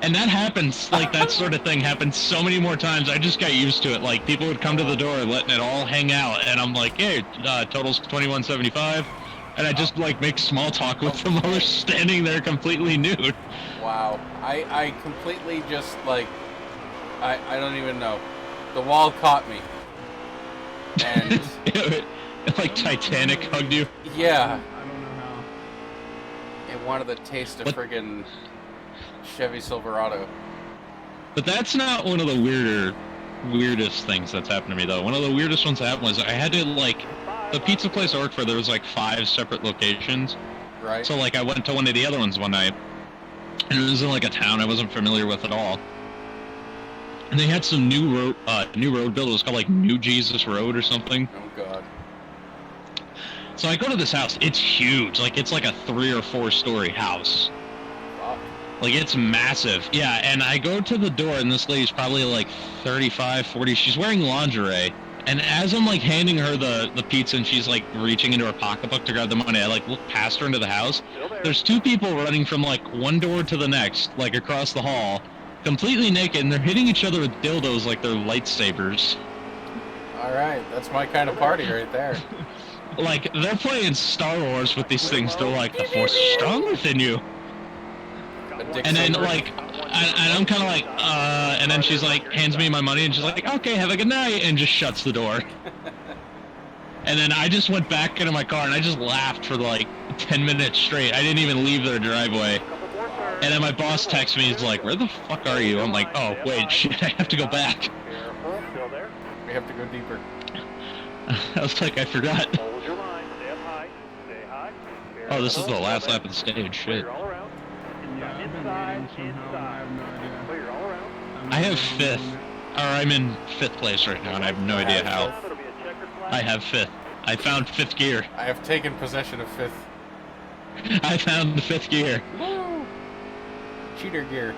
Speaker 4: And that happens, like that sort of thing happens so many more times. I just got used to it. Like people would come to the door letting it all hang out, and I'm like, hey, total's $21.75, and I just like make small talk with them while they're standing there completely nude.
Speaker 1: Wow. I completely just like I don't even know. The wall caught me. And
Speaker 4: Like Titanic hugged you.
Speaker 1: yeah,
Speaker 5: I don't know how.
Speaker 1: it wanted the taste of
Speaker 4: What?
Speaker 1: friggin' Chevy Silverado.
Speaker 4: But that's not one of the weirdest things that's happened to me though. One of the weirdest ones that happened was I had to like the pizza place I worked for. There was like 5 separate locations.
Speaker 1: Right?
Speaker 4: So like I went to one of the other ones one night, and it was in like a town I wasn't familiar with at all. And they had some new road build. It was called like New Jesus Road or something.
Speaker 1: Oh god.
Speaker 4: So I go to this house. It's huge. Like it's like a 3 or 4 story house.
Speaker 1: Fuck.
Speaker 4: Like it's massive. Yeah, and I go to the door and this lady's probably like 35, 40. She's wearing lingerie. And as I'm like handing her the pizza and she's like reaching into her pocketbook to grab the money, I like look past her into the house.
Speaker 6: Still there.
Speaker 4: There's 2 people running from like one door to the next, like across the hall, completely naked, and they're hitting each other with dildos like they're lightsabers.
Speaker 1: Alright, that's my kind of party right there.
Speaker 4: Like they're playing Star Wars with these things. They're like, the Force is strong within you.
Speaker 1: Dick
Speaker 4: And then
Speaker 1: saber.
Speaker 4: like, and I'm kind of like, and then she's like, hands me my money, and she's like, okay, have a good night, and just shuts the door. And then I just went back into my car, and I just laughed for like 10 minutes straight. I didn't even leave their driveway. And then my boss texts me, he's like, where the fuck are you? I'm like, oh, wait, shit, I have to go back.
Speaker 6: Careful, still there.
Speaker 1: We have to go deeper.
Speaker 4: I was like, I forgot.
Speaker 6: Hold your line, stay up high, stay high.
Speaker 4: Oh, this is the
Speaker 6: Careful,
Speaker 4: last
Speaker 6: still
Speaker 4: lap of the stage,
Speaker 6: there.
Speaker 4: shit.
Speaker 6: Clear all around.
Speaker 5: Yeah, I've been
Speaker 6: Inside,
Speaker 5: waiting somehow. I
Speaker 6: inside.
Speaker 5: have no idea.
Speaker 6: Clear all around.
Speaker 4: I have 5th. I'm in 5th place right now, and I have no idea how.
Speaker 6: It'll be a checkered flag.
Speaker 4: I have 5th. I found 5th gear.
Speaker 1: I have taken possession of 5th.
Speaker 4: I found the 5th gear.
Speaker 1: Woo! Cheater gear.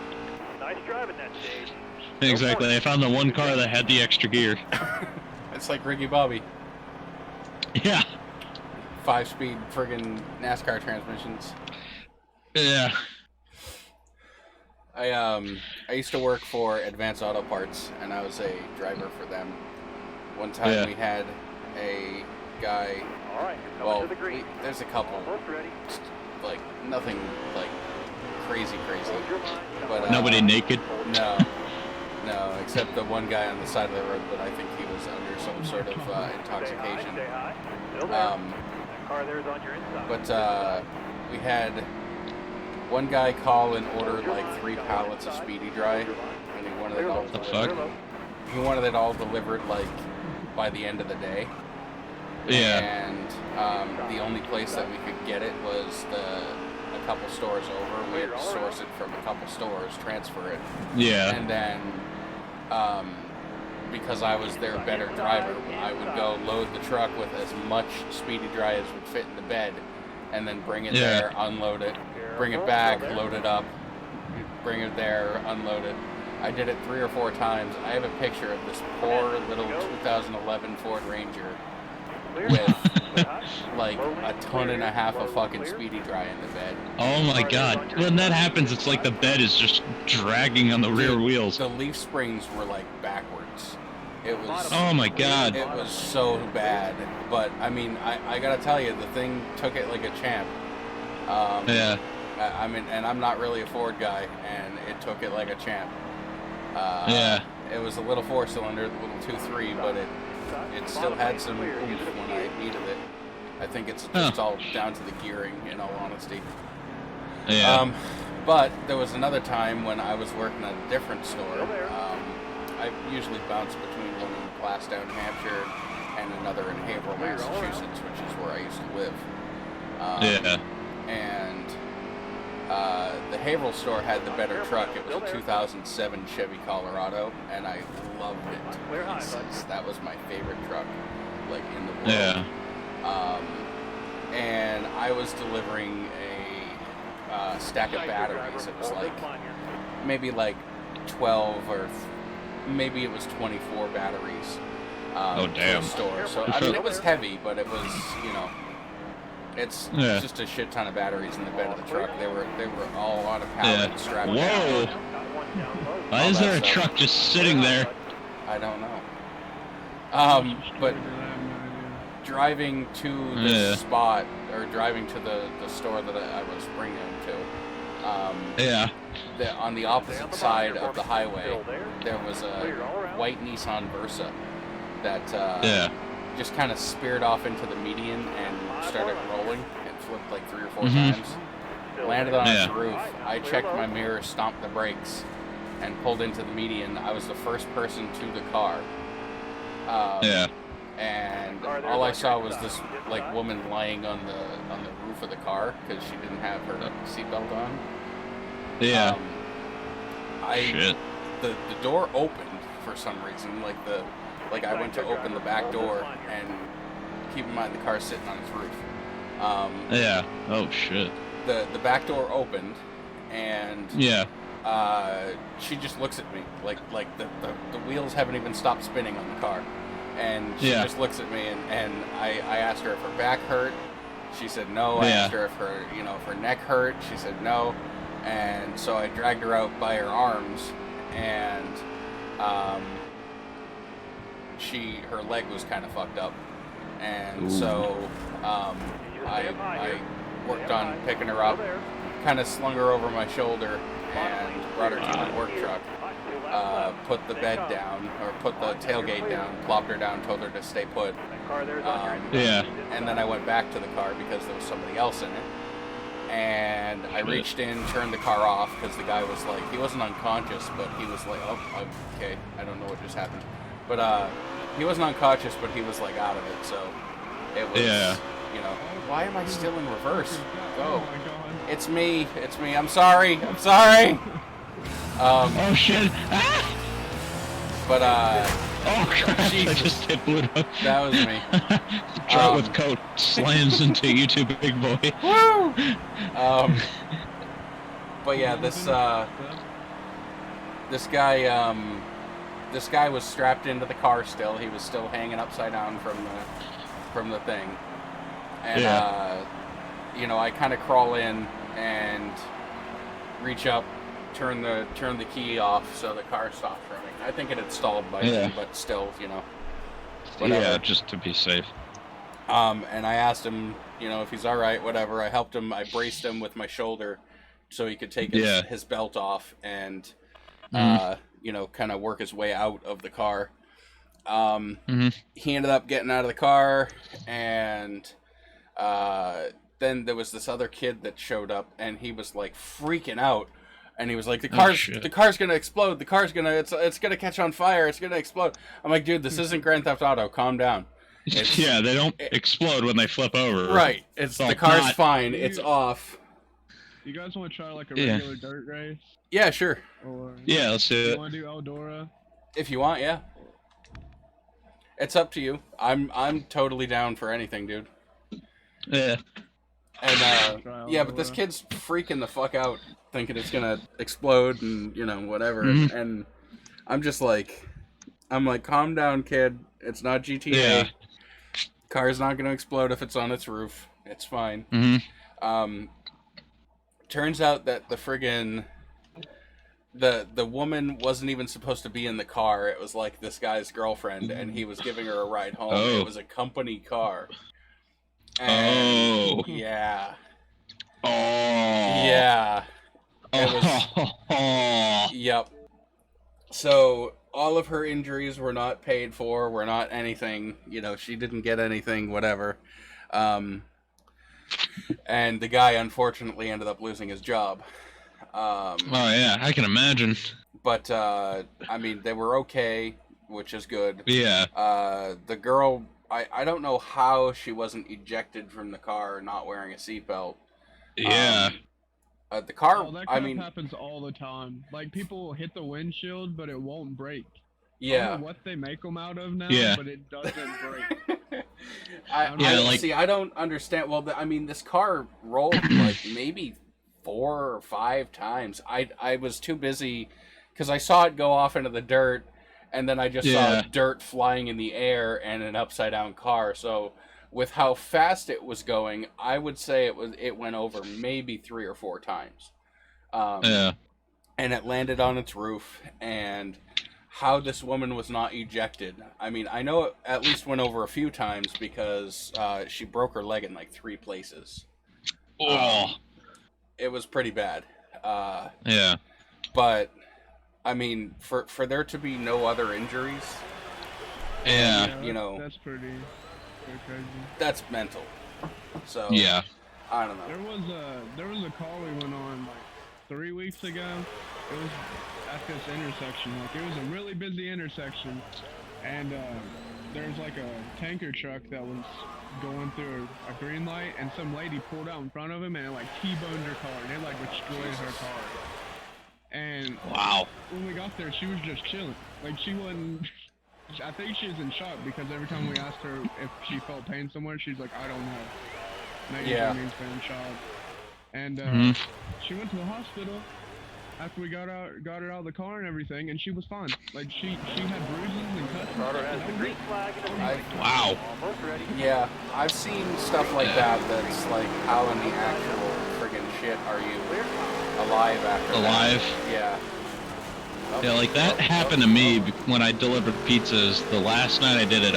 Speaker 6: Nice driving that stage.
Speaker 4: Exactly. I found the one car that had the extra gear.
Speaker 1: It's like Ricky Bobby.
Speaker 4: Yeah.
Speaker 1: 5-speed friggin' NASCAR transmissions.
Speaker 4: Yeah.
Speaker 1: I used to work for Advanced Auto Parts, and I was a driver for them. One time
Speaker 4: Yeah.
Speaker 1: we had a guy.
Speaker 6: All right, you're coming
Speaker 1: Well,
Speaker 6: to the green.
Speaker 1: there's a couple,
Speaker 6: Almost ready.
Speaker 1: like nothing like crazy.
Speaker 6: Hold your line.
Speaker 1: But
Speaker 4: Nobody naked.
Speaker 1: No, except the one guy on the side of the road, but I think he was under some sort of intoxication.
Speaker 6: Stay high. Still there. That car there is on your inside.
Speaker 1: But we had one guy call and order like 3 pallets of Speedy Dry, and he wanted it all.
Speaker 4: The fuck?
Speaker 1: He wanted it all delivered like by the end of the day.
Speaker 4: Yeah.
Speaker 1: And the only place that we could get it was a couple stores over. We had to source it from a couple stores, transfer it,
Speaker 4: Yeah.
Speaker 1: and then because I was their better driver, I would go load the truck with as much Speedy Dry as would fit in the bed, and then bring it
Speaker 4: Yeah.
Speaker 1: there, unload it, bring it back, load it up, bring it there, unload it. I did it 3 or 4 times. I have a picture of this poor little 2011 Ford Ranger with like a ton and a half of fucking Speedy Dry in the bed.
Speaker 4: Oh my god. When that happens, it's like the bed is just dragging on the rear
Speaker 1: Dude,
Speaker 4: wheels.
Speaker 1: The leaf springs were like backwards. It was.
Speaker 4: Oh my god.
Speaker 1: It was so bad. But I mean, I gotta tell you, the thing took it like a champ.
Speaker 4: Yeah.
Speaker 1: I mean, and I'm not really a Ford guy, and it took it like a champ.
Speaker 4: Yeah.
Speaker 1: It was a little 4-cylinder, a little 2.3, but it still had some oomph when I needed it. I think it's just all down to the gearing, in all honesty.
Speaker 4: Yeah.
Speaker 1: But there was another time when I was working at a different store. I usually bounce between one in Glasgow, New Hampshire, and another in Haverhill, Massachusetts, which is where I used to live.
Speaker 4: Yeah.
Speaker 1: And the Haverhill store had the better truck. It was a 2007 Chevy Colorado, and I loved it to pieces. That was my favorite truck, like, in the world.
Speaker 4: Yeah.
Speaker 1: And I was delivering a stack of batteries. It was like maybe like 12 or maybe it was 24 batteries.
Speaker 4: Oh,
Speaker 1: to
Speaker 4: damn.
Speaker 1: the store. So I mean, it was heavy, but it was, you know, it's
Speaker 4: Yeah.
Speaker 1: just a shit ton of batteries in the bed of the truck. They were all on a pallet
Speaker 4: Yeah.
Speaker 1: strapped
Speaker 4: Whoa.
Speaker 1: down.
Speaker 4: Why is there a truck just sitting there?
Speaker 1: I don't know. But driving to the
Speaker 4: Yeah.
Speaker 1: spot, or driving to the store that I was bringing him to,
Speaker 4: Yeah.
Speaker 1: on the opposite side of the highway, there was a white Nissan Versa that
Speaker 4: Yeah.
Speaker 1: just kind of speared off into the median and started rolling and flipped like 3 or 4
Speaker 4: Mhm.
Speaker 1: times. Landed on its
Speaker 4: Yeah.
Speaker 1: roof. I checked my mirror, stomped the brakes, and pulled into the median. I was the first person to the car.
Speaker 4: Yeah.
Speaker 1: And all I saw was this like woman lying on the roof of the car because she didn't have her seatbelt on.
Speaker 4: Yeah. Shit.
Speaker 1: The door opened for some reason. Like I went to open the back door, and keep in mind the car's sitting on its roof.
Speaker 4: Yeah. Oh shit.
Speaker 1: The back door opened, and
Speaker 4: Yeah.
Speaker 1: she just looks at me like the wheels haven't even stopped spinning on the car, and she
Speaker 4: Yeah.
Speaker 1: just looks at me, and I asked her if her back hurt. She said no. I
Speaker 4: Yeah.
Speaker 1: asked her if her neck hurt. She said no, and so I dragged her out by her arms, and her leg was kind of fucked up, and
Speaker 4: Ooh.
Speaker 1: so I worked on picking her up, kind of slung her over my shoulder, and brought her to my work truck. Put the bed down, or put the tailgate down, plopped her down, told her to stay put.
Speaker 4: Yeah.
Speaker 1: And then I went back to the car because there was somebody else in it. And I
Speaker 4: Shit.
Speaker 1: reached in, turned the car off, because the guy was like, he wasn't unconscious, but he was like, oh, okay, I don't know what just happened. But he wasn't unconscious, but he was like out of it, so it was,
Speaker 4: Yeah.
Speaker 1: you know, why am I still in reverse? Go.
Speaker 5: Oh my god.
Speaker 1: It's me, I'm sorry.
Speaker 4: Oh shit. Ah!
Speaker 1: But
Speaker 4: Oh crap! I
Speaker 1: Jesus.
Speaker 4: just hit Pluto.
Speaker 1: that was me.
Speaker 4: Trout with coat slams into you two, big boy.
Speaker 1: Woo! But yeah, this guy was strapped into the car still. He was still hanging upside down from the thing. And you know, I kind of crawl in and reach up, turn the key off so the car stops running. I think it had stalled by then, but still, you know. Whatever.
Speaker 4: Yeah, just to be safe.
Speaker 1: And I asked him, you know, if he's all right, whatever. I helped him. I braced him with my shoulder so he could take his belt off and, you know, kind of work his way out of the car. He ended up getting out of the car, and then there was this other kid that showed up, and he was like freaking out. And he was like, the car's gonna explode. The car's it's gonna catch on fire. It's gonna explode. I'm like, dude, this isn't Grand Theft Auto. Calm down.
Speaker 4: Yeah, they don't explode when they flip over.
Speaker 1: Right. The car's fine. It's off.
Speaker 5: You guys want to try like a regular dirt race?
Speaker 1: Yeah, sure.
Speaker 5: Or
Speaker 4: Yeah, let's do
Speaker 5: you
Speaker 4: it.
Speaker 5: want to do Eldora?
Speaker 1: If you want, yeah. It's up to you. I'm totally down for anything, dude.
Speaker 4: Yeah.
Speaker 1: And yeah, but this kid's freaking the fuck out, thinking it's gonna explode and, you know, whatever. And I'm just like, calm down, kid. It's not GTA.
Speaker 4: Yeah.
Speaker 1: Car's not gonna explode if it's on its roof. It's fine. Turns out that the friggin' the woman wasn't even supposed to be in the car. It was like this guy's girlfriend, and he was giving her a ride home. It was a company car. And yeah. Yeah. It was, yep. So all of her injuries were not paid for, were not anything, you know, she didn't get anything, whatever. And the guy unfortunately ended up losing his job.
Speaker 4: Oh yeah, I can imagine.
Speaker 1: But I mean, they were okay, which is good.
Speaker 4: Yeah.
Speaker 1: The girl, I don't know how she wasn't ejected from the car not wearing a seatbelt.
Speaker 4: Yeah.
Speaker 1: The car,
Speaker 5: Oh, that
Speaker 1: I mean,
Speaker 5: happens all the time. Like, people will hit the windshield, but it won't break.
Speaker 1: yeah.
Speaker 5: I don't know what they make them out of now, but it doesn't break.
Speaker 1: I don't understand. Well, I mean, this car rolled like maybe 4 or 5 times. I was too busy because I saw it go off into the dirt, and then I just saw dirt flying in the air and an upside down car. So with how fast it was going, I would say it went over maybe 3 or 4 times. And it landed on its roof, and how this woman was not ejected. I mean, I know it at least went over a few times because she broke her leg in like 3 places. It was pretty bad.
Speaker 4: Yeah.
Speaker 1: But I mean, for there to be no other injuries, you know,
Speaker 5: that's pretty crazy.
Speaker 1: That's mental. So
Speaker 4: yeah,
Speaker 1: I don't know.
Speaker 5: There was a call we went on like 3 weeks ago. It was at this intersection. Like, it was a really busy intersection, and there was like a tanker truck that was going through a green light, and some lady pulled out in front of him and it like T-boned her car, and it like destroyed her car. And when we got there, she was just chilling. Like, she wasn't. I think she was in shock because every time we asked her if she felt pain somewhere, she's like, I don't know. Maybe that means being shot. And she went to the hospital after we got her out of the car and everything, and she was fine. Like, she had bruises and cuts.
Speaker 6: Starter has the green flag in the lead. Almost ready.
Speaker 1: Yeah, I've seen stuff like that. That's like, how in the actual friggin' shit are you alive after
Speaker 4: alive?
Speaker 1: That? Yeah.
Speaker 4: Yeah, like that happened to me when I delivered pizzas. The last night I did it,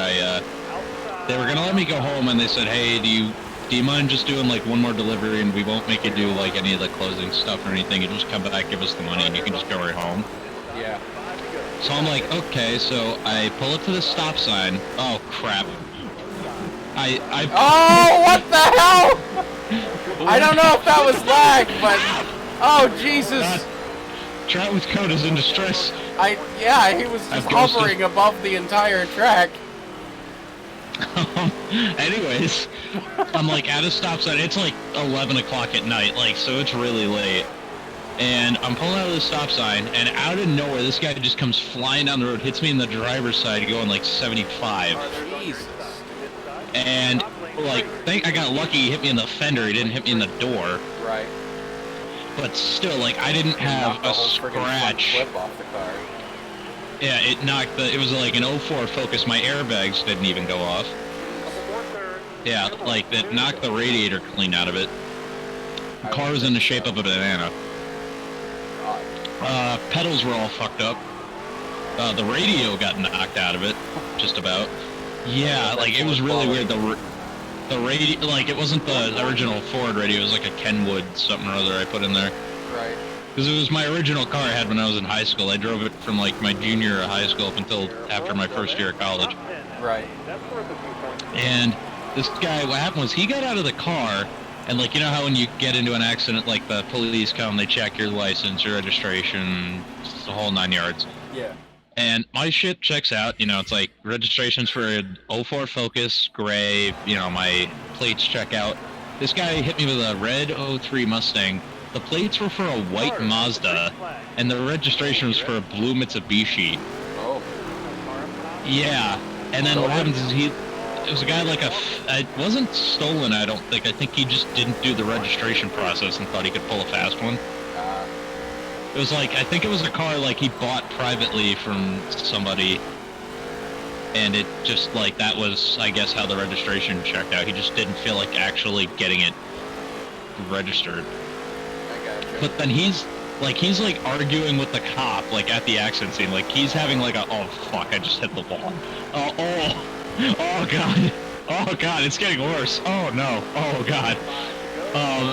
Speaker 4: they were gonna let me go home, and they said, "Hey, do you mind just doing like one more delivery, and we won't make you do like any of the closing stuff or anything. You just come back, give us the money, and you can just go right home."
Speaker 1: Yeah.
Speaker 4: So I'm like, okay, so I pull up to the stop sign. Oh crap!
Speaker 1: Oh, what the hell? I don't know if that was lag, but oh Jesus!
Speaker 4: Trout with coat is in distress.
Speaker 1: Yeah, he was just hovering above the entire track.
Speaker 4: Anyways, I'm like at a stop sign. It's like 11 o'clock at night, like, so it's really late. And I'm pulling out of the stop sign, and out of nowhere, this guy just comes flying down the road, hits me in the driver's side, going like 75.
Speaker 1: Jesus.
Speaker 4: And, like, I got lucky he hit me in the fender, he didn't hit me in the door.
Speaker 1: Right.
Speaker 4: But still, like, I didn't have
Speaker 1: Knocked the
Speaker 4: a
Speaker 1: whole friggin' front
Speaker 4: scratch.
Speaker 1: flip off the car.
Speaker 4: Yeah, it was like an 04 Focus, my airbags didn't even go off. Yeah, like, that knocked the radiator clean out of it. The car was in the shape of a banana. Pedals were all fucked up. The radio got knocked out of it, just about. Yeah, like, it was really weird. The radio, like, it wasn't the original Ford radio, it was like a Kenwood something or other I put in there.
Speaker 1: Right.
Speaker 4: Because it was my original car I had when I was in high school. I drove it from, like, my junior year of high school up until after my first year of college.
Speaker 1: Right.
Speaker 4: And this guy, what happened was he got out of the car, and, like, you know how when you get into an accident, like, the police come, they check your license, your registration, the whole 9 yards.
Speaker 1: Yeah.
Speaker 4: And my shit checks out, you know, it's like registrations for an 04 Focus, gray, you know, my plates check out. This guy hit me with a red 03 Mustang. The plates were for a white Mazda, and the registration was for a blue Mitsubishi.
Speaker 1: Oh.
Speaker 4: Yeah, and then what happens is it was a guy like it wasn't stolen, I don't think. I think he just didn't do the registration process and thought he could pull a fast one. It was like, I think it was a car like he bought privately from somebody, and it just like, that was, I guess, how the registration checked out. He just didn't feel like actually getting it registered.
Speaker 1: I gotcha.
Speaker 4: But then he's like arguing with the cop, like at the accident scene, like he's having like a, oh fuck, I just hit the wall. Oh god, it's getting worse. Oh no, oh god.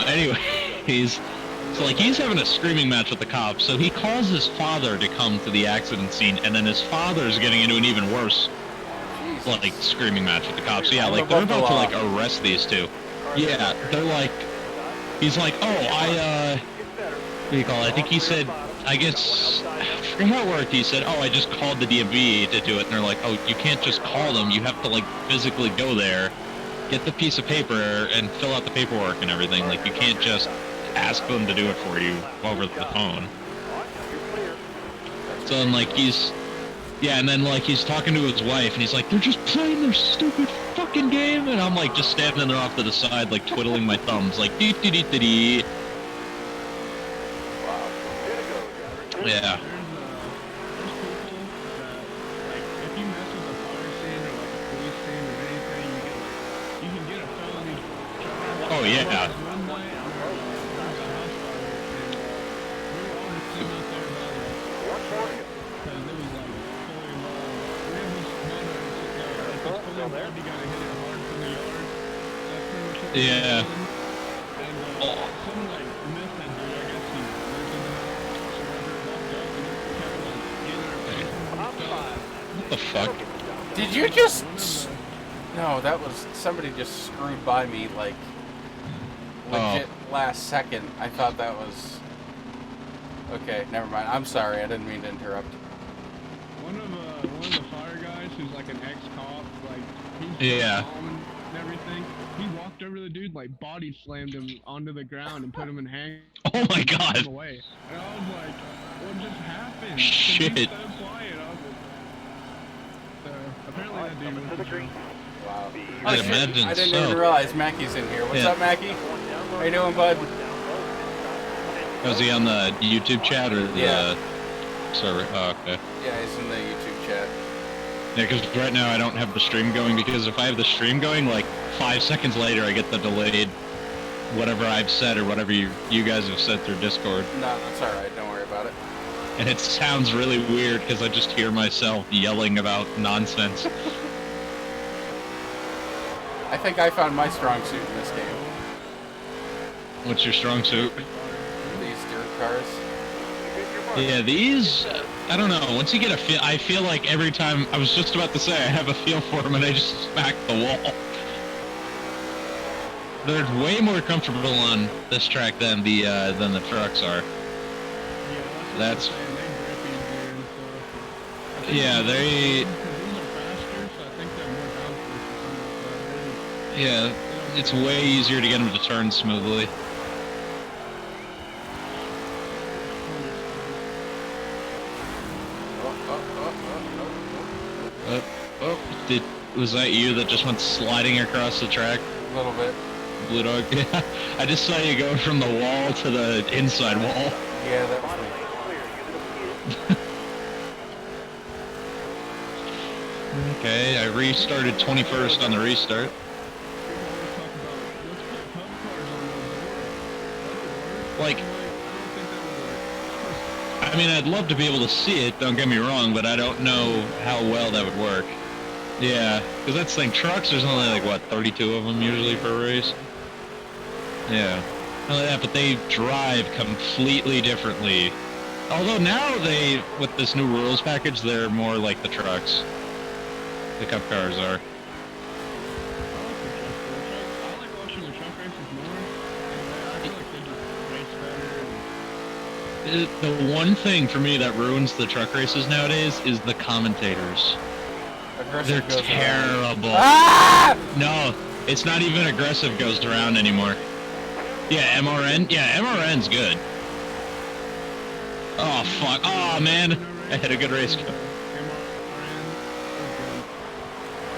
Speaker 4: Anyways, so like he's having a screaming match with the cops, so he calls his father to come to the accident scene, and then his father's getting into an even worse like screaming match with the cops. So, yeah, like they're about to like arrest these two. Yeah, they're like, he's like, oh, what do you call it? I think he said, I guess, I forget how it worked. He said, oh, I just called the DMV to do it, and they're like, oh, you can't just call them. You have to like physically go there, get the piece of paper, and fill out the paperwork and everything. Like you can't just ask them to do it for you over the phone. So then like and then like he's talking to his wife and he's like, they're just playing their stupid fucking game, and I'm like just standing there off to the side like twiddling my thumbs like dee dee dee dee dee.
Speaker 1: Wow.
Speaker 4: Yeah. Oh yeah. Yeah. Oh. What the fuck?
Speaker 1: Did you just... No, that was... Somebody just screwed by me, like... Legit last second. I thought that was... Okay, never mind. I'm sorry, I didn't mean to interrupt.
Speaker 5: One of the fire guys who's like an ex-cop, like, he's and everything, he walked over the dude, like, body slammed him onto the ground and put him in handcuffs.
Speaker 4: Oh my god.
Speaker 5: Away. And I was like, what just happened?
Speaker 4: Shit.
Speaker 5: He's so quiet. So, apparently that dude was green.
Speaker 1: Wow.
Speaker 4: I'd imagine
Speaker 1: I didn't
Speaker 4: so.
Speaker 1: even realize Mackey's in here. What's up, Mackey? How you doing, bud?
Speaker 4: Was he on the YouTube chat or the server? Oh, okay.
Speaker 1: Yeah, he's in the YouTube chat.
Speaker 4: Yeah, because right now I don't have the stream going, because if I have the stream going, like 5 seconds later I get the delayed whatever I've said or whatever you guys have said through Discord.
Speaker 1: No, that's alright. Don't worry about it.
Speaker 4: And it sounds really weird because I just hear myself yelling about nonsense.
Speaker 1: I think I found my strong suit in this game.
Speaker 4: What's your strong suit?
Speaker 1: These dirt cars.
Speaker 4: Yeah, these, I don't know, once you get a feel, I feel like every time, I was just about to say, I have a feel for them and I just smack the wall. They're way more comfortable on this track than the trucks are. That's, yeah, yeah, it's way easier to get them to turn smoothly. Was that you that just went sliding across the track?
Speaker 1: A little bit.
Speaker 4: Blue Dog? Yeah. I just saw you go from the wall to the inside wall.
Speaker 1: Yeah, that was me.
Speaker 4: Okay, I restarted 21st on the restart. Like, I mean, I'd love to be able to see it, don't get me wrong, but I don't know how well that would work. Yeah, because that's the thing, trucks, there's only like, what, 32 of them usually per race? Yeah. Not only that, but they drive completely differently. Although now they, with this new rules package, they're more like the trucks. The cup cars are.
Speaker 5: I like watching the truck races more. I feel like they just race better.
Speaker 4: The one thing for me that ruins the truck races nowadays is the commentators.
Speaker 1: Aggressive
Speaker 4: They're
Speaker 1: goes around.
Speaker 4: terrible.
Speaker 1: Ah!
Speaker 4: No, it's not even aggressive goes around anymore. Yeah, MRN? Yeah, MRN's good. Oh, fuck. Oh, man. I had a good race go.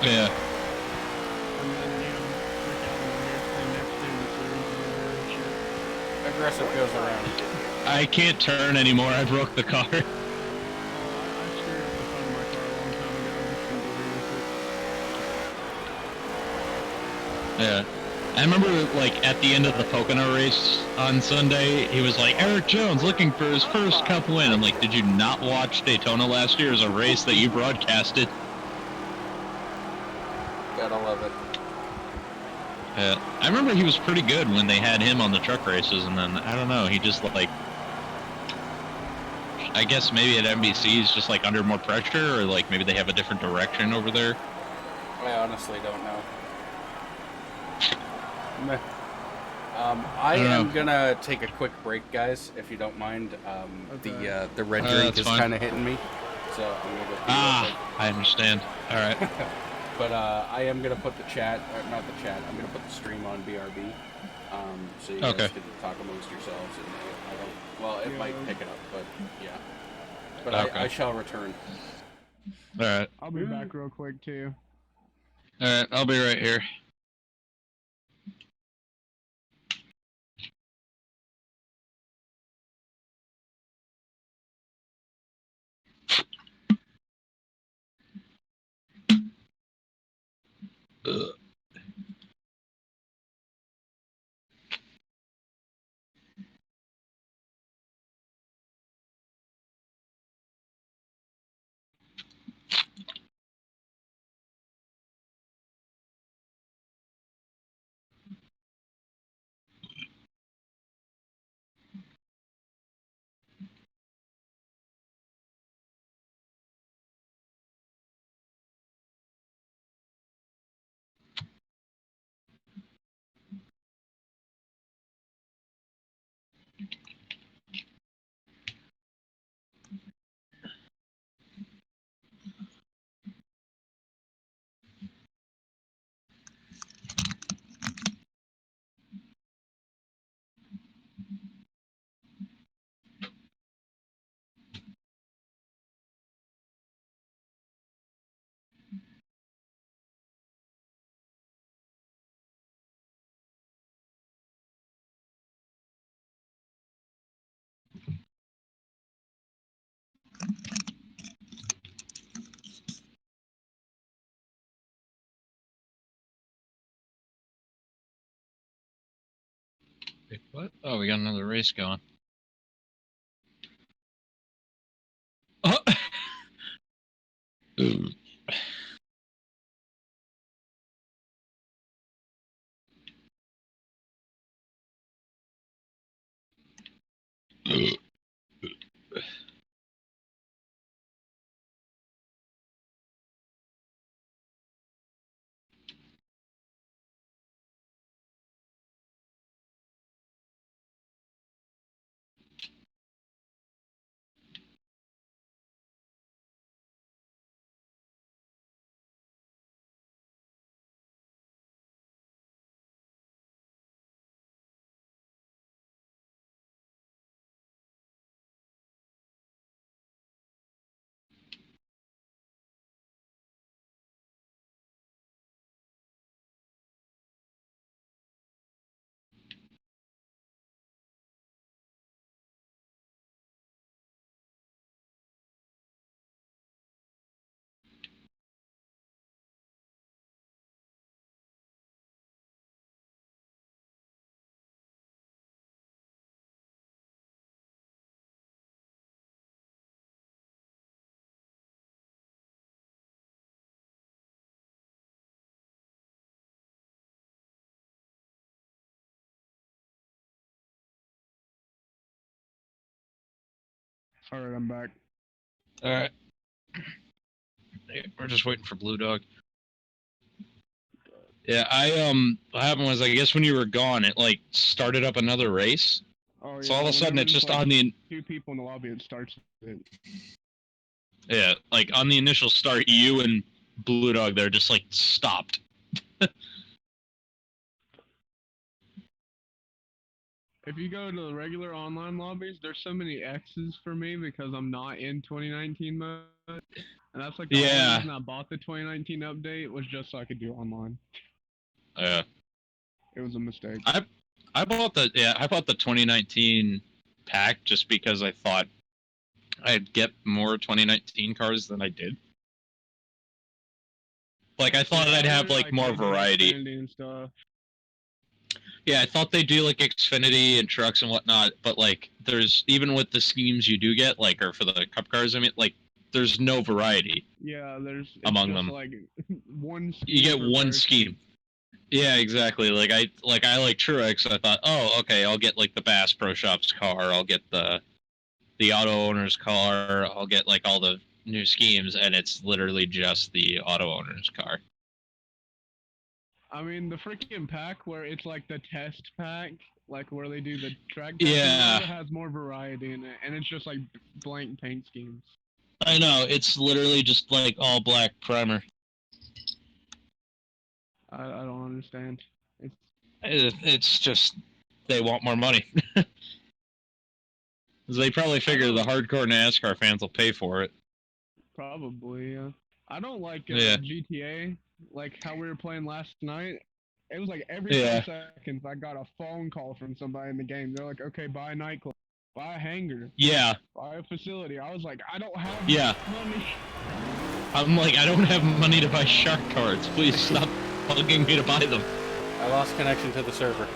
Speaker 4: Yeah.
Speaker 1: Aggressive goes around.
Speaker 4: I can't turn anymore. I broke the car. Yeah. I remember, like, at the end of the Pocono race on Sunday, he was like, Eric Jones looking for his first Cup win. I'm like, did you not watch Daytona last year as a race that you broadcasted?
Speaker 1: Gotta love it.
Speaker 4: Yeah. I remember he was pretty good when they had him on the truck races, and then, I don't know, he just, like... I guess maybe at NBC he's just, like, under more pressure, or, like, maybe they have a different direction over there.
Speaker 1: I honestly don't know. Meh. I am gonna take a quick break, guys, if you don't mind.
Speaker 5: Okay.
Speaker 1: The red drink
Speaker 4: that's
Speaker 1: is
Speaker 4: fine.
Speaker 1: kind of hitting me, so I'm gonna go.
Speaker 4: Ah, I understand. All right.
Speaker 1: But I am gonna put the chat, or not the chat. I'm gonna put the stream on BRB, so you guys can talk amongst yourselves. And I don't. Well, it might pick it up, but yeah. But
Speaker 4: Okay.
Speaker 1: I shall return.
Speaker 4: All right.
Speaker 5: I'll be back real quick too.
Speaker 4: All right. I'll be right here. Wait, what? Oh, we got another race going. Oh. Ooh.
Speaker 5: Alright, I'm back.
Speaker 4: All right. We're just waiting for Blue Dog. Yeah, what happened was, I guess when you were gone, it like started up another race.
Speaker 5: Oh,
Speaker 4: So all of a sudden,
Speaker 5: whenever
Speaker 4: it's
Speaker 5: there's,
Speaker 4: just
Speaker 5: like,
Speaker 4: on the,
Speaker 5: 2 people in the lobby, it starts it.
Speaker 4: yeah, like on the initial start, you and Blue Dog there just like stopped.
Speaker 5: If you go to the regular online lobbies, there's so many X's for me because I'm not in 2019 mode. And that's like the only
Speaker 4: Yeah.
Speaker 5: reason I bought the 2019 update was just so I could do online.
Speaker 4: Yeah.
Speaker 5: It was a mistake.
Speaker 4: I bought the 2019 pack just because I thought I'd get more 2019 cars than I did. Like I thought
Speaker 5: Yeah,
Speaker 4: I'd
Speaker 5: I
Speaker 4: have
Speaker 5: really
Speaker 4: like more
Speaker 5: they do
Speaker 4: variety.
Speaker 5: Xfinity and stuff.
Speaker 4: Yeah, I thought they'd do like Xfinity and trucks and whatnot, but like there's even with the schemes you do get, like or for the cup cars, I mean, like there's no variety
Speaker 5: Yeah, it's
Speaker 4: among
Speaker 5: just
Speaker 4: them.
Speaker 5: like one scheme
Speaker 4: You get
Speaker 5: per
Speaker 4: one
Speaker 5: person.
Speaker 4: scheme. Yeah, exactly. Like I like Truex. I thought, oh, okay, I'll get like the Bass Pro Shops car. I'll get the auto owner's car. I'll get like all the new schemes, and it's literally just the auto owner's car.
Speaker 5: I mean, the freaking pack where it's like the test pack, like where they do the track testing,
Speaker 4: Yeah.
Speaker 5: it has more variety in it, and it's just like blank paint schemes.
Speaker 4: I know, it's literally just like all black primer.
Speaker 5: I don't understand. It's
Speaker 4: It's just they want more money. They probably figure the hardcore NASCAR fans will pay for it.
Speaker 5: probably, yeah. I don't like
Speaker 4: Yeah.
Speaker 5: GTA, like how we were playing last night. It was like every
Speaker 4: Yeah.
Speaker 5: 5 seconds I got a phone call from somebody in the game. They're like, okay, buy a nightclub, buy a hangar,
Speaker 4: Yeah.
Speaker 5: buy a facility. I was like, I don't have
Speaker 4: Yeah.
Speaker 5: money.
Speaker 4: I'm like, I don't have money to buy shark cards. Please stop bugging me to buy them.
Speaker 1: I lost connection to the server.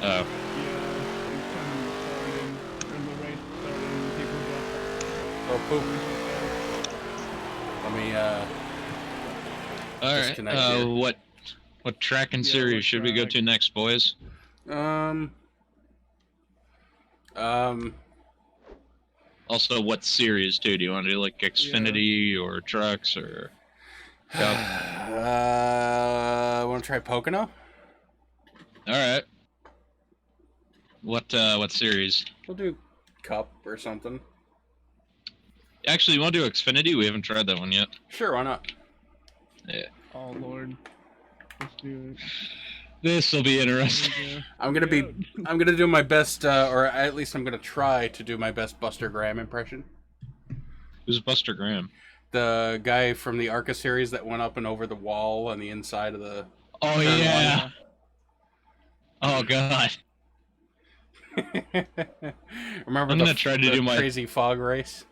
Speaker 5: Yeah,
Speaker 4: Oh.
Speaker 5: it's kind of started, and the race started, and people got
Speaker 1: Oh, poop. Let me,
Speaker 4: All right.
Speaker 1: disconnect here.
Speaker 4: What track and
Speaker 5: Yeah,
Speaker 4: series
Speaker 5: what
Speaker 4: should we go
Speaker 5: track?
Speaker 4: to next, boys? Also, what series too? Do you want to do like Xfinity or trucks or?
Speaker 1: Want to try Pocono?
Speaker 4: All right. What series?
Speaker 1: We'll do Cup or something.
Speaker 4: Actually, you want to do Xfinity? We haven't tried that one yet.
Speaker 1: Sure, why not?
Speaker 4: Yeah.
Speaker 5: Oh Lord, let's do it.
Speaker 4: This will be interesting.
Speaker 1: I'm gonna do my best, or at least I'm gonna try to do my best Buster Graham impression.
Speaker 4: Who's Buster Graham?
Speaker 1: The guy from the Arca series that went up and over the wall on the inside of the.
Speaker 4: Oh
Speaker 1: Turn
Speaker 4: yeah. Oh god.
Speaker 1: Remember
Speaker 4: I'm gonna try to do my
Speaker 1: crazy fog race?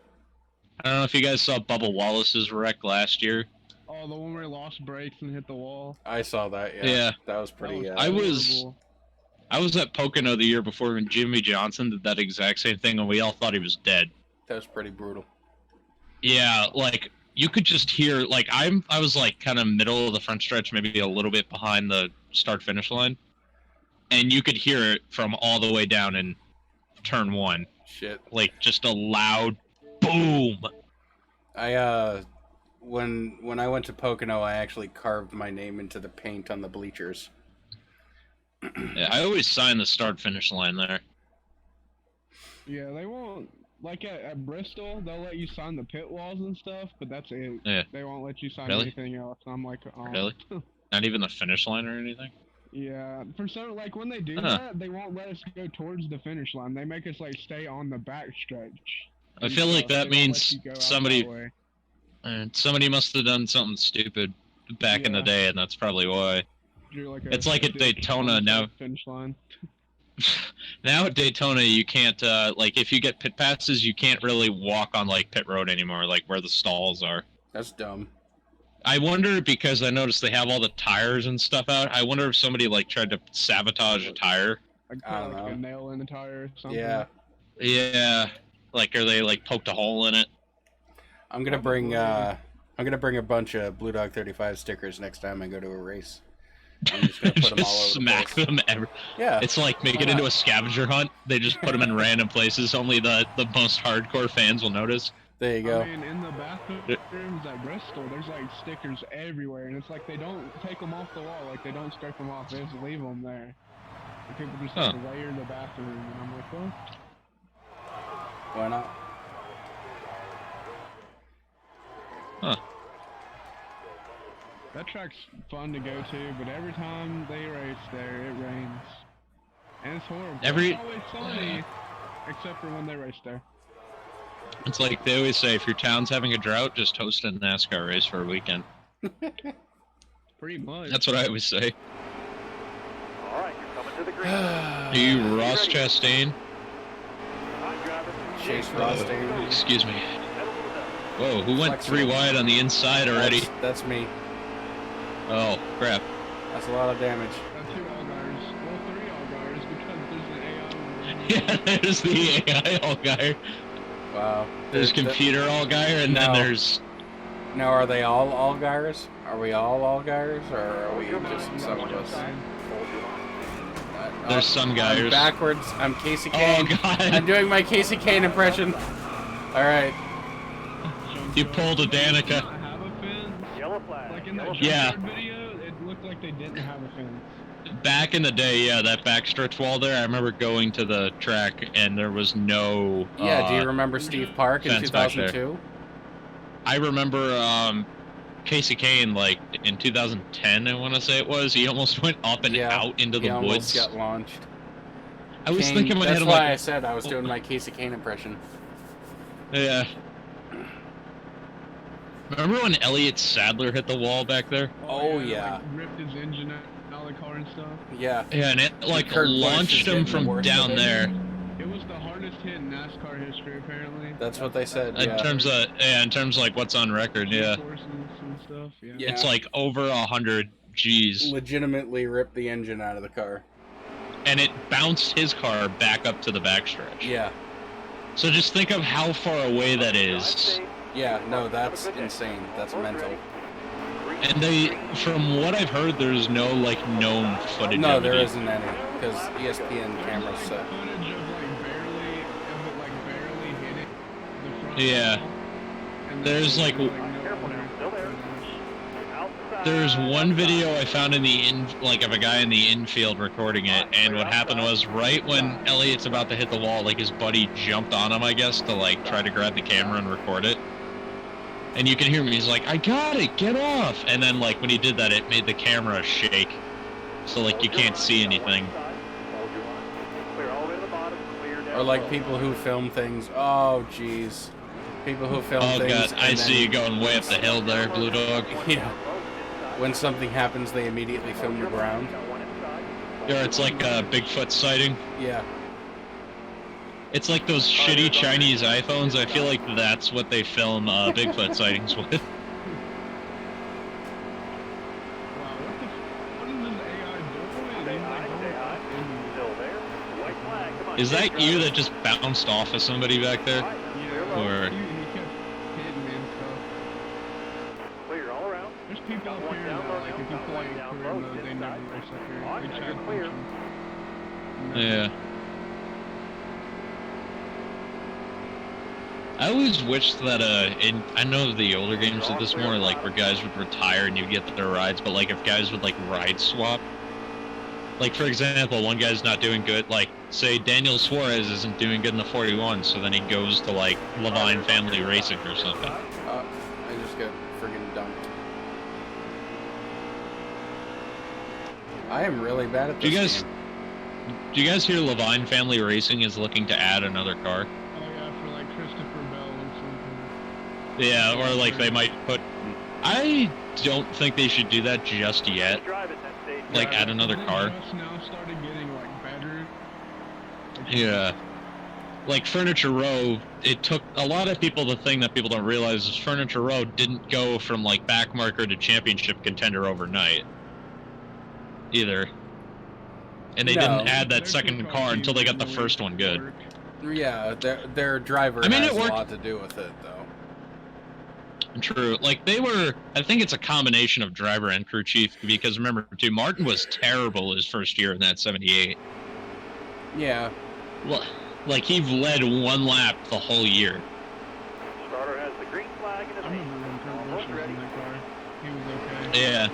Speaker 4: I don't know if you guys saw Bubba Wallace's wreck last year.
Speaker 5: Oh, the one where he lost brakes and hit the wall.
Speaker 1: I saw that. Yeah.
Speaker 4: Yeah.
Speaker 1: That was pretty.
Speaker 5: That
Speaker 4: I was
Speaker 5: horrible.
Speaker 4: I was at Pocono the year before when Jimmy Johnson did that exact same thing, and we all thought he was dead.
Speaker 1: That was pretty brutal.
Speaker 4: Yeah, like you could just hear like I was like kind of middle of the front stretch, maybe a little bit behind the start finish line, and you could hear it from all the way down in turn one.
Speaker 1: Shit.
Speaker 4: Like just a loud boom.
Speaker 1: When I went to Pocono, I actually carved my name into the paint on the bleachers.
Speaker 4: Yeah, I always sign the start finish line there.
Speaker 5: Yeah, they won't. Like at Bristol, they'll let you sign the pit walls and stuff, but that's it.
Speaker 4: Yeah.
Speaker 5: They won't let you sign
Speaker 4: Really?
Speaker 5: anything else. And I'm like, oh.
Speaker 4: Really? Not even the finish line or anything?
Speaker 5: Yeah, for some, like when they do
Speaker 4: Huh.
Speaker 5: that, they won't let us go towards the finish line. They make us like stay on the back stretch.
Speaker 4: I feel like that means somebody must have done something stupid back in the
Speaker 5: Yeah.
Speaker 4: day, and that's probably why. It's like at Daytona now.
Speaker 5: Finish line.
Speaker 4: Now at Daytona, you can't like if you get pit passes, you can't really walk on like pit road anymore, like where the stalls are.
Speaker 1: That's dumb.
Speaker 4: I wonder because I noticed they have all the tires and stuff out. I wonder if somebody like tried to sabotage a tire.
Speaker 5: Like
Speaker 1: I
Speaker 5: put
Speaker 1: don't
Speaker 5: like
Speaker 1: know.
Speaker 5: a nail in the tire or something.
Speaker 1: Yeah.
Speaker 4: Yeah, like or they like poked a hole in it.
Speaker 1: I'm gonna bring a bunch of Blue Dog 35 stickers next time I go to a race. I'm just gonna put them all
Speaker 4: Just
Speaker 1: over
Speaker 4: smack
Speaker 1: the place.
Speaker 4: them every.
Speaker 1: Yeah.
Speaker 4: It's like make it into a scavenger hunt. They just put them in random places. Only the most hardcore fans will notice.
Speaker 1: There you go.
Speaker 5: I mean, in the bathrooms at Bristol, there's like stickers everywhere, and it's like they don't take them off the wall, like they don't strip them off, they just leave them there. And people just like layer the bathroom, and I'm like, well,
Speaker 1: Why not?
Speaker 4: Huh.
Speaker 5: That track's fun to go to, but every time they race there, it rains. And it's horrible. It's always sunny, except for when they race there.
Speaker 4: It's like they always say, if your town's having a drought, just host a NASCAR race for a weekend.
Speaker 5: Pretty much.
Speaker 4: That's what I always say.
Speaker 6: Alright, you're coming to the green.
Speaker 4: Are you Ross Chastain?
Speaker 1: Chase Chastain.
Speaker 4: Excuse me. Whoa, who went 3 wide on the inside already?
Speaker 1: That's me.
Speaker 4: Oh, crap.
Speaker 1: That's a lot of damage.
Speaker 5: 2 Allgaiers. Well, 3 Allgaiers, because there's an AI one.
Speaker 4: Yeah, there's the AI Allgaier.
Speaker 1: Wow.
Speaker 4: There's computer Allgaier, and then there's...
Speaker 1: Now, are they all Allgaiers? Are we all Allgaiers, or are we just some of us?
Speaker 4: There's some guys.
Speaker 1: I'm backwards. I'm Casey Kane.
Speaker 4: Oh, God.
Speaker 1: I'm doing my Casey Kane impression. Alright.
Speaker 4: You pulled a Danica.
Speaker 5: Have a fence.
Speaker 6: Yellow flag.
Speaker 5: Like in that
Speaker 4: Yeah.
Speaker 5: video, it looked like they didn't have a fence.
Speaker 4: Back in the day, yeah, that backstretch wall there, I remember going to the track and there was no...
Speaker 1: Yeah, do you remember Steve Park in
Speaker 4: fence back there.
Speaker 1: 2002?
Speaker 4: I remember Casey Kane, like, in 2010, I want to say it was, he almost went up and out into the
Speaker 1: he almost
Speaker 4: woods.
Speaker 1: got launched.
Speaker 4: I was
Speaker 1: Kane,
Speaker 4: thinking when I
Speaker 1: that's
Speaker 4: hit him,
Speaker 1: why
Speaker 4: like...
Speaker 1: I said I was doing my Casey Kane impression.
Speaker 4: Yeah. Remember when Elliott Sadler hit the wall back there?
Speaker 1: Oh, yeah.
Speaker 5: Like, ripped his engine out of the car and stuff.
Speaker 1: Yeah.
Speaker 4: Yeah, and it, like,
Speaker 1: Kurt Busch
Speaker 4: launched
Speaker 1: is
Speaker 4: him
Speaker 1: getting the
Speaker 4: from
Speaker 1: worst
Speaker 4: down
Speaker 1: of it.
Speaker 4: there.
Speaker 5: It was the hardest hit in NASCAR history, apparently.
Speaker 1: That's what they said,
Speaker 4: In terms of, like, what's on record, yeah.
Speaker 5: Forces and stuff, yeah.
Speaker 4: It's like over 100 G's.
Speaker 1: Legitimately ripped the engine out of the car.
Speaker 4: And it bounced his car back up to the backstretch.
Speaker 1: Yeah.
Speaker 4: So just think of how far away that is.
Speaker 1: Yeah, no, that's insane. That's mental.
Speaker 4: And they, from what I've heard, there's no, like, known footage
Speaker 1: No,
Speaker 4: of
Speaker 1: there
Speaker 4: it.
Speaker 1: isn't any, because ESPN cameras said.
Speaker 5: Footage of like barely hitting the front.
Speaker 4: Yeah.
Speaker 5: wall, and
Speaker 4: There's, like,
Speaker 6: Careful now, still there. Outside.
Speaker 4: there's one video I found in the of a guy in the infield recording it, and what happened was right when Elliott's about to hit the wall, like his buddy jumped on him, I guess, to like try to grab the camera and record it. And you can hear him, he's like, "I got it, get off!" And then like when he did that, it made the camera shake, so like you can't see anything.
Speaker 1: Or like people who film things. Oh, jeez. People who film
Speaker 4: Oh
Speaker 1: things.
Speaker 4: god, I
Speaker 1: and
Speaker 4: see
Speaker 1: then-
Speaker 4: you going way up the hill there, Blue Dog.
Speaker 1: Yeah. When something happens, they immediately film the ground.
Speaker 4: Or it's like a Bigfoot sighting.
Speaker 1: Yeah.
Speaker 4: It's like those shitty Chinese iPhones. I feel like that's what they film Bigfoot sightings with.
Speaker 5: Wow, what is this AI doing?
Speaker 4: Is that you that just bounced off of somebody back there?
Speaker 5: Yeah,
Speaker 4: Or
Speaker 5: he kept hitting me and stuff.
Speaker 6: Clear all around.
Speaker 5: There's people up here that, like, if you play career mode, they never race up here. They try to
Speaker 6: Clear.
Speaker 5: function.
Speaker 4: yeah. I always wished that I know the older games did this more, like where guys would retire and you get their rides, but like if guys would like ride swap. Like for example, one guy's not doing good, like say Daniel Suarez isn't doing good in the 41, so then he goes to like Levine Family Racing or something.
Speaker 1: I just got friggin' dumped. I am really bad at this game.
Speaker 4: Do you guys hear Levine Family Racing is looking to add another car?
Speaker 5: Oh yeah, for like Christopher Bell or something.
Speaker 4: Yeah, or like they might put... I don't think they should do that just yet. Like add another car.
Speaker 5: Just now started getting like better.
Speaker 4: Yeah. Like Furniture Row, it took a lot of people, the thing that people don't realize is Furniture Row didn't go from like backmarker to championship contender overnight. Either. And they didn't add that second car until they got the first one good.
Speaker 1: Yeah, their driver
Speaker 4: I mean,
Speaker 1: has
Speaker 4: it
Speaker 1: a
Speaker 4: worked.
Speaker 1: lot to do with it, though.
Speaker 4: True. Like, they were... I think it's a combination of driver and crew chief, because remember, too, Martin was terrible his first year in that 78.
Speaker 1: Yeah.
Speaker 4: Like, he led one lap the whole year.
Speaker 6: Starter has the green flag in his
Speaker 5: I remember when Kurt Busch was in that car. He was okay.
Speaker 4: Yeah.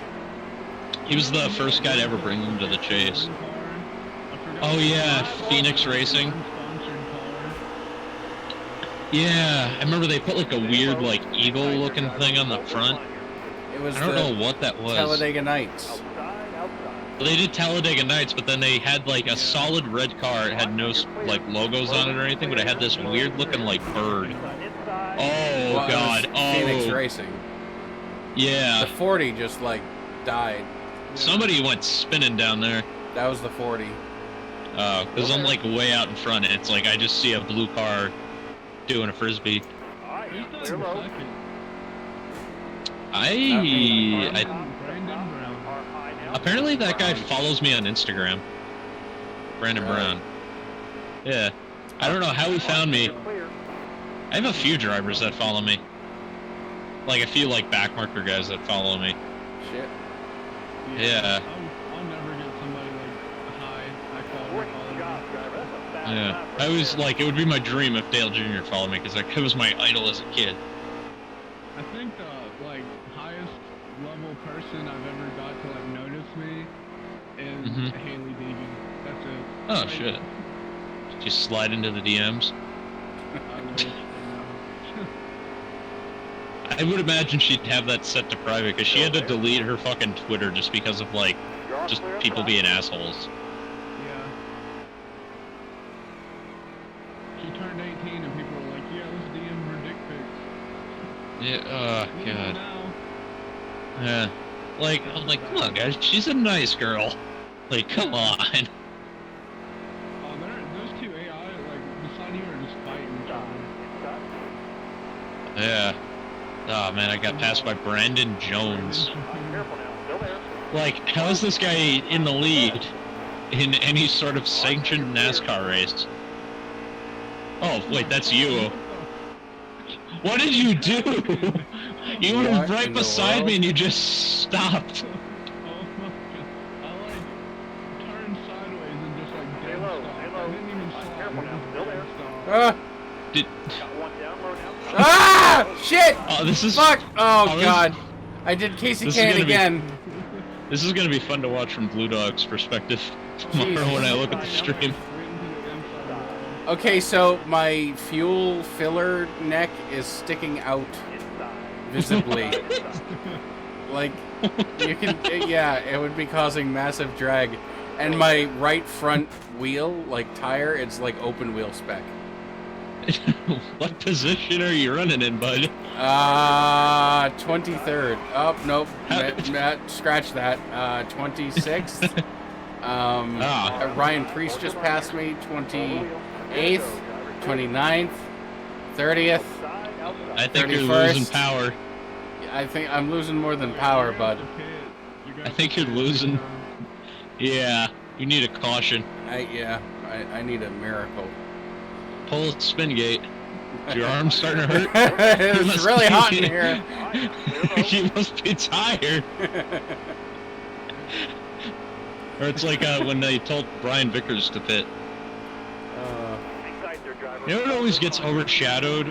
Speaker 4: He was the first guy to ever bring him to the chase.
Speaker 5: One car, I forgot
Speaker 4: Oh,
Speaker 5: what
Speaker 4: yeah,
Speaker 5: it was.
Speaker 4: Phoenix Racing.
Speaker 5: Sponsored car.
Speaker 4: Yeah, I remember they put, like, a weird, like, eagle-looking thing on the front.
Speaker 1: It was
Speaker 4: I don't
Speaker 1: the
Speaker 4: know what that was.
Speaker 1: Talladega Nights.
Speaker 6: outside.
Speaker 4: Well, they did Talladega Nights, but then they had, like, a solid red car. It had no, like, logos on it or anything, but it had this weird-looking, like, bird.
Speaker 6: Inside.
Speaker 4: Oh,
Speaker 1: Well, it
Speaker 4: God.
Speaker 1: was Phoenix
Speaker 4: Oh,
Speaker 1: Racing.
Speaker 4: yeah.
Speaker 1: The 40 just, like, died.
Speaker 4: Somebody went spinning down there.
Speaker 1: That was the 40.
Speaker 4: Because I'm, like, way out in front. And it's like I just see a blue car doing a frisbee.
Speaker 5: Who's done
Speaker 6: Clear low.
Speaker 5: second?
Speaker 4: I
Speaker 5: Brandon Brown.
Speaker 4: apparently that guy follows me on Instagram. Brandon
Speaker 1: Right.
Speaker 4: Brown. Yeah. I don't know how he found me. I have a few drivers that follow me. Like a few like backmarker guys that follow me.
Speaker 1: Shit.
Speaker 4: Yeah.
Speaker 5: I'll never get somebody like high quality following.
Speaker 4: Yeah. I was like, it would be my dream if Dale Jr. followed me, because like, it was my idol as a kid.
Speaker 5: I think the like highest level person I've ever got to like notice me is
Speaker 4: Mhm.
Speaker 5: Haley Deegan. That's it.
Speaker 4: Oh,
Speaker 5: Like,
Speaker 4: shit. Just slide into the DMs.
Speaker 5: I wish,
Speaker 4: I would imagine she'd have that set to private, because she had to delete her fucking Twitter just because of like, just people being assholes.
Speaker 5: Yeah. She turned 18 and people were like, yeah, let's DM her dick pics.
Speaker 4: Yeah, oh,
Speaker 5: You know
Speaker 4: God.
Speaker 5: now.
Speaker 4: Yeah. Like, I'm like, come on, guys, she's a nice girl. Like, come on.
Speaker 5: Oh, those two AI, like, beside you are just fighting each other.
Speaker 4: Yeah. Oh, man, I got passed by Brandon Jones.
Speaker 6: Careful now. Still there.
Speaker 4: Like, how is this guy in the lead in any sort of sanctioned NASCAR race? Oh, wait, that's you. What did you do? You were
Speaker 1: What
Speaker 4: right
Speaker 1: in the
Speaker 4: beside
Speaker 1: world?
Speaker 4: me and you just stopped.
Speaker 5: Oh my god. I like turned sideways and just like
Speaker 6: Stay
Speaker 5: dead
Speaker 6: low,
Speaker 5: stopped.
Speaker 6: stay low.
Speaker 5: I didn't even stop.
Speaker 6: Careful
Speaker 5: I
Speaker 6: now,
Speaker 5: just
Speaker 6: still
Speaker 5: dead
Speaker 6: there.
Speaker 5: stopped.
Speaker 1: Ah!
Speaker 4: Did,
Speaker 6: Got one down low now.
Speaker 1: Ah! Shit!
Speaker 4: oh, this is
Speaker 1: Fuck! Oh,
Speaker 4: oh, this-
Speaker 1: God. I did Casey
Speaker 4: this is
Speaker 1: Kane
Speaker 4: gonna be-
Speaker 1: again.
Speaker 4: This is gonna be fun to watch from Blue Dog's perspective tomorrow when I look at the stream.
Speaker 5: Right into the inside wall.
Speaker 1: Okay, so my fuel filler neck is sticking out visibly. Like, you can, yeah, it would be causing massive drag. And my right front wheel, like tire, it's like open wheel spec.
Speaker 4: What position are you running in, bud?
Speaker 1: 23rd. Oh, nope. Matt, scratch that. 26th. Ryan Priest just passed me. 28th. 29th. 30th.
Speaker 4: I think you're
Speaker 1: 31st.
Speaker 4: losing power.
Speaker 1: I think I'm losing more than power, bud.
Speaker 4: I think you're losing. Yeah, you need a caution.
Speaker 1: I need a miracle.
Speaker 4: Pull a spin gate. Is your arm starting to hurt?
Speaker 1: It's really hot in here.
Speaker 4: You must be tired. Or it's like when they told Brian Vickers to pit. You know what always gets overshadowed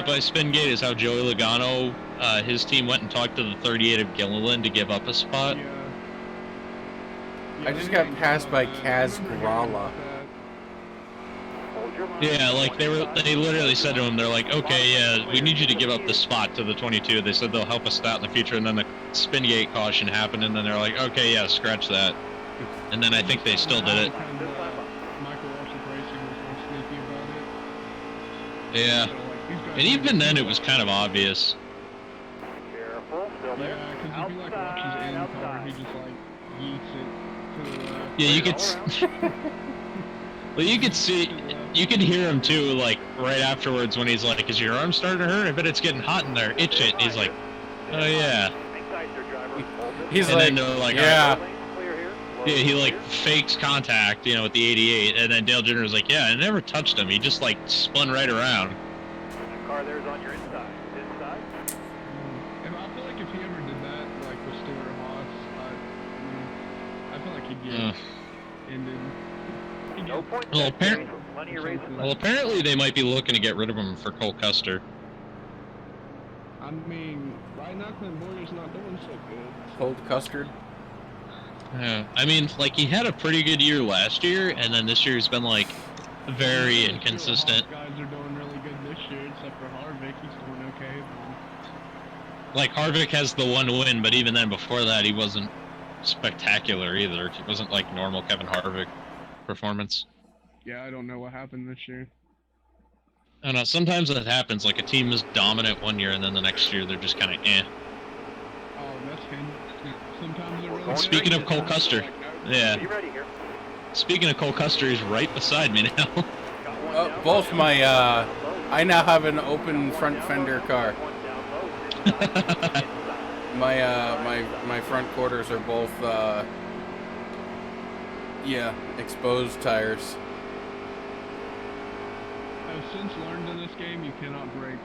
Speaker 4: by spin gate is how Joey Logano, his team went and talked to the 38 of Gilliland to give up a spot.
Speaker 1: I just got passed by Kaz Grala.
Speaker 4: Yeah, like they literally said to him, they're like, okay, yeah, we need you to give up the spot to the 22. They said they'll help us out in the future, and then the spin gate caution happened, and then they're like, okay, yeah, scratch that. And then I think they still did it. Yeah. And even then, it was kind of obvious.
Speaker 6: Careful. Still there.
Speaker 5: Yeah, because if you like watch his end car, he just like yeets it to the left.
Speaker 4: Yeah, you could. Well, you could see, you could hear him too, like right afterwards when he's like, "Is your arm starting to hurt? I bet it's getting hot in there. Itch it." And he's like, "Oh yeah."
Speaker 1: He's
Speaker 4: And
Speaker 1: like,
Speaker 4: then they're like,
Speaker 1: yeah.
Speaker 4: Yeah, he like fakes contact, you know, with the 88, and then Dale Jr. was like, "Yeah, I never touched him. He just like spun right around."
Speaker 6: The car there's on your inside. Inside.
Speaker 5: get ended. He
Speaker 6: No
Speaker 5: gets-
Speaker 6: points.
Speaker 4: Well,
Speaker 6: necessary for plenty of races
Speaker 4: Well,
Speaker 6: left.
Speaker 4: apparently they might be looking to get rid of him for Cole Custer.
Speaker 5: I mean, right now Clint Boyer's not doing so good.
Speaker 1: Cold custard.
Speaker 4: Yeah, I mean, like he had a pretty good year last year, and then this year's been like very
Speaker 5: Most of the
Speaker 4: inconsistent.
Speaker 5: Hawk guys are doing really good this year, except for Harvick. He's doing okay.
Speaker 4: Like Harvick has the one win, but even then, before that, he wasn't spectacular either. It wasn't like normal Kevin Harvick performance.
Speaker 5: Yeah, I don't know what happened this year.
Speaker 4: I don't know. Sometimes that happens. Like a team is dominant one year, and then the next year they're just kind of eh.
Speaker 5: Oh, that's him. Sometimes they're really
Speaker 6: Going
Speaker 5: good.
Speaker 4: Speaking of Cole Custer, yeah.
Speaker 6: Be ready here.
Speaker 4: Speaking of Cole Custer, he's right beside me now.
Speaker 6: Got one down
Speaker 1: Both
Speaker 6: low.
Speaker 1: my, I now have an open front fender car.
Speaker 6: One down low. Inside.
Speaker 1: My front quarters are both, yeah, exposed tires.
Speaker 5: I've since learned in this game you cannot brake.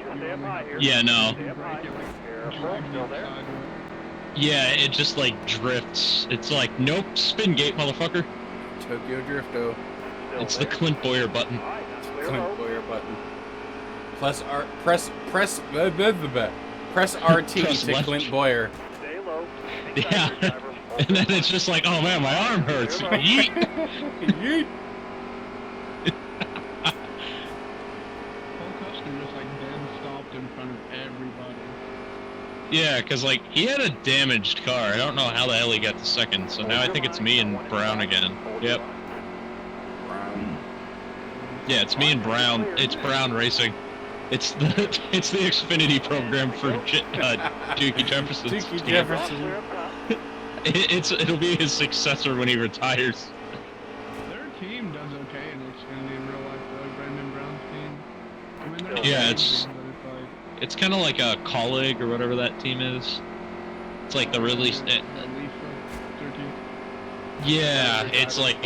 Speaker 6: Just stay up high here.
Speaker 4: Yeah, no.
Speaker 6: Stay up high.
Speaker 5: Brake it like
Speaker 6: Careful.
Speaker 5: drag
Speaker 6: Still
Speaker 5: the
Speaker 6: there.
Speaker 5: side of it.
Speaker 4: Yeah, it just like drifts. It's like, nope, spin gate, motherfucker.
Speaker 1: Tokyo Drifto.
Speaker 6: Still
Speaker 4: It's the
Speaker 6: there.
Speaker 4: Clint Boyer button.
Speaker 6: All right, clear
Speaker 1: Clint
Speaker 6: low.
Speaker 1: Boyer button. Press RT
Speaker 4: Press
Speaker 1: to
Speaker 4: left.
Speaker 1: Clint Boyer.
Speaker 6: Stay low.
Speaker 4: Yeah.
Speaker 6: Inside, driver.
Speaker 4: And then it's just like, oh man, my arm hurts.
Speaker 6: Clear low.
Speaker 4: Yeet.
Speaker 1: Yeet.
Speaker 5: Cole Custer just like dead stopped in front of everybody.
Speaker 4: Yeah, because like he had a damaged car. I don't know how the hell he got to second. So now I think it's me and Brown again. Yep. Yeah, it's me and Brown. It's Brown Racing. It's the Xfinity program for Dookie Jefferson.
Speaker 1: Dookie Jefferson.
Speaker 4: It'll be his successor when he retires.
Speaker 5: Their team does okay in Xfinity in real life though, Brandon Brown's team. I mean, they're
Speaker 4: Yeah,
Speaker 5: amazing,
Speaker 4: it's-
Speaker 5: but it's like,
Speaker 4: It's kind of like a colleague or whatever that team is. It's like the really. Yeah, it's like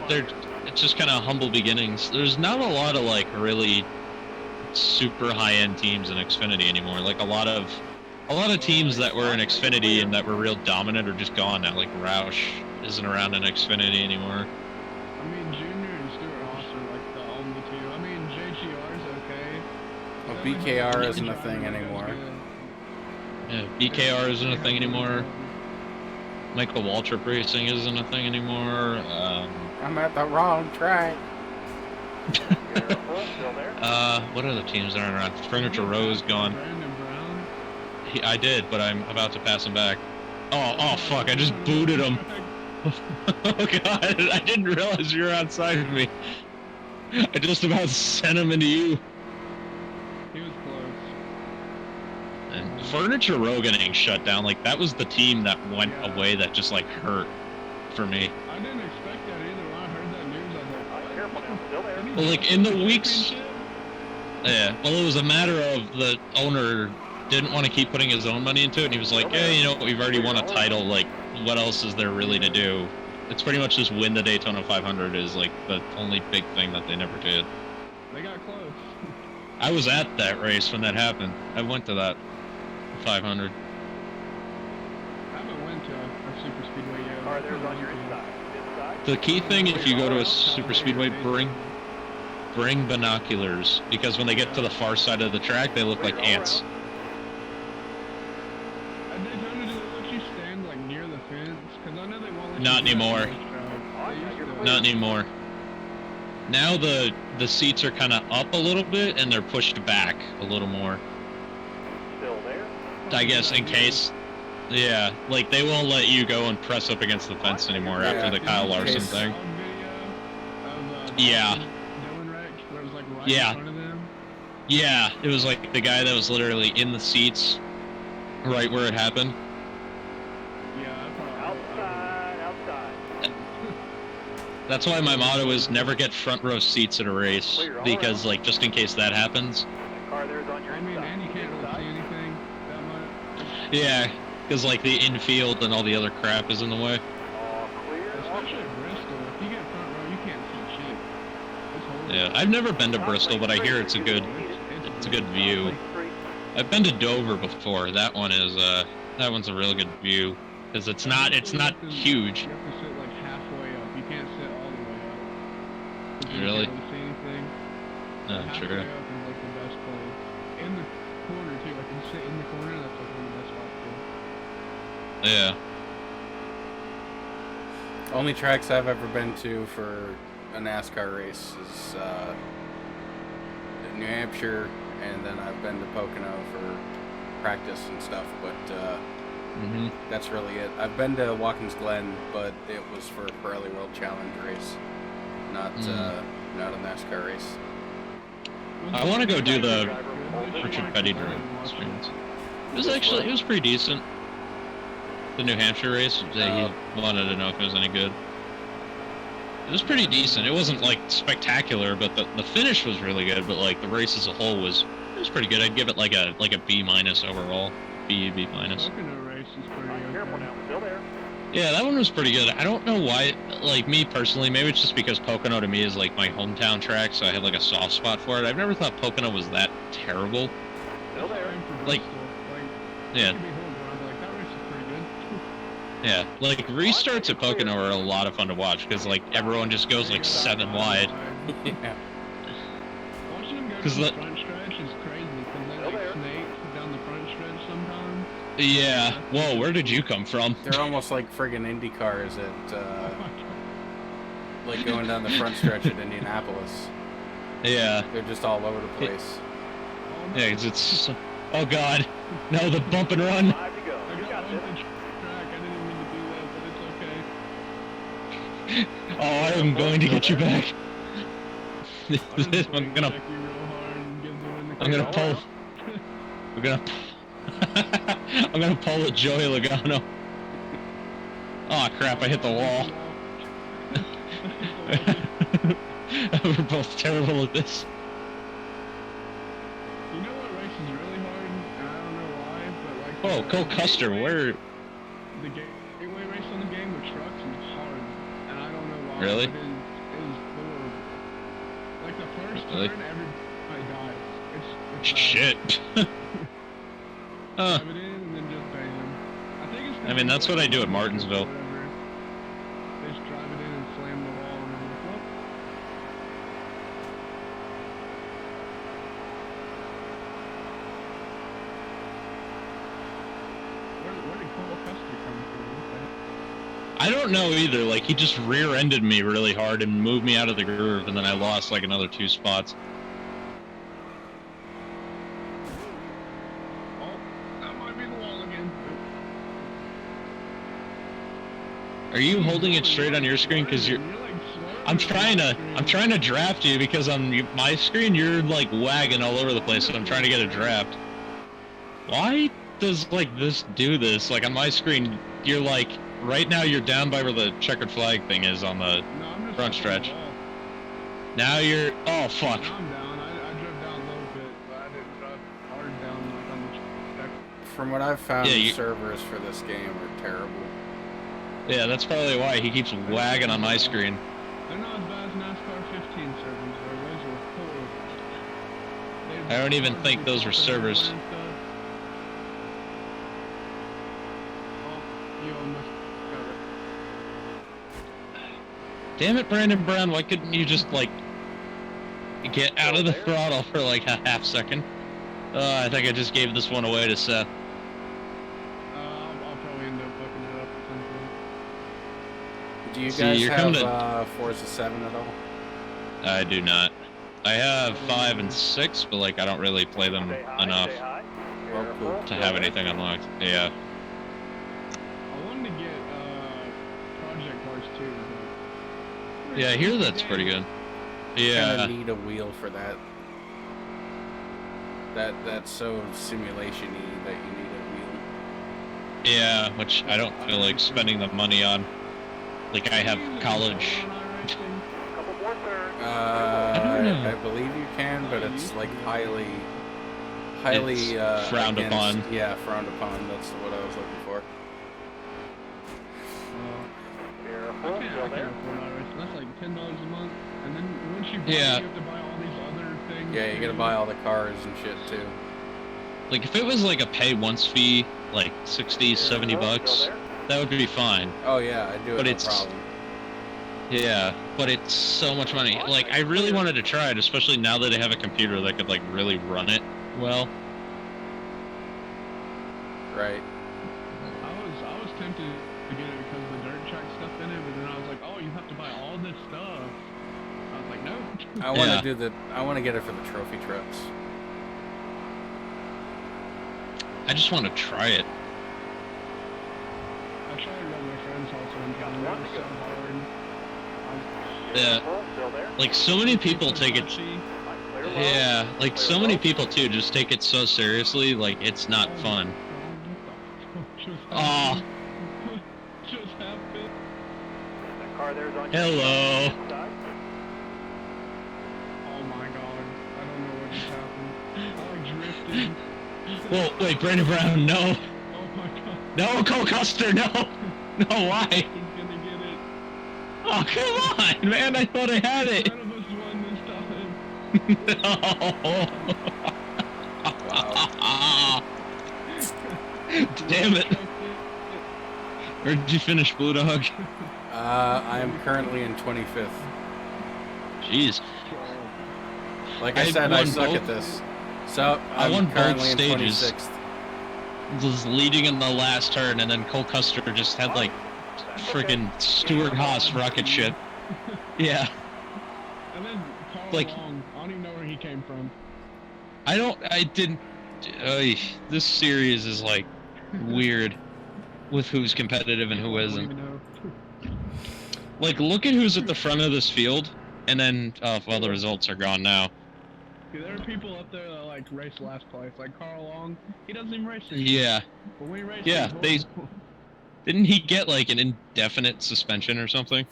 Speaker 4: they're. It's just kind of humble beginnings. There's not a lot of like really super high-end teams in Xfinity anymore. Like a lot of teams that were in Xfinity and that were real dominant are just gone now. Like Roush isn't around in Xfinity anymore.
Speaker 5: I mean, Junior and Stuart Haas are like the only two. I mean, JGR's okay.
Speaker 1: Well,
Speaker 5: Seven
Speaker 1: BKR
Speaker 5: Hundred
Speaker 1: isn't a
Speaker 5: Driver
Speaker 1: thing
Speaker 5: is
Speaker 1: anymore.
Speaker 5: good.
Speaker 4: Yeah, BKR isn't a thing anymore. Michael Waltrip Racing isn't a thing anymore.
Speaker 1: I'm at the wrong track.
Speaker 6: Careful. Still there.
Speaker 4: What other teams are around? Furniture Row is gone.
Speaker 5: Brandon Brown.
Speaker 4: I did, but I'm about to pass him back. Oh fuck! I just booted him. Oh god! I didn't realize you were outside of me. I just about sent him into you.
Speaker 5: He was close.
Speaker 4: And Furniture Row getting shut down, like that was the team that went
Speaker 5: Yeah.
Speaker 4: away that just like hurt for me.
Speaker 5: I didn't expect that either. When I heard that news, I was like,
Speaker 6: All right,
Speaker 5: what?
Speaker 6: careful now. Still there.
Speaker 5: Didn't he
Speaker 4: Well, like,
Speaker 5: just
Speaker 4: in the
Speaker 5: win
Speaker 4: weeks-
Speaker 5: championship?
Speaker 4: Yeah. Well, it was a matter of the owner didn't want to keep putting his own money into it, and he was like, "Hey, you know, we've already won a title. Like, what else is there really to do?" It's pretty much just win the Daytona 500 is like the only big thing that they never did.
Speaker 5: They got close.
Speaker 4: I was at that race when that happened. I went to that 500.
Speaker 5: I haven't went to a super speedway yet.
Speaker 6: All right, there's on your inside. Inside.
Speaker 4: The key thing, if you go to a super speedway, bring binoculars, because when they get to the far side of the track, they look like ants.
Speaker 5: I did Daytona, do they let you stand like near the fence? Because I know they won't let you
Speaker 4: Not
Speaker 5: do that
Speaker 4: anymore.
Speaker 5: on race tracks. They used to.
Speaker 4: Not anymore. Now the seats are kind of up a little bit and they're pushed back a little more.
Speaker 6: Still there.
Speaker 4: I guess in case. Yeah, like they won't let you go and press up against the fence anymore after the Kyle Larson
Speaker 1: Case.
Speaker 4: thing.
Speaker 5: Of,
Speaker 4: Yeah.
Speaker 5: Dylan wreck, where it was like right
Speaker 4: Yeah.
Speaker 5: in front of them.
Speaker 4: Yeah, it was like the guy that was literally in the seats right where it happened.
Speaker 5: Yeah, I probably.
Speaker 6: Outside.
Speaker 4: That's why my motto is never get front row seats at a race, because like just in case that happens.
Speaker 6: That car there is on your
Speaker 5: I mean,
Speaker 6: inside.
Speaker 5: and you can't really see anything that much.
Speaker 4: Yeah, because like the infield and all the other crap is in the way.
Speaker 6: All clear.
Speaker 5: Especially at Bristol, if you get front row, you can't see shit. It's horrible.
Speaker 4: Yeah, I've never been to Bristol, but I hear it's a good view. I've been to Dover before. That one's a real good view because it's not huge.
Speaker 5: You have to sit like can't sit all the way up. 'Cause you
Speaker 4: Really?
Speaker 5: can't really see anything.
Speaker 4: No,
Speaker 5: Halfway
Speaker 4: true.
Speaker 5: up is like the best place. In the corner too, like you sit in the corner, that's like one of the best spots too.
Speaker 4: Yeah.
Speaker 1: Only tracks I've ever been to for a NASCAR race is New Hampshire, and then I've been to Pocono for practice and stuff, but that's really it. I've been to Watkins Glen, but it was for a Pirelli World Challenge race, not not a NASCAR race.
Speaker 4: I want to go do the Richard Petty experience. It was pretty decent. The New Hampshire race, he wanted to know if it was any good. It was pretty decent. It wasn't like spectacular, but the finish was really good. But like the race as a whole was pretty good. I'd give it like a B- overall, B minus.
Speaker 5: Pocono race is pretty
Speaker 6: Careful
Speaker 5: okay.
Speaker 6: now, still there.
Speaker 4: Yeah, that one was pretty good. I don't know why. Like me personally, maybe it's just because Pocono to me is like my hometown track, so I have like a soft spot for it. I've never thought Pocono was that terrible.
Speaker 6: Still there.
Speaker 4: Like, yeah. Yeah, like restarts at Pocono are a lot of fun to watch because like everyone just goes like 7 wide.
Speaker 1: Yeah.
Speaker 5: Watching them go
Speaker 4: 'Cause
Speaker 5: down the
Speaker 4: the-
Speaker 5: front stretch is crazy because they like snake down the front stretch sometimes.
Speaker 4: Yeah. Whoa, where did you come from?
Speaker 1: They're almost like friggin' Indy cars at like going down the front stretch at Indianapolis.
Speaker 4: Yeah.
Speaker 1: They're just all over the place.
Speaker 4: Yeah, 'cause it's. Oh God. No, the bump and run.
Speaker 6: 5 to go.
Speaker 5: I
Speaker 6: You
Speaker 5: got
Speaker 6: got
Speaker 5: one
Speaker 6: this.
Speaker 5: to track. I didn't mean to do that, but it's okay.
Speaker 4: Oh, I am going to get you back. I'm gonna.
Speaker 5: Check you real hard and give the win the
Speaker 4: I'm gonna
Speaker 5: car.
Speaker 4: pull. I'm gonna. I'm gonna pull a Joey Logano. Oh crap! I hit the wall. We're both terrible at this.
Speaker 5: You know what race is really hard? And I don't know why, but like.
Speaker 4: Oh, Cole Custer, where?
Speaker 5: The gateway race on the game with trucks is hard, and I don't know why.
Speaker 4: Really?
Speaker 5: But it is horrible. Like the first
Speaker 4: Really?
Speaker 5: turn, everybody dies. It's bad.
Speaker 4: Shit.
Speaker 5: Drive it in and then just bam. I think it's.
Speaker 4: I mean, that's what I do at Martinsville.
Speaker 5: Whatever. They just drive it in and slam the wall, and I'm like, what? Where did Cole Custer come from? What the heck?
Speaker 4: I don't know either. Like he just rear-ended me really hard and moved me out of the groove, and then I lost like another 2 spots.
Speaker 5: Oh, that might be the wall again.
Speaker 4: Are you holding it straight on your screen? Because you're. I'm trying to draft you because on my screen you're like wagging all over the place, and I'm trying to get a draft. Why does like this do this? Like on my screen, you're like right now you're down by where the checkered flag thing is on the front stretch. Now you're. Oh fuck.
Speaker 5: Now I'm down. I drove down a little bit, but I didn't drive hard down like on the check.
Speaker 1: From what I've found,
Speaker 4: Yeah,
Speaker 1: the
Speaker 4: you-
Speaker 1: servers for this game are terrible.
Speaker 4: Yeah, that's probably why he keeps wagging on my screen.
Speaker 5: They're not as bad as NASCAR 15 servers, though. Those are horrible.
Speaker 4: I don't even think those were servers.
Speaker 5: Oh, you almost got it.
Speaker 4: Damn it, Brandon Brown, why couldn't you just, like, get out of the throttle for, like, a half second? I think I just gave this one away to Seth.
Speaker 5: I'll probably end up fucking it up at some point.
Speaker 1: Do you
Speaker 4: See,
Speaker 1: guys
Speaker 4: you're
Speaker 1: have
Speaker 4: coming
Speaker 1: Forza 7 at all?
Speaker 4: I do not. I have 5 and 6, but, like, I don't really play them
Speaker 6: Stay high,
Speaker 4: enough
Speaker 6: stay high.
Speaker 1: Well, cool.
Speaker 6: Careful.
Speaker 4: to have anything unlocked. Yeah.
Speaker 5: I wanted to get project cars too. But
Speaker 4: Yeah, I hear that's pretty good.
Speaker 1: Kind
Speaker 4: Yeah.
Speaker 1: of need a wheel for that. That's so simulation-y that you need a wheel.
Speaker 4: Yeah, which I don't feel like spending the money on. Like, I have college.
Speaker 6: Couple more turns.
Speaker 4: don't know.
Speaker 1: I believe you can, but it's like highly
Speaker 4: It's frowned
Speaker 1: against-
Speaker 4: upon.
Speaker 1: Yeah, frowned upon. That's what I was looking for.
Speaker 6: Careful.
Speaker 5: I
Speaker 6: Still
Speaker 5: can't
Speaker 6: there.
Speaker 5: afford iRacing. That's like $10 a month, and then once you buy
Speaker 4: Yeah.
Speaker 5: it, you have to buy all these other things.
Speaker 1: Yeah, you gotta
Speaker 5: too.
Speaker 1: buy all the cars and shit too.
Speaker 4: Like, if it was like a pay once fee, like 60, 70
Speaker 6: Careful.
Speaker 4: bucks,
Speaker 6: Still there.
Speaker 4: that would be fine.
Speaker 1: Oh yeah, I do it
Speaker 4: But
Speaker 1: no
Speaker 4: it's-
Speaker 1: problem.
Speaker 4: Yeah, but it's so much money. Like, I really wanted to try it, especially now that I have a computer that could, like, really run it well.
Speaker 1: Right.
Speaker 5: I was tempted to get it because of the dirt track stuff in it, but then I was like, oh, you have to buy all this stuff. I was like, no.
Speaker 1: I want to
Speaker 4: Yeah.
Speaker 1: do the. I want to get it for the trophy trucks.
Speaker 4: I just want to try it.
Speaker 5: I tried it at my friend's house one time, and it was so hard.
Speaker 4: Yeah.
Speaker 6: Still there?
Speaker 4: Like, so many people take it.
Speaker 6: Clear low.
Speaker 4: Yeah, like, so many people, too, just take it so seriously, like, it's not fun. Oh.
Speaker 5: Just happened.
Speaker 6: That car there's on
Speaker 4: Hello.
Speaker 6: your side.
Speaker 5: Oh my god. I don't know what just happened. I like drifted.
Speaker 4: Whoa, wait, Brandon Brown, no.
Speaker 5: Oh my god.
Speaker 4: No, Cole Custer, no. No, why?
Speaker 5: He's gonna get it.
Speaker 4: Oh, come on, man, I thought I had it.
Speaker 5: None of us won this time.
Speaker 1: Wow.
Speaker 4: Damn it. Where did you finish, Blue Dog?
Speaker 1: I am currently in 25th.
Speaker 4: Jeez.
Speaker 1: Like I
Speaker 4: I
Speaker 1: said, I
Speaker 4: won
Speaker 1: suck
Speaker 4: both-
Speaker 1: at this. So
Speaker 4: I won
Speaker 1: I'm
Speaker 4: both
Speaker 1: currently in
Speaker 4: stages.
Speaker 1: 26th.
Speaker 4: Was leading in the last turn, and then Cole Custer just had, like, freaking Stuart Haas rocket ship. Yeah.
Speaker 5: And then Carl
Speaker 4: Like-
Speaker 5: Long. I don't even know where he came from.
Speaker 4: I didn't. This series is, like, weird with who's competitive and who
Speaker 5: I don't
Speaker 4: isn't.
Speaker 5: even know.
Speaker 4: Like, look at who's at the front of this field, and then, well, the results are gone now.
Speaker 5: See, there are people up there that like race last place, like Carl Long. He doesn't even race anymore.
Speaker 4: Yeah.
Speaker 5: But when he races,
Speaker 4: Yeah,
Speaker 5: he's
Speaker 4: they-
Speaker 5: horrible.
Speaker 4: Didn't he get, like, an indefinite suspension or something?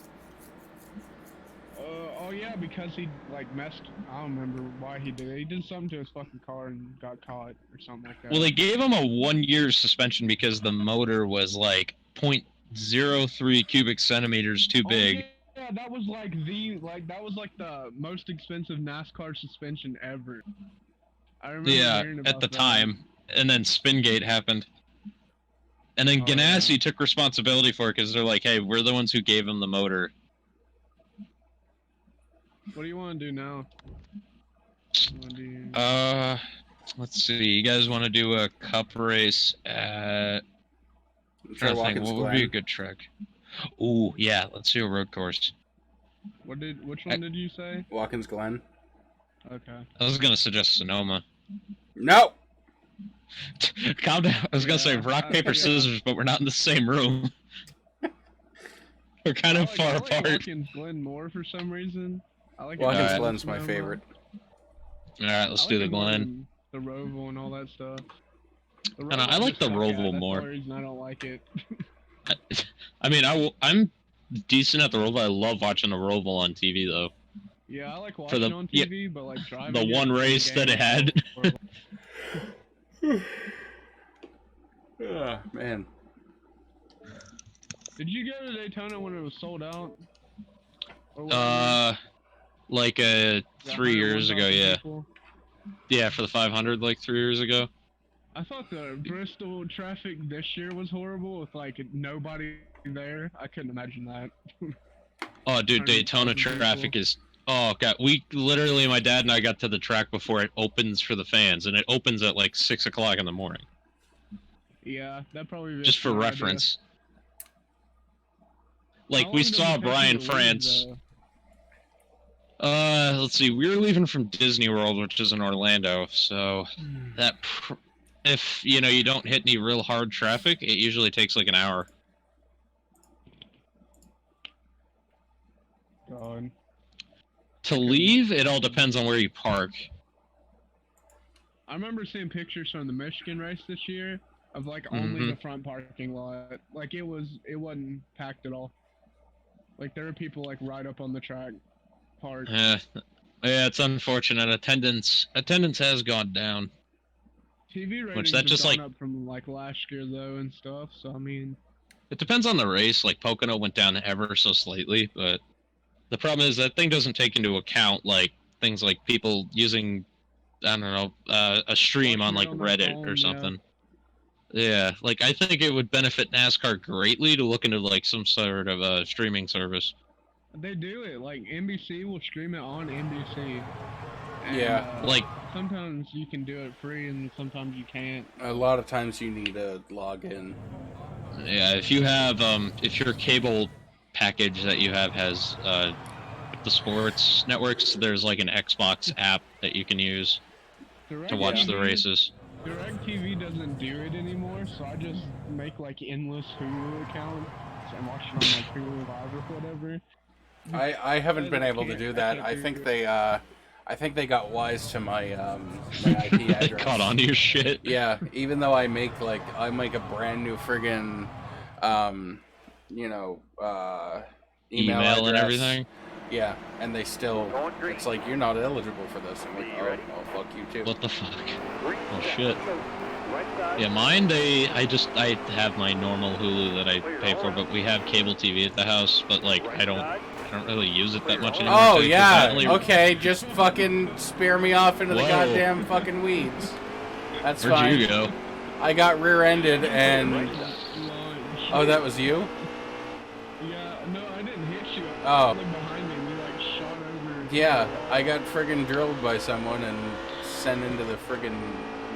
Speaker 5: Oh yeah, because he like messed. I don't remember why he did it. He did something to his fucking car and got caught or something like that.
Speaker 4: Well, they gave him a 1-year suspension because the motor was, like, 0.03 cubic centimeters too big.
Speaker 5: Yeah, that was like the most expensive NASCAR suspension ever. I remember
Speaker 4: Yeah,
Speaker 5: hearing about
Speaker 4: at the
Speaker 5: that.
Speaker 4: time. And then Spingate happened. And then
Speaker 5: Oh, yeah.
Speaker 4: Ganassi took responsibility for it because they're like, hey, we're the ones who gave him the motor.
Speaker 5: What do you want to do now? What do you...
Speaker 4: Let's see. You guys want to do a cup race at...
Speaker 1: I'm
Speaker 4: trying
Speaker 1: sure
Speaker 4: to think,
Speaker 1: Watkins
Speaker 4: what would be a
Speaker 1: Glen.
Speaker 4: good track? Ooh, yeah, let's do a road course.
Speaker 5: Which one did you say?
Speaker 1: Watkins Glen.
Speaker 5: Okay.
Speaker 4: I was going to suggest Sonoma.
Speaker 1: No.
Speaker 4: Calm down. I was going to say
Speaker 5: Yeah,
Speaker 4: rock, paper,
Speaker 5: yeah.
Speaker 4: scissors, but we're not in the same room. We're kind of far
Speaker 5: I like
Speaker 4: apart.
Speaker 5: Watkins Glen more for some reason. I like it
Speaker 1: Watkins
Speaker 5: better than
Speaker 1: Glen's my
Speaker 5: Sonoma.
Speaker 1: favorite.
Speaker 4: Alright, let's
Speaker 5: I
Speaker 4: do
Speaker 5: like
Speaker 4: the
Speaker 5: it more
Speaker 4: Glen.
Speaker 5: than The Roval and all that stuff. The
Speaker 4: I know, I
Speaker 5: Roval
Speaker 4: like
Speaker 5: just
Speaker 4: the
Speaker 5: suck
Speaker 4: Roval
Speaker 5: at. That's
Speaker 4: more.
Speaker 5: the only reason I don't like it.
Speaker 4: I mean, I'm decent at the Roval. I love watching the Roval on TV, though.
Speaker 5: Yeah, I like
Speaker 4: For
Speaker 5: watching
Speaker 4: the-
Speaker 5: on
Speaker 4: yeah,
Speaker 5: TV, but like driving
Speaker 4: the
Speaker 5: it
Speaker 4: one
Speaker 5: in
Speaker 4: race that
Speaker 5: game
Speaker 4: it had.
Speaker 5: is horrible.
Speaker 1: Oh, man.
Speaker 5: Did you go to Daytona when it was sold out? Or what,
Speaker 4: Like
Speaker 5: the
Speaker 4: 3 years ago,
Speaker 5: 101,000
Speaker 4: yeah.
Speaker 5: people?
Speaker 4: Yeah, for the 500, like 3 years ago.
Speaker 5: I thought the Bristol traffic this year was horrible with like nobody there. I couldn't imagine that.
Speaker 4: Oh, dude,
Speaker 5: 100,000
Speaker 4: Daytona
Speaker 5: people.
Speaker 4: traffic is... Oh, God. We literally, my dad and I got to the track before it opens for the fans, and it opens at like 6 o'clock in the morning.
Speaker 5: Yeah, that probably is
Speaker 4: Just for
Speaker 5: a good idea.
Speaker 4: reference.
Speaker 5: How
Speaker 4: Like,
Speaker 5: long
Speaker 4: we
Speaker 5: does it
Speaker 4: saw
Speaker 5: take you
Speaker 4: Brian
Speaker 5: to leave,
Speaker 4: France.
Speaker 5: though?
Speaker 4: Let's see. We were leaving from Disney World, which is in Orlando, so that if you know you don't hit any real hard traffic, it usually takes like an hour.
Speaker 5: God.
Speaker 4: To leave, it all depends on where you park.
Speaker 5: I remember seeing pictures from the Michigan race this year of like only
Speaker 4: Mhm.
Speaker 5: the front parking lot. Like it wasn't packed at all. Like there were people like right up on the track parked.
Speaker 4: Yeah, it's unfortunate. Attendance has gone down.
Speaker 5: TV ratings
Speaker 4: that
Speaker 5: have
Speaker 4: just,
Speaker 5: gone
Speaker 4: like-
Speaker 5: up from like last year though and stuff. So I mean,
Speaker 4: It depends on the race. Like Pocono went down ever so slightly, but the problem is that thing doesn't take into account like things like people using, I don't know, a stream on like
Speaker 5: Watching it on their
Speaker 4: Reddit
Speaker 5: phone,
Speaker 4: or
Speaker 5: yeah.
Speaker 4: something. Yeah, like I think it would benefit NASCAR greatly to look into like some sort of a streaming service.
Speaker 5: They do it. Like NBC will stream it on NBC. And,
Speaker 1: Yeah.
Speaker 4: Like,
Speaker 5: sometimes you can do it free, and sometimes you can't.
Speaker 1: A lot of times you need to log in.
Speaker 4: yeah, if you have, if your cable package that you have has, the sports networks, there's like an Xbox app that you can use to watch the races.
Speaker 5: DirecTV doesn't do it anymore, so I just make like endless Hulu accounts and watch it on like Hulu Live or whatever.
Speaker 1: I haven't been able to do that. I think they got wise to my my IP
Speaker 4: They
Speaker 1: address.
Speaker 4: caught on to your shit.
Speaker 1: Yeah, even though I make a brand new friggin' email
Speaker 4: Email and
Speaker 1: address.
Speaker 4: everything.
Speaker 1: Yeah, and they still, it's like, you're not eligible for this. I'm like, oh, fuck you too.
Speaker 4: What the fuck? Oh shit.
Speaker 6: Right side.
Speaker 4: Yeah, mine, I have my normal Hulu that I pay for, but we have cable TV at the house, but like, I don't really use it that much anymore.
Speaker 1: Oh,
Speaker 4: too, 'cause
Speaker 1: yeah,
Speaker 4: I only-
Speaker 1: okay, just fucking spear me off into the
Speaker 4: Whoa.
Speaker 1: goddamn fucking weeds. That's
Speaker 4: Where'd
Speaker 1: fine.
Speaker 4: you go?
Speaker 1: I got rear-ended and... Oh, that was you?
Speaker 5: Yeah, no, I didn't hit you.
Speaker 1: Oh.
Speaker 5: Look behind me, you like shot over.
Speaker 1: Yeah, I got friggin' drilled by someone and sent into the friggin'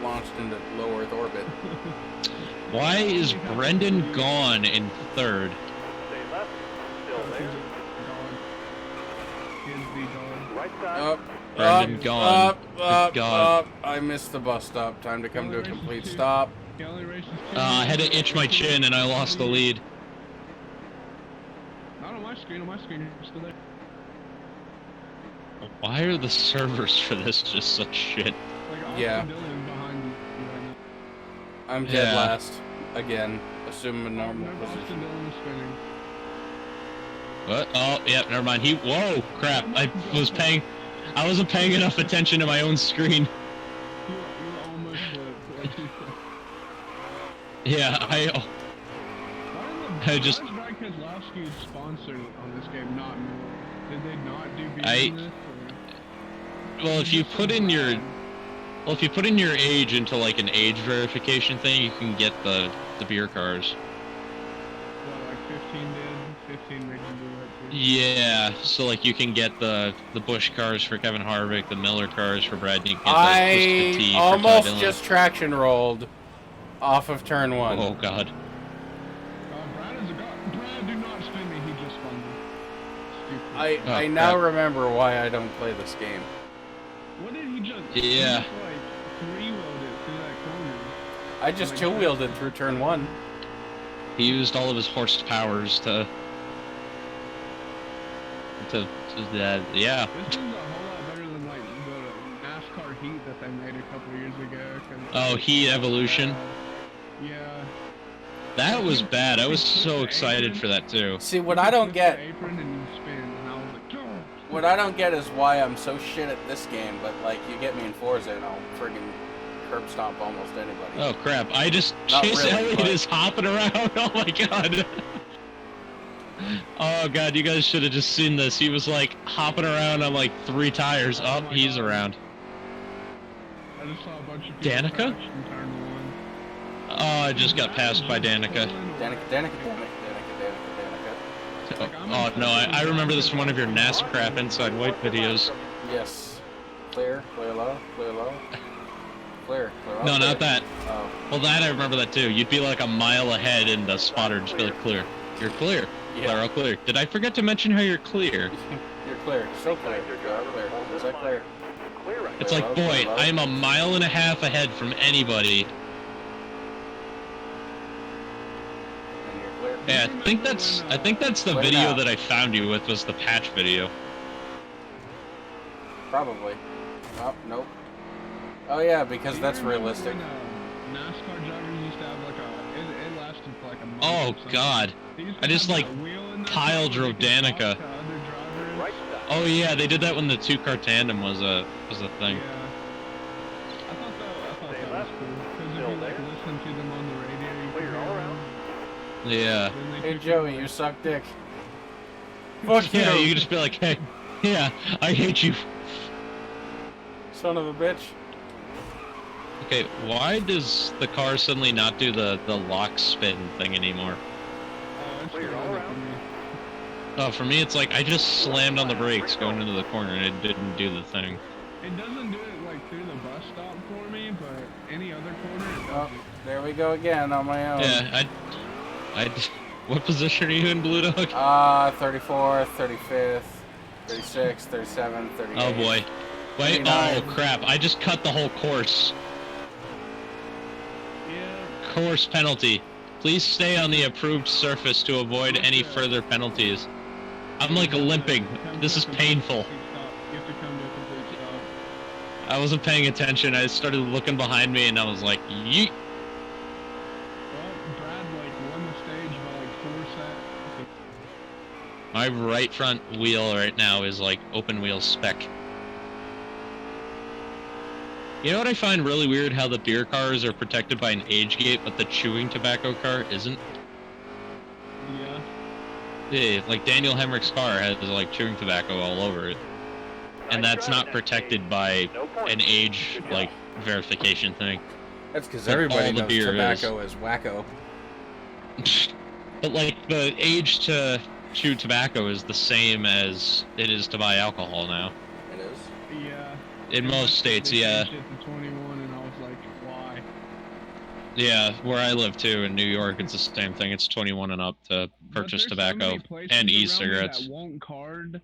Speaker 1: launched into low Earth orbit.
Speaker 4: Why is Brendan gone in third?
Speaker 6: Stay left. Still there. Right side.
Speaker 1: Up,
Speaker 4: Brendan
Speaker 1: up,
Speaker 4: gone.
Speaker 1: up,
Speaker 4: Good
Speaker 1: up,
Speaker 4: God.
Speaker 1: up. I missed the bus stop. Time to come to a complete stop.
Speaker 5: The only race is
Speaker 4: I had to itch my chin and I lost the lead.
Speaker 5: Not on my screen, you're still there.
Speaker 4: Why are the servers for this just such shit?
Speaker 5: Like, Austin
Speaker 1: Yeah.
Speaker 5: Dillon behind you right now.
Speaker 1: I'm dead
Speaker 4: Yeah.
Speaker 1: last. Again. Assume a normal
Speaker 5: Remember Austin
Speaker 1: position.
Speaker 5: Dillon was spinning.
Speaker 4: What? Oh, yeah, never mind. Whoa, crap. I wasn't paying enough attention to my own screen.
Speaker 5: You almost flipped.
Speaker 4: Yeah,
Speaker 5: Why
Speaker 4: I just-
Speaker 5: Why is Brad Keselowski sponsored on this game, not more? Did they not do beer
Speaker 4: I-
Speaker 5: in this?
Speaker 4: well, if you put in your age into like an age verification thing, you can get the beer cars.
Speaker 5: What, like 15 did? 15 made you do that too?
Speaker 4: Yeah, so like you can get the Busch cars for Kevin Harvick, the Miller cars for Brad. You can get the
Speaker 1: I
Speaker 4: Petit for Ty
Speaker 1: almost
Speaker 4: Dillon.
Speaker 1: just traction rolled off of turn one.
Speaker 4: Oh god.
Speaker 5: Brad is a god. Brad, do not spin me, he just spun me. Stupid.
Speaker 1: I
Speaker 4: Oh,
Speaker 1: now
Speaker 4: crap.
Speaker 1: remember why I don't play this game.
Speaker 5: What did he just...
Speaker 4: Yeah.
Speaker 5: He just, like, three-wheeled it through that corner.
Speaker 1: I just two-wheeled it through turn one.
Speaker 4: He used all of his horsepowers to yeah.
Speaker 5: This is a whole lot better than, like, the NASCAR Heat that they made a couple years ago. 'cause-
Speaker 4: Oh, Heat Evolution.
Speaker 5: Yeah.
Speaker 4: That was bad. I was so excited for that too.
Speaker 1: See, what I don't
Speaker 5: Flip
Speaker 1: get,
Speaker 5: the apron and you spin, and I was like, "Go!"
Speaker 1: what I don't get is why I'm so shit at this game, but like you get me in Forza and I'll friggin' curb stomp almost anybody.
Speaker 4: Oh crap! I just
Speaker 1: Not
Speaker 4: Chase
Speaker 1: really,
Speaker 4: Elliott
Speaker 1: but-
Speaker 4: is hopping around. Oh my god. Oh god, you guys should have just seen this. He was like hopping around on like 3 tires.
Speaker 5: Oh
Speaker 4: Oh,
Speaker 5: my
Speaker 4: he's
Speaker 5: God.
Speaker 4: around.
Speaker 5: I just saw a bunch of people
Speaker 4: Danica?
Speaker 5: crash in turn one.
Speaker 4: Oh, I just got passed by Danica.
Speaker 1: Danica.
Speaker 4: Oh no, I remember this from one of your NASCAR Inside White videos.
Speaker 1: Yes. Clear low, Clear
Speaker 4: No,
Speaker 1: low,
Speaker 4: not
Speaker 1: clear.
Speaker 4: that.
Speaker 1: Oh,
Speaker 4: Well, that I remember that too. You'd be like a mile ahead and the spotter would just be like, clear. You're clear. Clear,
Speaker 1: yeah.
Speaker 4: all clear. Did I forget to mention how you're clear?
Speaker 1: You're clear. So clear. You're clear. Is that clear?
Speaker 6: Clear right.
Speaker 4: It's like, boy, I am a mile and a half ahead from anybody.
Speaker 1: And you're clear.
Speaker 4: Yeah, I think that's the
Speaker 1: Wait
Speaker 4: video
Speaker 1: now.
Speaker 4: that I found you with was the patch video.
Speaker 1: Probably. Oh, nope. Oh yeah, because
Speaker 5: Do you
Speaker 1: that's
Speaker 5: remember
Speaker 1: realistic.
Speaker 5: when, NASCAR drivers used to have like it lasted for like a month.
Speaker 4: Oh
Speaker 5: or something.
Speaker 4: god.
Speaker 5: They used to
Speaker 4: I just,
Speaker 5: have
Speaker 4: like,
Speaker 5: that wheel in there
Speaker 4: pile
Speaker 5: so
Speaker 4: drove
Speaker 5: they could talk
Speaker 4: Danica.
Speaker 5: to other drivers.
Speaker 6: Right side.
Speaker 4: Oh yeah, they did that when the 2-car tandem was a thing.
Speaker 5: Yeah. I thought that
Speaker 6: Stay
Speaker 5: was
Speaker 6: left.
Speaker 5: cool. Because if
Speaker 6: Still
Speaker 5: you like
Speaker 6: there.
Speaker 5: listen to them on the radio, you
Speaker 6: Clear
Speaker 5: can
Speaker 6: all
Speaker 5: hear
Speaker 6: around.
Speaker 5: them.
Speaker 4: Yeah.
Speaker 5: Then they
Speaker 1: Hey
Speaker 5: took
Speaker 1: Joey,
Speaker 5: it
Speaker 1: you
Speaker 5: away.
Speaker 1: suck dick. Fuck you,
Speaker 4: Yeah, you could just be like, hey, yeah, I hate you.
Speaker 1: son of a bitch.
Speaker 4: Okay, why does the car suddenly not do the lock spin thing anymore?
Speaker 5: Oh, it's
Speaker 6: Clear
Speaker 5: still
Speaker 6: all
Speaker 5: over
Speaker 6: around.
Speaker 5: for me.
Speaker 4: Oh, for me, it's like I just slammed on the brakes going into the corner and it didn't do the thing.
Speaker 5: It doesn't do it like through the bus stop for me, but any other corner it
Speaker 1: Oh,
Speaker 5: does it.
Speaker 1: there we go again on my own.
Speaker 4: Yeah, what position are you in, Blue Dog?
Speaker 1: 34th, 35th, 36, 37, 38.
Speaker 4: Oh boy. Wait,
Speaker 1: 29.
Speaker 4: oh crap, I just cut the whole course.
Speaker 5: Yeah.
Speaker 4: Course penalty. Please stay on the approved surface to avoid any further penalties. I'm like limping. This is painful.
Speaker 5: You have to come to a complete stop.
Speaker 4: I wasn't paying attention. I started looking behind me and I was like, yeet.
Speaker 5: Well, Brad like won the stage by like 4 seconds.
Speaker 4: My right front wheel right now is like open wheel spec. You know what I find really weird? How the beer cars are protected by an age gate, but the chewing tobacco car isn't?
Speaker 5: Yeah.
Speaker 4: Yeah, like Daniel Hemrick's car has like chewing tobacco all over it. And that's not protected by an age like verification thing.
Speaker 1: That's because
Speaker 4: But
Speaker 1: everybody
Speaker 4: all the
Speaker 1: knows
Speaker 4: beer
Speaker 1: tobacco is wacko.
Speaker 4: But like the age to chew tobacco is the same as it is to buy alcohol now.
Speaker 1: It is.
Speaker 5: Yeah.
Speaker 4: In most states,
Speaker 5: They
Speaker 4: yeah.
Speaker 5: changed it to 21 and I was like, why?
Speaker 4: Yeah, where I live too, in New York, it's the same thing. It's 21 and up to
Speaker 5: But
Speaker 4: purchase
Speaker 5: there's so
Speaker 4: tobacco
Speaker 5: many places
Speaker 4: and
Speaker 5: around me
Speaker 4: e-cigarettes.
Speaker 5: that won't card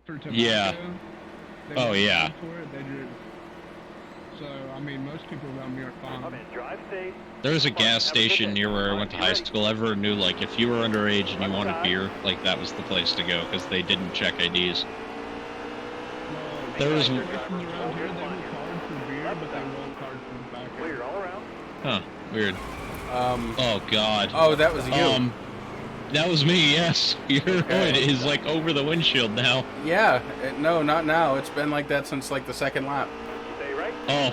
Speaker 5: for tobacco.
Speaker 4: Yeah.
Speaker 5: They
Speaker 4: Oh,
Speaker 5: won't
Speaker 4: yeah.
Speaker 5: card for it, they do. So, I mean, most people around me are fine.
Speaker 6: I'm in drive safe.
Speaker 4: There was a gas station near where I went to high school. Everyone knew, like, if you were underage and you wanted beer, like, that was the place to go, because they didn't check IDs.
Speaker 5: Well,
Speaker 4: There was-
Speaker 5: places around here, they will card for beer, but they won't card for tobacco.
Speaker 6: Clear all around.
Speaker 4: Huh, weird. Oh, God.
Speaker 1: Oh, that was you.
Speaker 4: That was me, yes. Your hood is, like, over the windshield now.
Speaker 1: Yeah. No, not now. It's been like that since like the second lap.
Speaker 6: Stay right.
Speaker 4: Oh,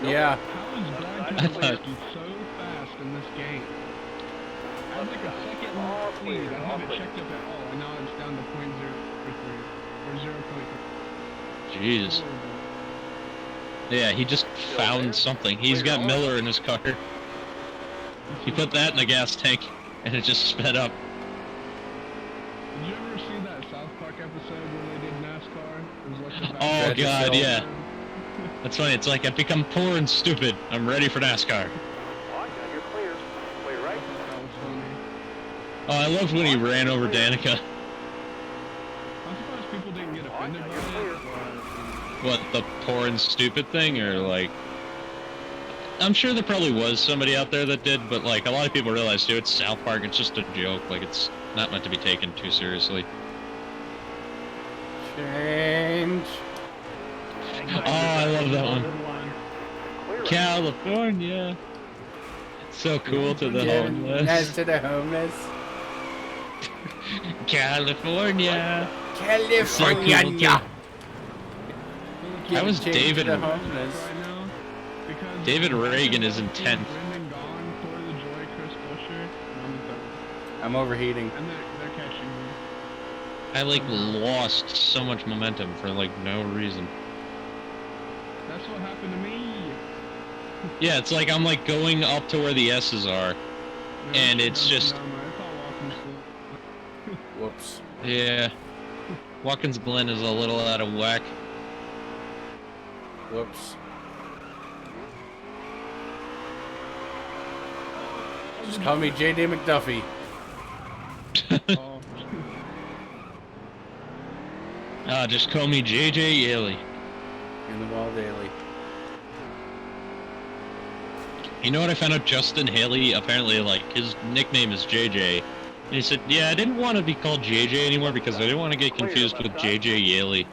Speaker 1: Yeah.
Speaker 5: How is Brad
Speaker 4: I
Speaker 5: Pitt
Speaker 4: thought-
Speaker 5: so fast in this game? I had like a second lap lead. I haven't checked up at all, and now it's down to .033 or 0.3.
Speaker 4: jeez. Yeah, he just found something. He's got Miller in his car. He put that in the gas tank, and it just sped up.
Speaker 5: Did you ever see that South Park episode where they did NASCAR? It was like the
Speaker 4: Oh,
Speaker 1: Register.
Speaker 4: God, yeah. That's funny. It's like, I've become poor and stupid. I'm ready for NASCAR.
Speaker 6: Watch, now you're clear. Clear right.
Speaker 5: That was funny.
Speaker 4: Oh, I loved when he ran over Danica.
Speaker 5: I'm surprised people didn't get offended by it.
Speaker 4: What, the poor and stupid thing, or like... I'm sure there probably was somebody out there that did, but like, a lot of people realize too, it's South Park, it's just a joke, like, it's not meant to be taken too seriously.
Speaker 1: Change.
Speaker 4: Oh, I love that one.
Speaker 6: Clear right.
Speaker 4: California! It's so cool to the
Speaker 1: Nice
Speaker 4: homeless.
Speaker 1: to the homeless.
Speaker 4: California!
Speaker 1: California.
Speaker 4: That was
Speaker 1: Change
Speaker 4: David-
Speaker 1: to the homeless.
Speaker 5: Right now, because
Speaker 4: David Reagan is in 10th.
Speaker 5: Brendan Gaughan, Corey LaJoy, Chris Buescher, and I'm in third.
Speaker 1: I'm overheating.
Speaker 5: And they're catching me.
Speaker 4: I like lost so much momentum for like no reason.
Speaker 5: That's what happened to me.
Speaker 4: Yeah, it's like I'm like going up to where the S's are. And it's just-
Speaker 5: It's all walking slow.
Speaker 1: Whoops.
Speaker 4: Yeah. Watkins Glen is a little out of whack.
Speaker 1: Whoops. Just call me JD McDuffie.
Speaker 5: Oh.
Speaker 4: Just call me JJ Yaley.
Speaker 1: In the Wall Daily.
Speaker 4: You know what I found out? Justin Haley, apparently, like, his nickname is JJ. And he said, yeah, I didn't want to be called JJ anymore because I didn't want to get confused with JJ Yaley.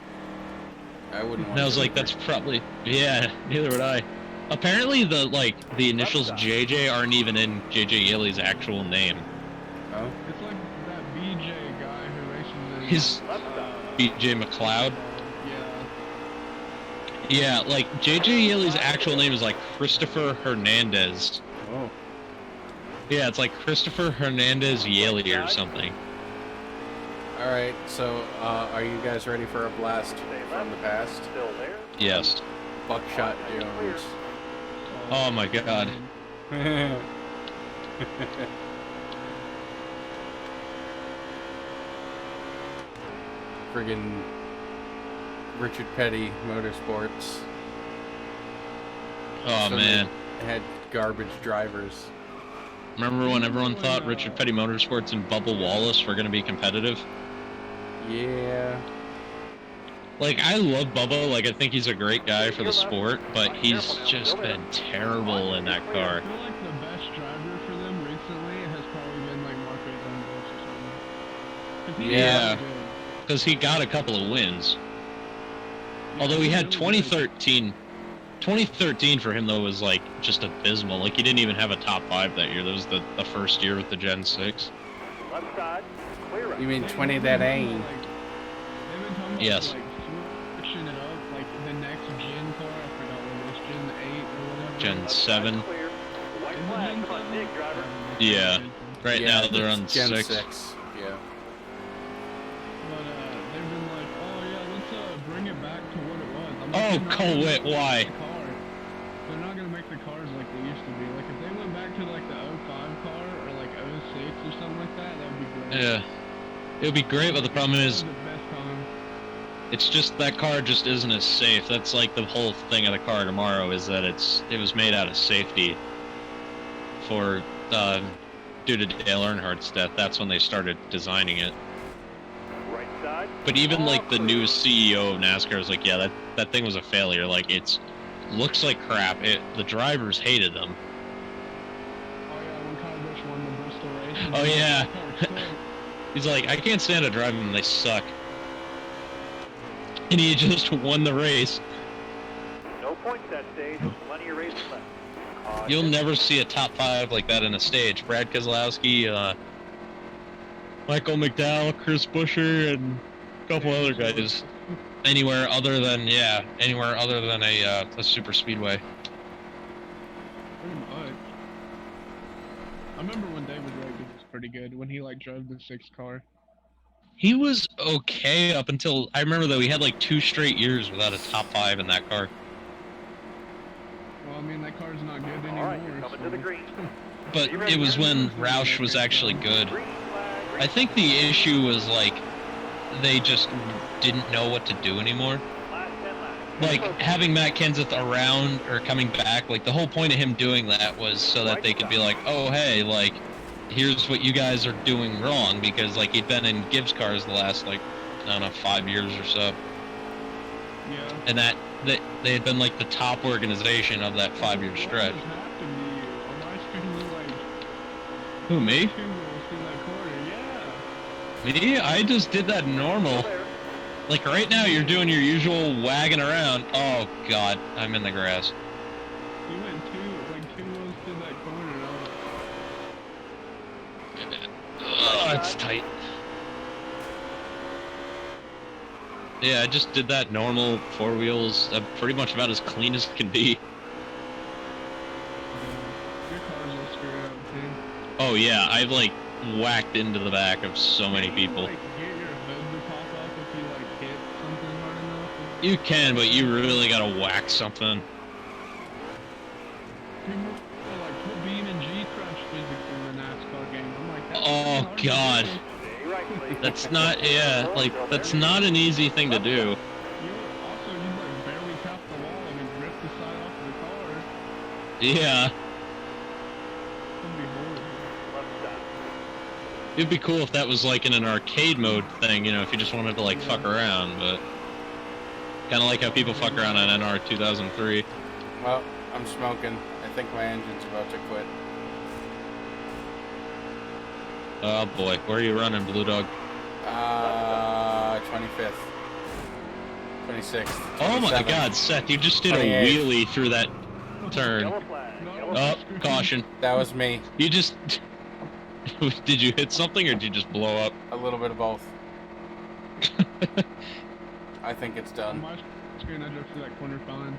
Speaker 1: I wouldn't want
Speaker 4: And I was
Speaker 1: to.
Speaker 4: like, that's probably... Yeah, neither would I. Apparently, the initials JJ aren't even in JJ Yaley's actual name.
Speaker 1: Oh?
Speaker 5: It's like that BJ guy who races in...
Speaker 4: His BJ McLeod.
Speaker 5: Yeah.
Speaker 4: Yeah, like, JJ Yaley's actual name is like Christopher Hernandez.
Speaker 1: Oh.
Speaker 4: Yeah, it's like Christopher Hernandez Yaley or something.
Speaker 1: Alright, so, are you guys ready for a blast from the past?
Speaker 6: Still there.
Speaker 4: Yes.
Speaker 1: Buckshot Jones.
Speaker 4: Oh my god.
Speaker 1: friggin' Richard Petty Motorsports.
Speaker 4: Oh
Speaker 1: So
Speaker 4: man.
Speaker 1: They had garbage drivers.
Speaker 4: Remember when everyone thought Richard Petty Motorsports and Bubba Wallace were going to be competitive?
Speaker 1: Yeah.
Speaker 4: Like, I love Bubba, like, I think he's a great guy for the sport, but he's just been terrible in that car.
Speaker 5: I feel like the best driver for them recently has probably been like Marco Dungos or something. 'Cause he's
Speaker 4: Yeah.
Speaker 5: really good.
Speaker 4: Because he got a couple of wins.
Speaker 5: Yeah,
Speaker 4: Although he
Speaker 5: he's
Speaker 4: had
Speaker 5: really good.
Speaker 4: 2013 for him, though, was, like, just abysmal. Like, he didn't even have a top 5 that year. That was the first year with the Gen 6.
Speaker 6: Left side, clear right.
Speaker 1: You mean
Speaker 5: They've
Speaker 1: 20
Speaker 5: been
Speaker 1: that
Speaker 5: talking
Speaker 1: ain't?
Speaker 5: about, they've been talking about,
Speaker 4: Yes.
Speaker 5: like, switching it up, like, the next gen car, I forgot what it was, Gen 8 or whatever.
Speaker 4: Gen
Speaker 6: Left side
Speaker 4: 7.
Speaker 6: clear. White
Speaker 5: Is it
Speaker 6: flag,
Speaker 5: Gen
Speaker 6: come on,
Speaker 5: 7?
Speaker 6: dig, driver.
Speaker 4: Yeah. Right
Speaker 1: Yeah,
Speaker 4: now they're
Speaker 1: it's
Speaker 4: on
Speaker 1: Gen
Speaker 4: 6.
Speaker 1: 6. Yeah.
Speaker 5: But, they've been like, oh yeah, let's, bring it back to what it was. I'm like,
Speaker 4: Oh,
Speaker 5: they're not
Speaker 4: Cole
Speaker 5: gonna
Speaker 4: Witt,
Speaker 5: make
Speaker 4: why?
Speaker 5: the car. They're not gonna make the cars like they used to be. Like, if they went back to, like, the 05 car, or, like, 06 or something like that, that would be great.
Speaker 4: Yeah. It would be great, but the problem
Speaker 5: That
Speaker 4: is,
Speaker 5: was the best time.
Speaker 4: it's just that car just isn't as safe. That's like the whole thing of the car tomorrow, is that it was made out of safety for due to Dale Earnhardt's death. That's when they started designing it.
Speaker 6: Right side.
Speaker 4: But even
Speaker 6: all
Speaker 4: like the
Speaker 6: clear.
Speaker 4: new CEO of NASCAR was like, yeah, that thing was a failure. Like, it's looks like crap. The drivers hated them.
Speaker 5: Oh yeah, when Kyle Busch won the Bristol race. and
Speaker 4: Oh,
Speaker 5: he was
Speaker 4: yeah.
Speaker 5: like, "Oh, it's cool."
Speaker 4: He's like, I can't stand to drive them. They suck. And he just won the race.
Speaker 6: No points that stage. Plenty of racing left. Caution.
Speaker 4: You'll never see a top 5 like that in a stage. Brad Keselowski, Michael McDowell, Chris Buescher, and a couple other guys. Anywhere other than a super speedway.
Speaker 5: Pretty much. I remember when David Reagan was pretty good when he like drove the 6 car.
Speaker 4: He was okay up until I remember though he had like 2 straight years without a top 5 in that car.
Speaker 5: Well, I mean that car's not good
Speaker 6: All
Speaker 5: anymore.
Speaker 6: right, you're coming to the green.
Speaker 4: But it was when Roush was actually good.
Speaker 6: Green flag. Green
Speaker 4: I think the issue was like they just didn't know what to do anymore.
Speaker 6: last 10 laps.
Speaker 4: Like having Matt Kenseth around or coming back, like the whole point of him doing that was so that they could be like, oh hey, like here's what you guys are doing wrong, because like he'd been in Gibbs cars the last like I don't know 5 years or so,
Speaker 5: Yeah.
Speaker 4: and that they had been like the top organization of that 5-year stretch.
Speaker 5: What happened to you? Why couldn't you like
Speaker 4: Who, me?
Speaker 5: 2 wheels through that corner? Yeah.
Speaker 4: Me? I just did that normal.
Speaker 6: There.
Speaker 4: Like right now you're doing your usual wagging around. Oh god, I'm in the grass.
Speaker 5: You went 2 wheels through that corner.
Speaker 4: Oh, it's tight. Yeah, I just did that normal 4 wheels, pretty much about as clean as can be.
Speaker 5: Your car's all screwed up too.
Speaker 4: Oh yeah, I've like whacked into the back of so many
Speaker 5: Can you,
Speaker 4: people.
Speaker 5: like, get your hood to pop up if you like hit something hard enough?
Speaker 4: You can, but you really gotta whack something.
Speaker 5: People are like, put Bean and G crush physics in the NASCAR game. I'm like, that's
Speaker 4: Oh,
Speaker 5: hard to do.
Speaker 4: God.
Speaker 6: Stay right, please.
Speaker 4: That's not, yeah, like, that's not an easy thing to do.
Speaker 5: You like barely tap the wall and then rip the side off of the car.
Speaker 4: Yeah,
Speaker 5: It's gonna be horrible.
Speaker 6: Left side.
Speaker 4: it'd be cool if that was like in an arcade mode thing, you know, if you just wanted to like fuck around, but kinda like how people fuck around on NR 2003.
Speaker 1: Well, I'm smoking. I think my engine's about to quit.
Speaker 4: Oh boy, where are you running, Blue Dog?
Speaker 1: 25th. 26th.
Speaker 4: Oh my
Speaker 1: 27th.
Speaker 4: god, Seth, you just did a
Speaker 1: 28th.
Speaker 4: wheelie through that turn.
Speaker 6: Yellow flag. Yellow
Speaker 5: No.
Speaker 6: flag.
Speaker 4: Oh, caution.
Speaker 1: That was me.
Speaker 4: You just... Did you hit something or did you just blow up?
Speaker 1: A little bit of both. I think it's
Speaker 5: On
Speaker 1: done.
Speaker 5: my screen, I drove through that corner fine.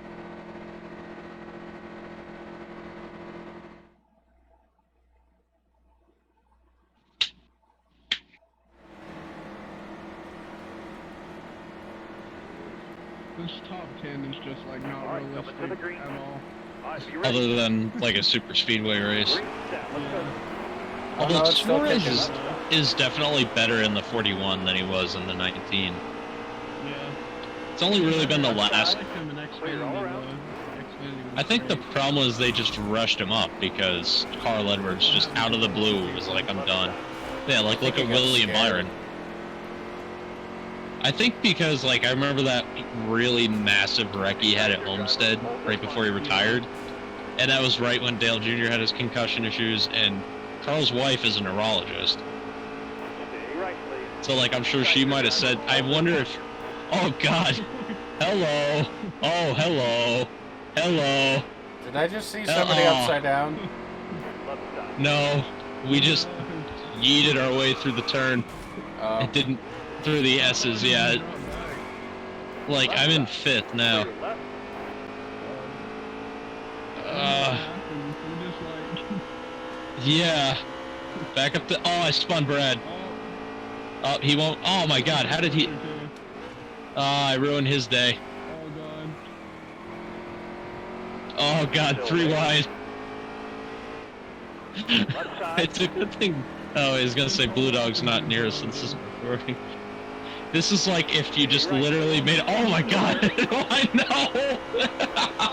Speaker 5: This top 10 is just like not
Speaker 6: Alright, coming
Speaker 5: realistic
Speaker 6: to the green.
Speaker 5: at all.
Speaker 6: All right, be ready.
Speaker 4: Other than like a super speedway race.
Speaker 6: Green set. Let's go.
Speaker 1: Oh,
Speaker 4: Although
Speaker 1: no, it's still
Speaker 4: Suarez
Speaker 1: kicking.
Speaker 4: is definitely better in the 41 than he was in the 19.
Speaker 5: Yeah.
Speaker 4: It's only really been the
Speaker 5: I
Speaker 4: last.
Speaker 5: liked him in Xfinity,
Speaker 6: all around.
Speaker 5: Xfinity
Speaker 4: I
Speaker 5: was
Speaker 4: think the
Speaker 5: great.
Speaker 4: problem was they just rushed him up because Carl Edwards just out of the blue was like, I'm done. Yeah, like look at
Speaker 1: he got
Speaker 4: Willie and
Speaker 1: scared.
Speaker 4: Byron. I think because like I remember that really massive wreck he had at Homestead right before he retired, and that was right when Dale Jr. had his concussion issues, and Carl's wife is a neurologist.
Speaker 6: Stay right, please.
Speaker 4: So like I'm sure she might have said, I wonder if, oh God, hello, oh hello, hello,
Speaker 1: Did I just see somebody
Speaker 4: Uh-oh.
Speaker 1: upside down?
Speaker 6: Left side.
Speaker 4: no, we just yeeted our way through the turn. It didn't through the S's, yeah. Like I'm in 5th now.
Speaker 6: Clear left.
Speaker 4: Yeah. Back up to. Oh, I spun Brad. Oh, he won't. Oh my God, how did he? I ruined his day. Oh God, 3 wide.
Speaker 6: Left side.
Speaker 4: It's a good thing. Oh, he's gonna say Blue Dog's not near us since this is recording. This is like if you just literally made. Oh my God! I know.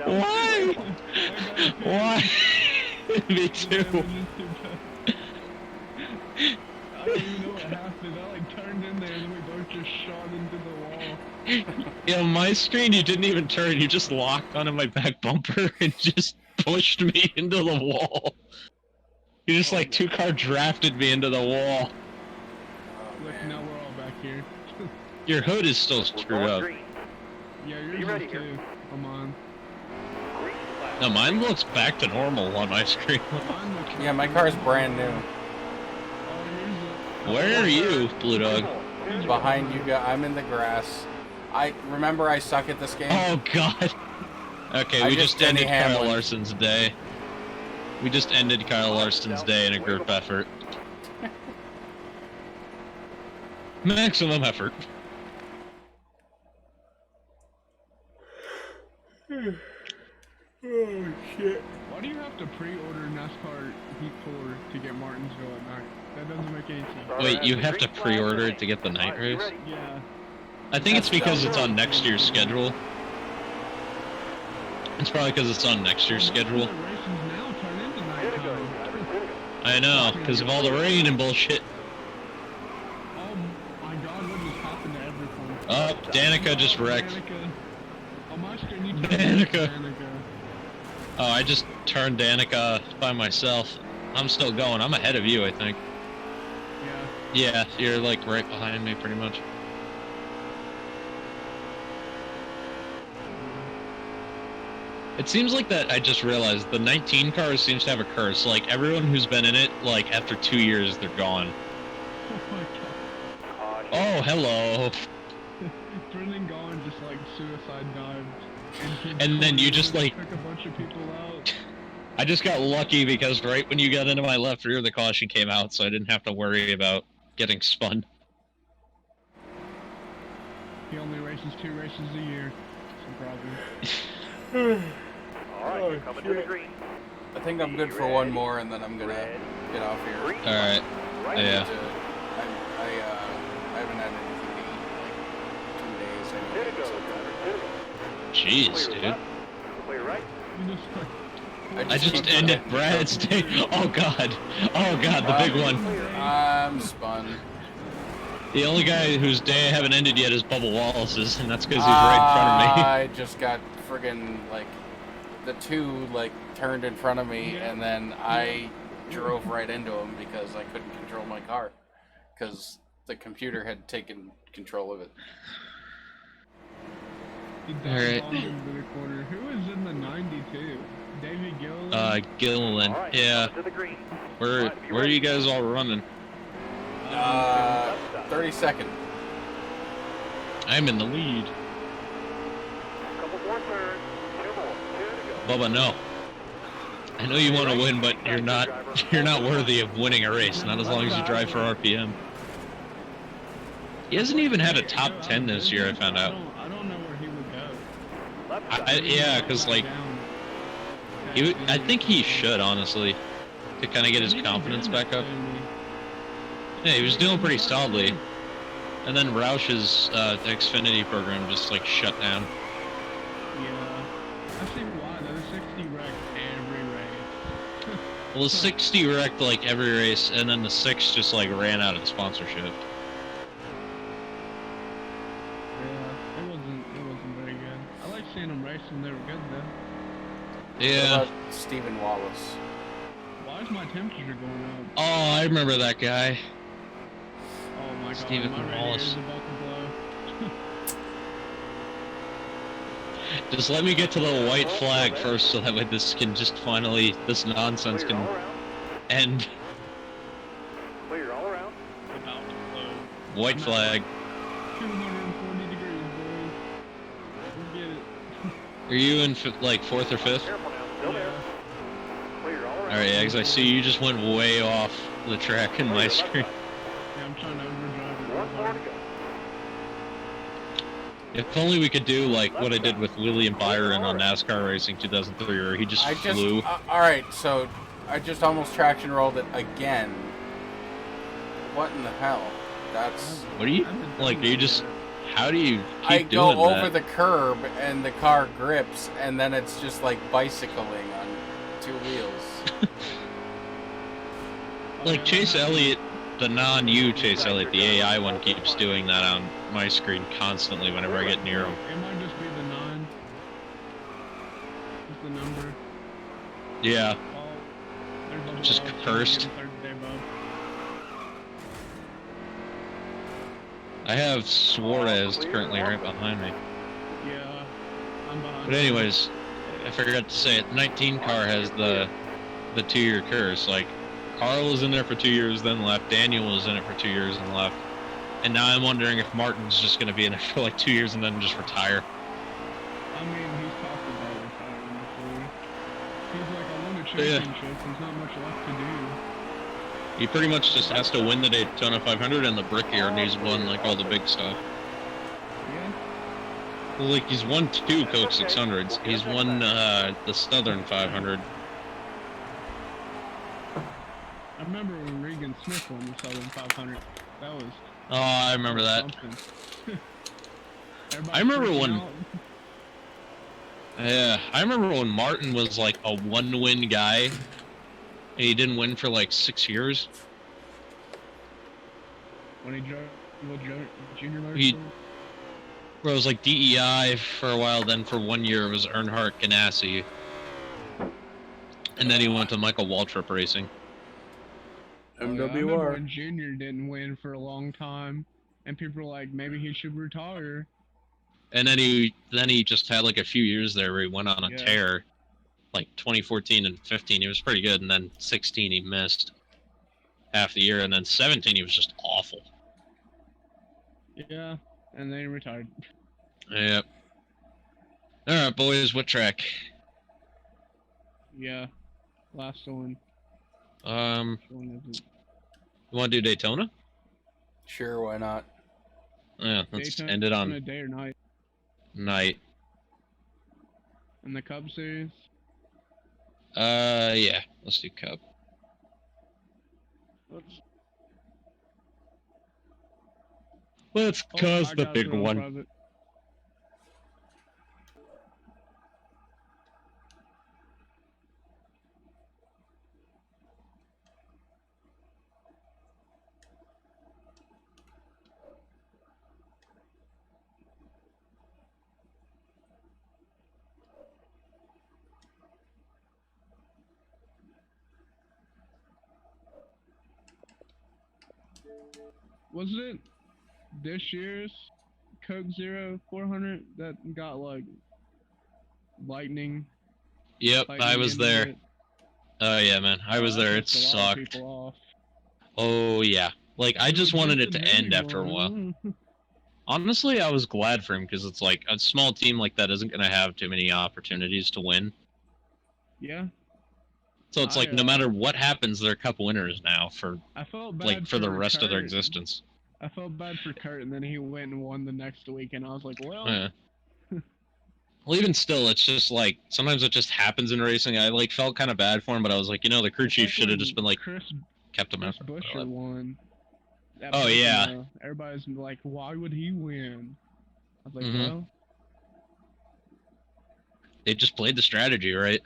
Speaker 4: Why? Why? Me too.
Speaker 5: I don't even know what happened. I like turned in there and then we both just shot into the wall.
Speaker 4: Yeah, on my screen you didn't even turn. You just locked onto my back bumper and just pushed me into the wall. You just like 2-car drafted me into the wall.
Speaker 5: Look, now we're all back here.
Speaker 4: Your hood is still
Speaker 6: We're
Speaker 4: screwed
Speaker 6: going
Speaker 4: up.
Speaker 6: green.
Speaker 5: Yeah,
Speaker 6: Be
Speaker 5: yours
Speaker 6: ready
Speaker 5: is
Speaker 6: here.
Speaker 5: too. Come on.
Speaker 6: Green flag.
Speaker 4: No, mine looks back to normal on my screen.
Speaker 5: Mine looks
Speaker 1: Yeah, my
Speaker 5: like-
Speaker 1: car's brand new.
Speaker 5: Oh,
Speaker 4: Where are you, Blue Dog?
Speaker 1: Behind you guys, I'm in the grass. I remember I suck at this game.
Speaker 4: Oh God. Okay,
Speaker 1: I
Speaker 4: we
Speaker 1: just
Speaker 4: just ended
Speaker 1: Denny
Speaker 4: Kyle
Speaker 1: Hamlin.
Speaker 4: Larson's day. We just ended Kyle Larson's day in a group effort. Maximum effort.
Speaker 1: Oh shit.
Speaker 5: Why do you have to pre-order NASCAR Heat 4 to get Martinsville at night? That doesn't make any sense.
Speaker 4: Wait, you have to pre-order it to get the night race?
Speaker 5: Yeah.
Speaker 4: I think it's
Speaker 1: That's
Speaker 4: because
Speaker 1: dumb.
Speaker 4: it's on next year's schedule. It's probably because it's on next year's schedule.
Speaker 5: The races now turn into
Speaker 6: Here to go,
Speaker 5: nighttime.
Speaker 6: driver. Here to go.
Speaker 4: I know, because of all the rain and bullshit.
Speaker 5: Oh my God, what just happened to everyone?
Speaker 4: Oh, Danica just wrecked.
Speaker 5: Danica. On my screen, you
Speaker 4: Danica.
Speaker 5: Danica.
Speaker 4: Oh, I just turned Danica by myself. I'm still going. I'm ahead of you, I think.
Speaker 5: Yeah.
Speaker 4: Yeah, you're like right behind me pretty much. It seems like that, I just realized, the 19 cars seems to have a curse. Like, everyone who's been in it, like, after 2 years, they're gone.
Speaker 5: Oh my God.
Speaker 6: Caution.
Speaker 4: Oh, hello.
Speaker 5: Brendan Gaughan just like suicide dived.
Speaker 4: And then you just, like-
Speaker 5: took a bunch of people out.
Speaker 4: I just got lucky because right when you got into my left rear, the caution came out, so I didn't have to worry about getting spun.
Speaker 5: He only races 2 races a year. It's a problem.
Speaker 6: All right, you're coming to the green.
Speaker 1: I think I'm good for one more, and then I'm gonna
Speaker 6: Red.
Speaker 1: get off here.
Speaker 6: Green.
Speaker 4: Alright.
Speaker 6: Right.
Speaker 4: Yeah.
Speaker 1: I haven't had anything to eat in like 2 days.
Speaker 6: Here to go, driver. Here to go.
Speaker 4: Jeez,
Speaker 6: Clear
Speaker 4: dude.
Speaker 6: left. Clear right.
Speaker 5: You just like,
Speaker 4: I just ended Brad's day. Oh god. Oh god, the big one.
Speaker 1: I'm spun.
Speaker 4: The only guy whose day I haven't ended yet is Bubba Wallace's, and that's because he's right in front of me.
Speaker 1: I just got friggin' like the 2 like turned in front of me, and then I drove right into him because I couldn't control my car because the computer had taken control of it.
Speaker 5: he
Speaker 4: Alright.
Speaker 5: dived into the corner. Who is in the 92? Davey Gillen?
Speaker 4: Gilliland.
Speaker 6: All right,
Speaker 4: Yeah.
Speaker 6: coming to the green.
Speaker 4: Where are you guys all running?
Speaker 1: 32nd.
Speaker 4: I'm in the lead.
Speaker 6: Couple more turns. 2 more. 2 to go.
Speaker 4: Bubba, no. I know you want to win, but you're not worthy of winning a race, not as long as you drive for RPM. He hasn't even had a top 10 this year, I found out.
Speaker 5: I don't know where he would go.
Speaker 6: Left side.
Speaker 4: Yeah, because like, I think he should, honestly, to kind of get his confidence back up. Yeah, he was doing pretty solidly. And then Roush's Xfinity program just like shut down.
Speaker 5: Yeah. I see why though. The 60 wrecked every race.
Speaker 4: Well, the 60 wrecked like every race, and then the 6 just like ran out of sponsorship.
Speaker 5: Yeah, it wasn't very good. I like seeing them race when they were good though.
Speaker 4: Yeah.
Speaker 1: What about Stephen Wallace?
Speaker 5: Why is my temperature going up?
Speaker 4: Oh, I remember that guy.
Speaker 5: Oh my god,
Speaker 4: Stephen
Speaker 5: my radiator
Speaker 4: Wallace.
Speaker 5: is about to blow.
Speaker 4: Just let me get to the white flag first, so that way this nonsense
Speaker 6: Clear all
Speaker 4: can
Speaker 6: around.
Speaker 4: end.
Speaker 6: Clear all around.
Speaker 5: About to blow.
Speaker 4: White
Speaker 5: I'm at
Speaker 4: flag.
Speaker 5: 240 degrees, boys. Let's get it.
Speaker 4: Are you in like 4th or 5th?
Speaker 6: Careful now. Still there. Clear all around.
Speaker 4: Alright, Eggs, I see you just went way off the track in
Speaker 6: Clear
Speaker 4: my
Speaker 6: left
Speaker 4: screen.
Speaker 6: side.
Speaker 5: Yeah, I'm trying to overdrive it.
Speaker 6: One more to go.
Speaker 4: If only we could do like what I did with William Byron on NASCAR Racing 2003, where he just flew.
Speaker 1: Alright, so I just almost traction rolled it again. What in the hell? That's...
Speaker 4: What do you, like, do you just, how do you keep
Speaker 1: I go
Speaker 4: doing
Speaker 1: over
Speaker 4: that?
Speaker 1: the curb and the car grips, and then it's just like bicycling on 2 wheels.
Speaker 4: Like Chase Elliott, the non-you Chase Elliott, the AI one keeps doing that on my screen constantly whenever I get near him.
Speaker 5: It might just be the 9. Just the number.
Speaker 4: Yeah,
Speaker 5: Oh, there's a
Speaker 4: Just
Speaker 5: blow.
Speaker 4: cursed.
Speaker 5: Getting third day above.
Speaker 4: I have Suarez currently right behind me.
Speaker 5: Yeah, I'm behind.
Speaker 4: But anyways, I forgot to say it, 19 car has the 2-year curse. Like, Carl was in there for 2 years, then left. Daniel was in it for 2 years and left. And now I'm wondering if Martin's just going to be in it for like 2 years and then just retire.
Speaker 5: I mean, he's talked about retiring before. He's like, I won a
Speaker 4: Yeah.
Speaker 5: championship. There's not much left to do.
Speaker 4: He pretty much just has to win the Daytona 500 and the Brickyard, and he's won like all the big stuff.
Speaker 5: Yeah.
Speaker 4: Well, like he's won 2 Coke 600s. He's won the Southern 500.
Speaker 5: I remember when Regan Smith won the Southern 500. That was
Speaker 4: Oh, I remember that.
Speaker 5: something.
Speaker 4: I remember
Speaker 5: Everybody
Speaker 4: when-
Speaker 5: freaking out.
Speaker 4: Yeah, I remember when Martin was like a 1-win guy, and he didn't win for like 6 years.
Speaker 5: When he drove junior
Speaker 4: He-
Speaker 5: motorsport.
Speaker 4: Where it was like DEI for a while, then for 1 year it was Earnhardt Ganassi. And then he went to Michael Waltrip Racing.
Speaker 5: Oh, yeah, I remember when Junior didn't win for a long time, and people were like, maybe he should retire.
Speaker 4: And then he just had like a few years there where he went on a
Speaker 5: Yeah.
Speaker 4: tear. Like 2014 and 15 he was pretty good, and then 16 he missed half the year, and then 17 he was just awful.
Speaker 5: Yeah, and then he retired.
Speaker 4: Yep. Alright boys, what track?
Speaker 5: Yeah, last one. Which one is it?
Speaker 4: You wanna do Daytona?
Speaker 1: Sure, why not?
Speaker 4: Yeah, let's
Speaker 5: Daytona
Speaker 4: end it on
Speaker 5: a day or night.
Speaker 4: night.
Speaker 5: In the Cub Series.
Speaker 4: Yeah, let's do Cup. Let's
Speaker 5: Oh,
Speaker 4: cause
Speaker 5: I
Speaker 4: the
Speaker 5: got
Speaker 4: big
Speaker 5: thrown
Speaker 4: one.
Speaker 5: from it. Was it this year's Coke Zero 400 that got like lightning?
Speaker 4: Yep, I was
Speaker 5: into
Speaker 4: there.
Speaker 5: it?
Speaker 4: Oh yeah, man, I was
Speaker 5: That
Speaker 4: there. It
Speaker 5: pissed a lot of
Speaker 4: sucked.
Speaker 5: people off.
Speaker 4: Oh yeah, like I just wanted it to end after a while. Honestly, I was glad for him because it's like a small team like that isn't gonna have too many opportunities to win.
Speaker 5: Yeah,
Speaker 4: So it's like no matter what happens, they're cup winners now for
Speaker 5: I felt bad
Speaker 4: like for the rest of their
Speaker 5: Kurt.
Speaker 4: existence.
Speaker 5: I felt bad for Kurt, and then he went and won the next week, and I was like, well,
Speaker 4: Yeah. Well, even still, it's just like sometimes it just happens in racing. I like felt kind of bad for him, but I was like, you know, the crew
Speaker 5: it's
Speaker 4: chief
Speaker 5: like
Speaker 4: should have
Speaker 5: when
Speaker 4: just been like
Speaker 5: Chris
Speaker 4: kept him out.
Speaker 5: Busher won. at
Speaker 4: Oh, yeah.
Speaker 5: Pocono, everybody's like, why would he win? I was like,
Speaker 4: Mhm.
Speaker 5: well,
Speaker 4: They just played the strategy, right?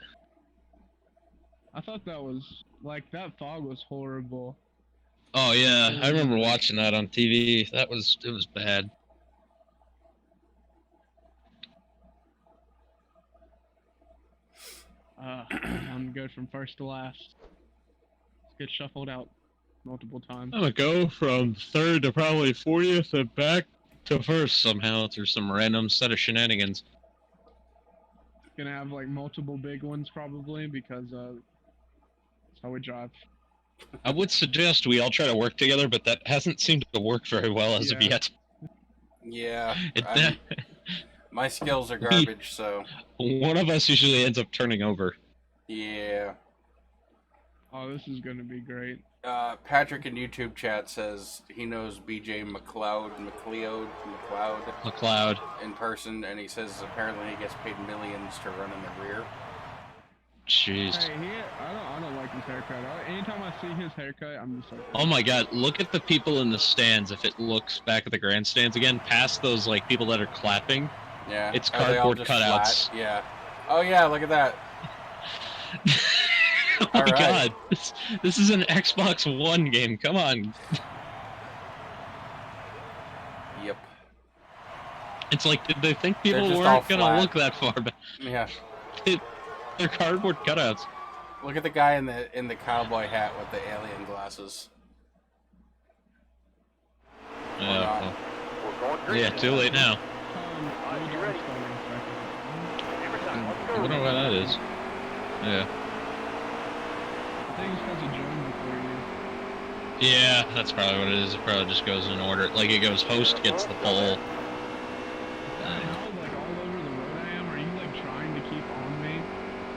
Speaker 5: I thought that was like that fog was horrible.
Speaker 4: Oh yeah, I remember watching that on TV. It was bad.
Speaker 5: I'm good from first to last. Let's get shuffled out multiple times.
Speaker 4: I'm gonna go from third to probably 40th and back to first somehow through some random set of shenanigans.
Speaker 5: Gonna have like multiple big ones probably because that's how we drive.
Speaker 4: I would suggest we all try to work together, but that hasn't seemed to work very well as of
Speaker 5: Yeah.
Speaker 4: yet.
Speaker 1: Yeah,
Speaker 4: It,
Speaker 1: my skills are garbage, so
Speaker 4: one of us usually ends up turning over.
Speaker 1: yeah.
Speaker 5: Oh, this is gonna be great.
Speaker 1: Patrick in YouTube chat says he knows BJ McLeod
Speaker 4: McLeod.
Speaker 1: in person, and he says apparently he gets paid millions to run in the rear.
Speaker 4: Jeez.
Speaker 5: Hey, I don't like his haircut. Anytime I see his haircut, I'm just like,
Speaker 4: Oh my god, look at the people in the stands. If it looks back at the grandstands again, past those like people that are clapping,
Speaker 1: Yeah,
Speaker 4: it's
Speaker 1: are they all
Speaker 4: cardboard
Speaker 1: just
Speaker 4: cutouts.
Speaker 1: flat? Yeah. Oh yeah, look at that.
Speaker 4: Oh my
Speaker 1: Alright.
Speaker 4: god, this is an Xbox One game, come on.
Speaker 1: Yep.
Speaker 4: It's like, did they think people
Speaker 1: just all
Speaker 4: weren't gonna
Speaker 1: flat.
Speaker 4: look that far back?
Speaker 1: Yeah.
Speaker 4: They're cardboard cutouts.
Speaker 1: Look at the guy in the cowboy hat with the alien glasses.
Speaker 4: Yeah,
Speaker 6: We're going
Speaker 4: well,
Speaker 6: green.
Speaker 4: yeah, too late now.
Speaker 6: You ready? Hammer time, let's
Speaker 4: I
Speaker 6: go.
Speaker 4: wonder why that is. Yeah.
Speaker 5: I think it's because of Joan before you.
Speaker 4: Yeah, that's probably what it is. It probably just goes in order. Like, it goes host gets the pole.
Speaker 5: How like all over the road I am? Are you like trying to keep on me?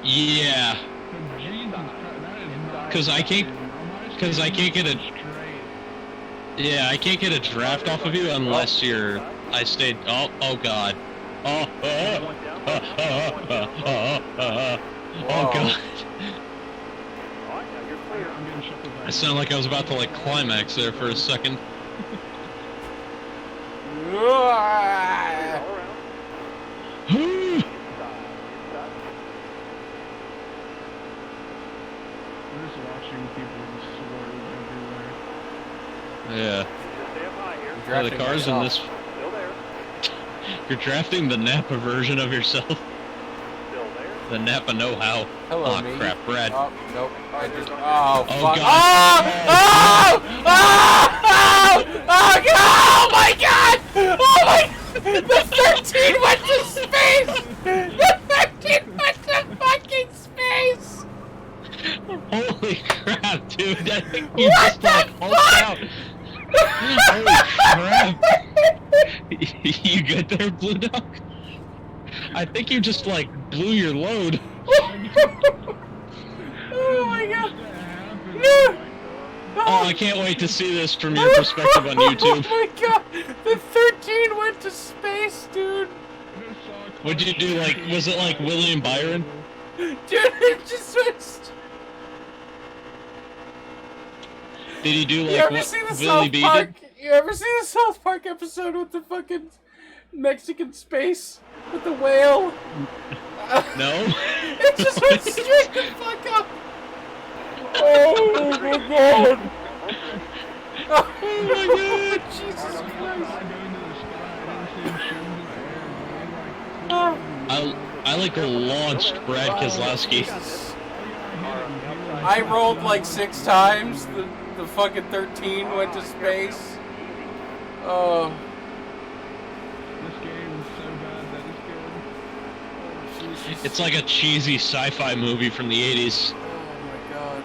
Speaker 4: Yeah.
Speaker 5: Jesus Christ, that is not.
Speaker 4: 'Cause I can't-
Speaker 5: On my
Speaker 4: 'cause I
Speaker 5: screen,
Speaker 4: can't get
Speaker 5: it's
Speaker 4: a-
Speaker 5: straight.
Speaker 4: Yeah, I can't get a draft off of you unless you're... I stayed... Oh god. Oh,
Speaker 6: One down, one down.
Speaker 4: oh
Speaker 1: Whoa.
Speaker 4: god.
Speaker 6: All right, now you're clear.
Speaker 5: I'm getting shuffled back.
Speaker 4: I sounded like I was about to, like, climax there for a second.
Speaker 6: All around. Inside.
Speaker 5: I'm just watching people swerve everywhere.
Speaker 4: Yeah.
Speaker 6: Just stay up high here.
Speaker 4: Yeah, the
Speaker 1: Drafting
Speaker 4: cars in
Speaker 1: myself.
Speaker 4: this...
Speaker 6: Still there.
Speaker 4: You're drafting the Napa version of yourself.
Speaker 6: Still there.
Speaker 4: The Napa know-how.
Speaker 1: Hello,
Speaker 4: Oh
Speaker 1: me.
Speaker 4: crap, Brad.
Speaker 1: Oh, nope. I just.
Speaker 6: Oh,
Speaker 1: Oh,
Speaker 4: Oh,
Speaker 1: fuck.
Speaker 4: God.
Speaker 1: Oh! Oh! Oh! Oh! My God! Oh my! The 13 went to space! The 13 went to fucking space!
Speaker 4: Holy crap, dude! I think you
Speaker 1: What
Speaker 4: just like
Speaker 1: the
Speaker 4: hulked
Speaker 1: fuck?
Speaker 4: out. Holy crap! You good there, Blue Dog? I think you just like blew your load.
Speaker 1: Oh my God!
Speaker 5: What
Speaker 1: No!
Speaker 4: Oh, I can't wait to see this from your perspective on
Speaker 1: Oh
Speaker 4: YouTube.
Speaker 1: my God! The 13 went to space, dude!
Speaker 4: What'd you do? Like, was it like William Byron?
Speaker 1: Dude, it just went.
Speaker 4: Did he do
Speaker 1: You
Speaker 4: like
Speaker 1: ever
Speaker 4: what
Speaker 1: see the
Speaker 4: Willie
Speaker 1: South
Speaker 4: B
Speaker 1: Park?
Speaker 4: did?
Speaker 1: You ever see the South Park episode with the fucking Mexican space with the whale?
Speaker 4: No.
Speaker 1: It just went straight the fuck up. Oh my God! Oh my God! Jesus Christ!
Speaker 4: I like launched Brad Keselowski.
Speaker 1: I rolled like 6 times. The fucking 13 went to space. Oh.
Speaker 5: This game is so bad that it's good.
Speaker 1: Jesus.
Speaker 4: It's like a cheesy sci-fi movie from the 80s.
Speaker 1: Oh my God.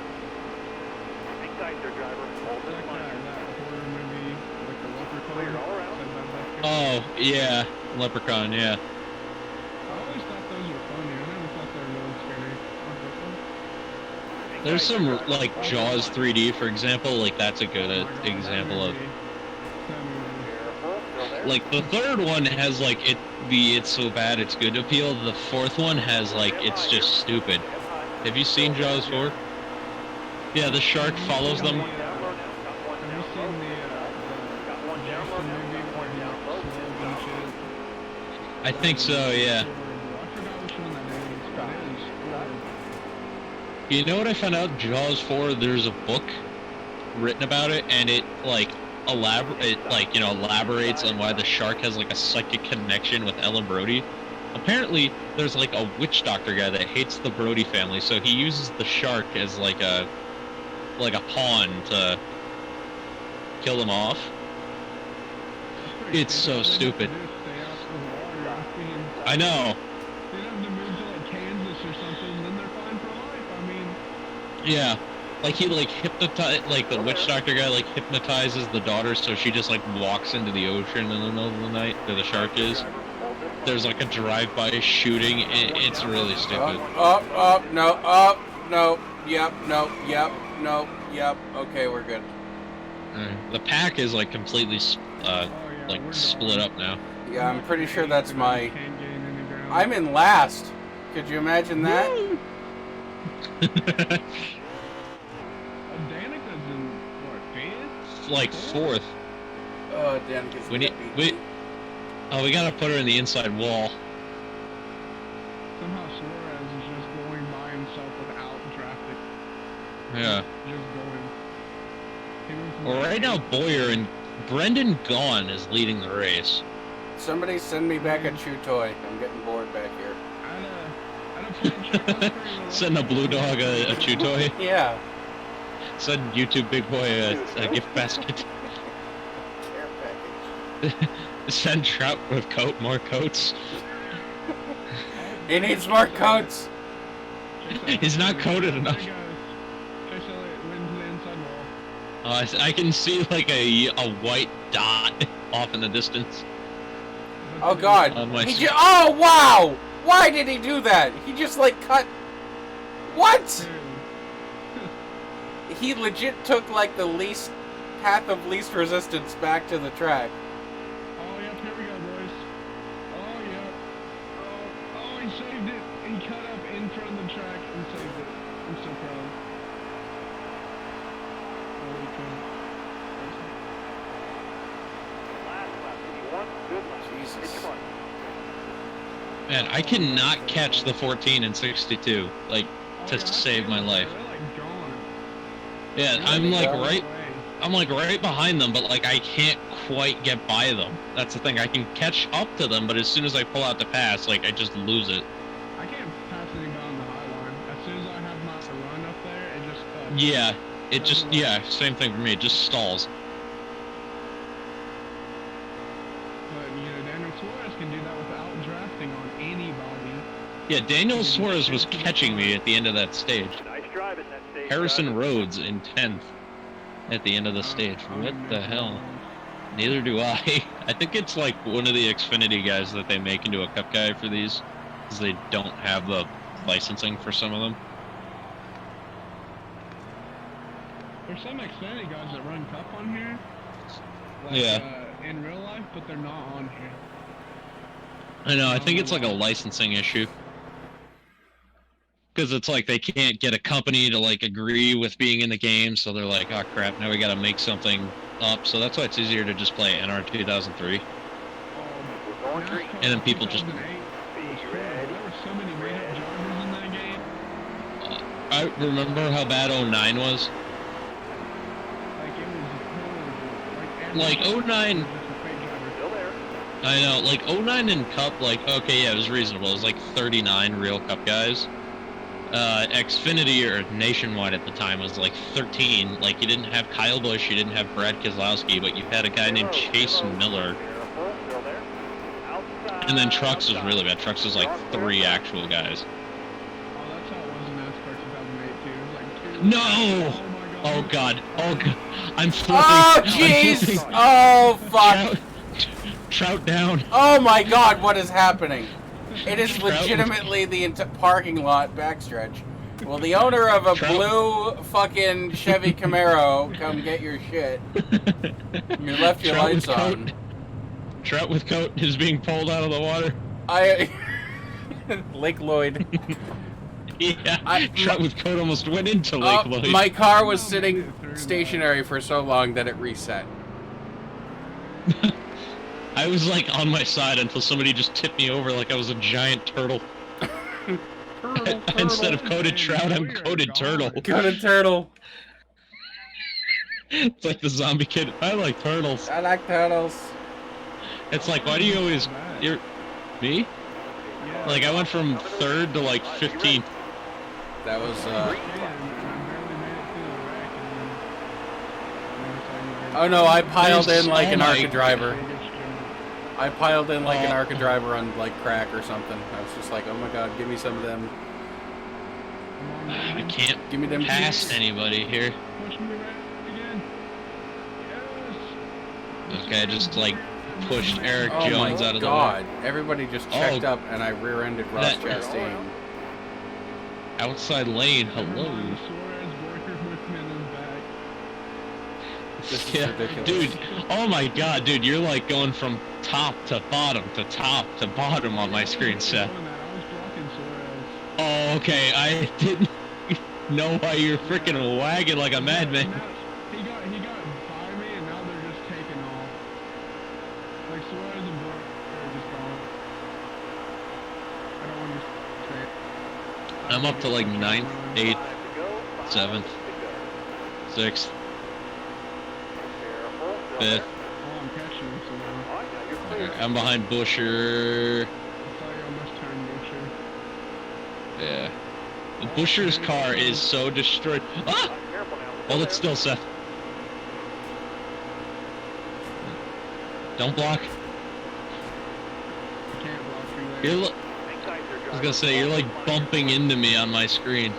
Speaker 6: Hang tight there, driver. Hold
Speaker 5: It's
Speaker 6: this
Speaker 5: like
Speaker 6: line.
Speaker 5: that horror movie, like the Leprechaun.
Speaker 6: Cleared all around.
Speaker 5: said by that guy.
Speaker 4: Oh, yeah. Leprechaun, yeah.
Speaker 5: I always thought those were funny. I never thought they were really scary.
Speaker 6: Hang
Speaker 4: There's
Speaker 6: tight
Speaker 4: some,
Speaker 6: there, driver.
Speaker 4: like,
Speaker 6: Hold
Speaker 4: Jaws
Speaker 6: this line.
Speaker 4: 3D, for example, like, that's a good
Speaker 5: Oh my God,
Speaker 4: example of...
Speaker 5: that movie.
Speaker 6: Careful. Still there.
Speaker 4: Like, the third one has, like, it's so bad it's good appeal. The fourth one has, like, it's just stupid.
Speaker 6: Stay up high.
Speaker 4: Have you seen Jaws 4? Yeah, the shark follows them.
Speaker 6: One down, low now. Got one
Speaker 5: Have
Speaker 6: down,
Speaker 5: you seen
Speaker 6: low.
Speaker 5: the Austin, maybe, where he like slowed and shit.
Speaker 4: I think so, yeah.
Speaker 5: I forgot which one that is, but it is horrible.
Speaker 4: You know what I found out Jaws 4? There's a book written about it, and it elaborates on why the shark has like a psychic connection with Ellen Brody. Apparently, there's like a witch doctor guy that hates the Brody family, so he uses the shark as like a pawn to kill them off. It's so stupid. I know.
Speaker 5: They'd have to move to like Kansas or something, then they're fine for life. I mean,
Speaker 4: Yeah. Like he like the witch doctor guy like hypnotizes the daughter so she just like walks into the ocean in the middle of the night where the shark is. There's like a drive-by shooting. It's really stupid.
Speaker 1: No, yep, okay, we're good.
Speaker 4: The pack is like completely
Speaker 5: we're
Speaker 4: split up now.
Speaker 1: Yeah, I'm pretty sure that's my...
Speaker 5: can't gain any ground.
Speaker 1: I'm in last. Could you imagine that?
Speaker 5: Danica's in what, fifth?
Speaker 4: Like fourth.
Speaker 1: Oh, Danica's
Speaker 4: We gotta put her in the inside wall.
Speaker 5: Somehow Suarez is just going by himself without traffic.
Speaker 4: Yeah.
Speaker 5: Just going. He went from
Speaker 4: Well,
Speaker 5: like
Speaker 4: right now Boyer and Brendan Gaughan is leading the race.
Speaker 1: Somebody send me back a chew toy. I'm getting bored back here.
Speaker 5: I'd have played check out for
Speaker 4: Send a blue dog a chew toy.
Speaker 1: Yeah.
Speaker 4: Send YouTube Big Boy a gift basket.
Speaker 1: Care package.
Speaker 4: Send Trout with more coats.
Speaker 1: He needs more coats.
Speaker 4: He's not coated enough.
Speaker 5: Chase Elliott wins the inside wall.
Speaker 4: I can see like a white dot off in the distance.
Speaker 1: Oh God.
Speaker 4: On my
Speaker 1: Oh wow! Why did he do that? He just like cut. What? He legit took like the path of least resistance back to the track.
Speaker 5: Oh, yep, here we go, boys. Oh, yep. Oh, he saved it. He cut up in front of the track and saved it. I'm so proud. Holy cow.
Speaker 6: Last lap, 51, good lap.
Speaker 1: Jesus.
Speaker 6: Come on.
Speaker 4: Man, I cannot catch the 14 and 62 like to save my life.
Speaker 5: They're like gone.
Speaker 4: Yeah, I'm like right behind them, but like I can't quite get by them. That's the thing. I can catch up to them, but as soon as I pull out to pass, like I just lose it.
Speaker 5: I can't pass anybody on the high line. As soon as I have my run up there, it just
Speaker 4: Same thing for me. It just stalls.
Speaker 5: But, Daniel Suarez can do that without drafting on anybody.
Speaker 4: Yeah, Daniel Suarez was catching me at the end of that stage.
Speaker 6: Nice drive in that stage.
Speaker 4: Harrison Rhodes in 10th at the end of the stage. What the hell? Neither do I. I think it's like one of the Xfinity guys that they make into a cup guy for these, because they don't have the licensing for some of them.
Speaker 5: There's some Xfinity guys that run Cup on here. Like,
Speaker 4: Yeah.
Speaker 5: In real life, but they're not on here.
Speaker 4: I know, I think it's like a licensing issue. Because it's like they can't get a company to like agree with being in the game, so they're like, oh crap, now we gotta make something up. So that's why it's easier to just play NR 2003.
Speaker 6: We're going green.
Speaker 4: And then people just...
Speaker 5: 2008 was cool. There were so many made-up drivers in that game.
Speaker 4: I remember how bad 09 was.
Speaker 5: Like, it was horrible.
Speaker 4: Like, 09...
Speaker 5: was just a fake driver.
Speaker 6: Still there.
Speaker 4: I know, like 09 in Cup, like, okay, yeah, it was reasonable. It was like 39 real Cup guys. Xfinity or Nationwide at the time was like 13. Like, you didn't have Kyle Busch, you didn't have Brad Keselowski, but you had a guy named Chase Miller.
Speaker 6: Careful, still there. Outside.
Speaker 4: And then Trucks was really bad. Trucks was like 3 actual guys.
Speaker 5: Oh, that's how it was in NASCAR 2008 too. It was like 2.
Speaker 4: No!
Speaker 5: Oh my god.
Speaker 4: Oh god. I'm flipping.
Speaker 1: Oh
Speaker 4: I'm
Speaker 1: jeez!
Speaker 4: flipping.
Speaker 1: Oh fuck!
Speaker 4: Trout down.
Speaker 1: Oh my God! What is happening? It is
Speaker 4: Trout.
Speaker 1: legitimately the parking lot backstretch. Will the owner of a
Speaker 4: Trout.
Speaker 1: blue fucking Chevy Camaro come get your shit? You left your
Speaker 4: Trout
Speaker 1: lights
Speaker 4: with
Speaker 1: on.
Speaker 4: coat. Trout with coat is being pulled out of the water.
Speaker 1: Lake Lloyd.
Speaker 4: Yeah, Trout with coat almost went into Lake Lloyd.
Speaker 1: My car was sitting stationary for so long that it reset.
Speaker 4: I was like on my side until somebody just tipped me over like I was a giant turtle. Instead of coated trout, I'm coated turtle.
Speaker 1: Coated turtle.
Speaker 4: It's like the zombie kid. I like turtles.
Speaker 1: I like turtles.
Speaker 4: It's like, why do you always... You're... Me?
Speaker 5: Yeah.
Speaker 4: Like, I went from 3rd to like 15th.
Speaker 1: That was, Oh no, I piled in like an Arca driver. I piled in like an Arca driver on like crack or something. I was just like, oh my god, give me some of them.
Speaker 4: I can't
Speaker 1: Give me them
Speaker 4: pass
Speaker 1: cheeks.
Speaker 4: anybody here.
Speaker 5: Push me right again. Yes.
Speaker 4: Okay, I just like pushed Eric
Speaker 1: Oh
Speaker 4: Jones
Speaker 1: my
Speaker 4: out of
Speaker 1: god, everybody just checked up and I rear-ended Ross
Speaker 4: That-
Speaker 1: Chastain.
Speaker 4: the outside lane. Hello.
Speaker 5: Suarez worker with me in his back.
Speaker 1: This is
Speaker 4: Yeah,
Speaker 1: ridiculous.
Speaker 4: dude. Oh my god, dude, you're like going from top to bottom to top to bottom on my screen, Seth.
Speaker 5: I was blocking Suarez.
Speaker 4: Oh, okay. I didn't know why you're freaking wagging like a madman.
Speaker 5: Now, he got by me, and now they're just taking off. Like Suarez and Borg are just gone. I don't understand.
Speaker 4: I'm up to like 9th, 8th, 7th, 6th, 5th.
Speaker 5: Oh, I'm catching him somehow.
Speaker 4: Okay, I'm behind Busher.
Speaker 5: I thought you almost turned Butcher.
Speaker 4: Yeah. Busher's car is so destroyed. Ah! Hold it still, Seth. Don't block.
Speaker 5: I can't block you there.
Speaker 4: You're I was gonna say, you're like bumping into me on my screen.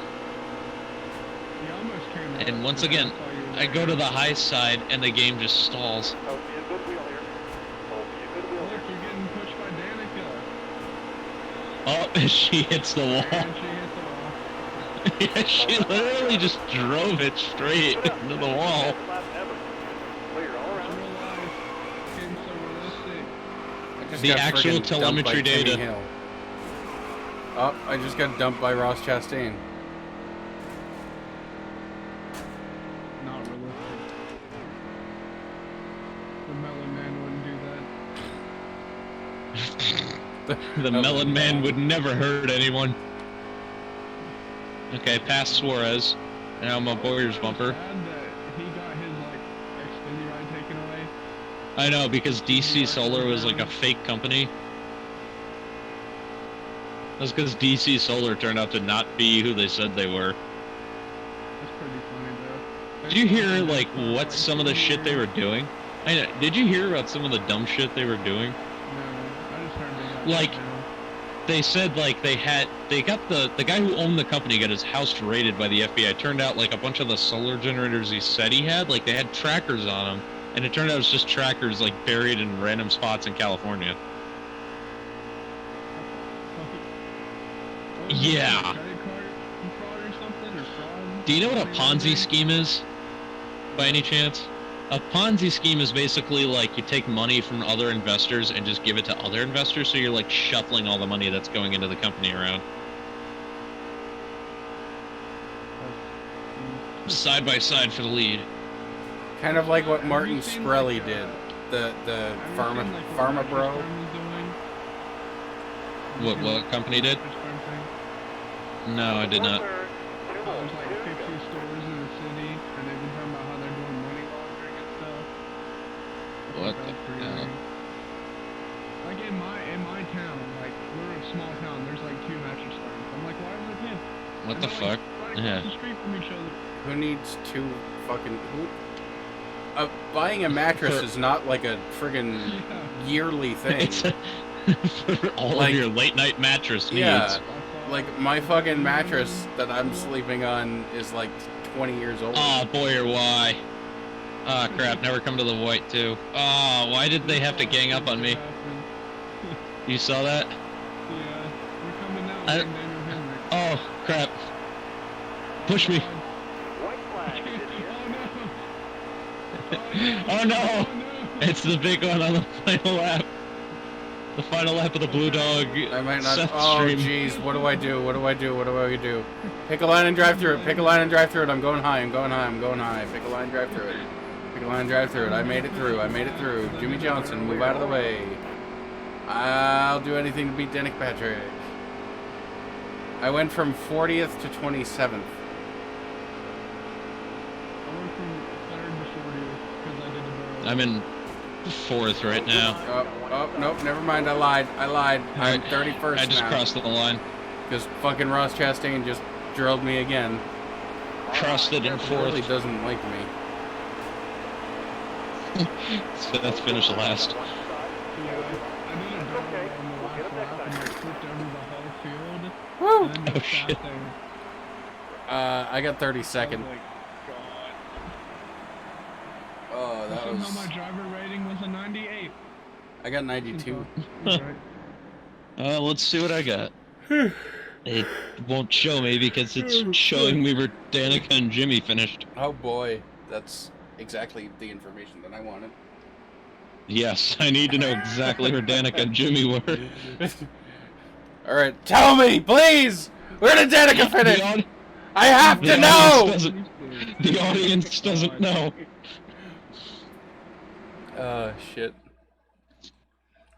Speaker 5: You almost came out.
Speaker 4: And once again, I go to the high side and the game just stalls.
Speaker 6: Oh, be a good wheel here. Oh, be a good wheel
Speaker 5: Look,
Speaker 6: here.
Speaker 5: you're getting pushed by Danica.
Speaker 4: Oh, she hits the wall.
Speaker 5: And she hit the wall.
Speaker 4: Yeah, she literally just drove it straight into the wall.
Speaker 6: Fastest lap ever. Clear all
Speaker 5: It's
Speaker 6: around.
Speaker 5: real life. Getting so realistic.
Speaker 1: I just
Speaker 4: The
Speaker 1: got
Speaker 4: actual
Speaker 1: friggin' dumped
Speaker 4: telemetry
Speaker 1: by Timmy
Speaker 4: data.
Speaker 1: Hill. Oh, I just got dumped by Ross Chastain.
Speaker 5: Not realistic. The Melon Man wouldn't do that.
Speaker 4: The Melon Man would never hurt anyone. Okay, past Suarez. Now I'm on Boyer's bumper.
Speaker 5: Sad that he got his like Xfinity ride taken away.
Speaker 4: I know, because DC Solar was like a fake company. That's because DC Solar turned out to not be who they said they were.
Speaker 5: That's pretty funny though.
Speaker 4: Did you hear like what some of the shit they were doing? I know. Did you hear about some of the dumb shit they were doing?
Speaker 5: No, I just heard they got
Speaker 4: Like-
Speaker 5: shut down.
Speaker 4: They said like they got the guy who owned the company got his house raided by the FBI. Turned out like a bunch of the solar generators he said he had, like they had trackers on them, and it turned out it was just trackers like buried in random spots in California.
Speaker 5: What was it,
Speaker 4: Yeah.
Speaker 5: like, credit card fraud or something, or fraud?
Speaker 4: Do you know what a
Speaker 5: Something like
Speaker 4: Ponzi
Speaker 5: that?
Speaker 4: scheme is, by any chance? A Ponzi scheme is basically like you take money from other investors and just give it to other investors, so you're like shuffling all the money that's going into the company around. Side by side for the lead.
Speaker 1: Kind of like what
Speaker 5: Have
Speaker 1: Martin
Speaker 5: you seen,
Speaker 1: Shkreli
Speaker 5: like,
Speaker 1: did. The
Speaker 5: Have you
Speaker 1: Pharma
Speaker 5: seen, like, what
Speaker 1: Pharma
Speaker 5: Mattress
Speaker 1: Bro.
Speaker 5: Firm is doing? Have you
Speaker 4: What
Speaker 5: seen,
Speaker 4: what
Speaker 5: like,
Speaker 4: company did?
Speaker 5: Mattress Firm thing?
Speaker 4: No, I did not.
Speaker 5: There's like 50 stores in the city, and they've been talking about how they're doing money laundering and stuff. I
Speaker 4: What
Speaker 5: thought that was
Speaker 4: the
Speaker 5: pretty
Speaker 4: hell?
Speaker 5: weird. Like in my town, like we're a small town. There's like 2 mattress firms. I'm like, why is it here?
Speaker 4: What
Speaker 5: And
Speaker 4: the
Speaker 5: they're,
Speaker 4: fuck?
Speaker 5: like, right
Speaker 4: Yeah.
Speaker 5: across the street from each other.
Speaker 1: Who needs two fucking... buying a mattress
Speaker 4: For-
Speaker 1: is not like a friggin'
Speaker 5: Yeah.
Speaker 1: yearly thing.
Speaker 4: It's for all
Speaker 1: Like-
Speaker 4: of your late night mattress needs.
Speaker 1: Yeah.
Speaker 5: So I thought,
Speaker 1: Like, my fucking mattress that I'm sleeping on is like 20 years old.
Speaker 4: Oh, Boyer, why? Ah, crap, never come to the white, too. Oh, why did they have to gang up on me? You saw that?
Speaker 5: Yeah, we're coming now.
Speaker 4: I-
Speaker 5: Daniel Henry.
Speaker 4: Oh, crap. Push me.
Speaker 6: White flag is in here.
Speaker 4: Oh, no! It's the big one on the final lap. The final lap of the Blue Dog
Speaker 1: I might not...
Speaker 4: Seth
Speaker 1: Oh,
Speaker 4: stream.
Speaker 1: jeez. What do I do? What do I do? What do I do? Pick a line and drive through it. Pick a line and drive through it. I'm going high. I'm going high. I'm going high. Pick a line and drive through it. Pick Come on, drive through it. I made it through. I made it through. Jimmy Johnson, move out of the way. I'll do anything to beat Danica Patrick. I went from 40th to 27th.
Speaker 5: I went from 3rd to 40th because I did the barrel.
Speaker 4: I'm in 4th right now.
Speaker 1: Oh, nope, never mind. I lied. I'm 31st
Speaker 4: I just
Speaker 1: now.
Speaker 4: crossed the line.
Speaker 1: Because fucking Ross Chastain just drilled me again.
Speaker 4: Crossed it in
Speaker 1: He really
Speaker 4: 4th.
Speaker 1: doesn't like me.
Speaker 4: So let's finish last.
Speaker 5: Yeah, I did a barrel on the last lap and I flipped over the whole field.
Speaker 1: Woo!
Speaker 5: And then just sat
Speaker 4: shit.
Speaker 5: there.
Speaker 1: I got
Speaker 5: I
Speaker 1: 32nd.
Speaker 5: was like, God.
Speaker 1: Oh, that
Speaker 5: Somehow
Speaker 1: was...
Speaker 5: my driver rating was a 98.
Speaker 1: I got 92.
Speaker 5: Right.
Speaker 4: Let's see what I got. It won't show me because it's showing me where Danica and Jimmy finished.
Speaker 1: Oh boy, that's exactly the information that I wanted.
Speaker 4: Yes, I need to know exactly where Danica and Jimmy were.
Speaker 1: Alright, tell me, please! Where did Danica finish? I have to know!
Speaker 4: The audience doesn't know.
Speaker 1: Shit.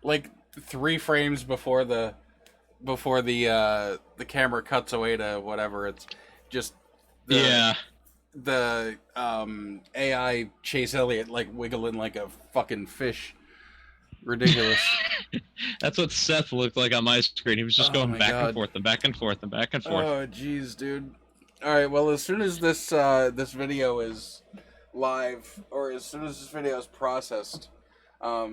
Speaker 1: Like 3 frames before the camera cuts away to whatever, it's just the AI Chase Elliott like wiggling like a fucking fish. Ridiculous.
Speaker 4: That's what Seth looked like on my screen. He was just
Speaker 1: Oh
Speaker 4: going
Speaker 1: my
Speaker 4: back
Speaker 1: God.
Speaker 4: and forth and back and forth and back and forth.
Speaker 1: Oh jeez, dude. Alright, well as soon as this video is live, or as soon as this video is processed, I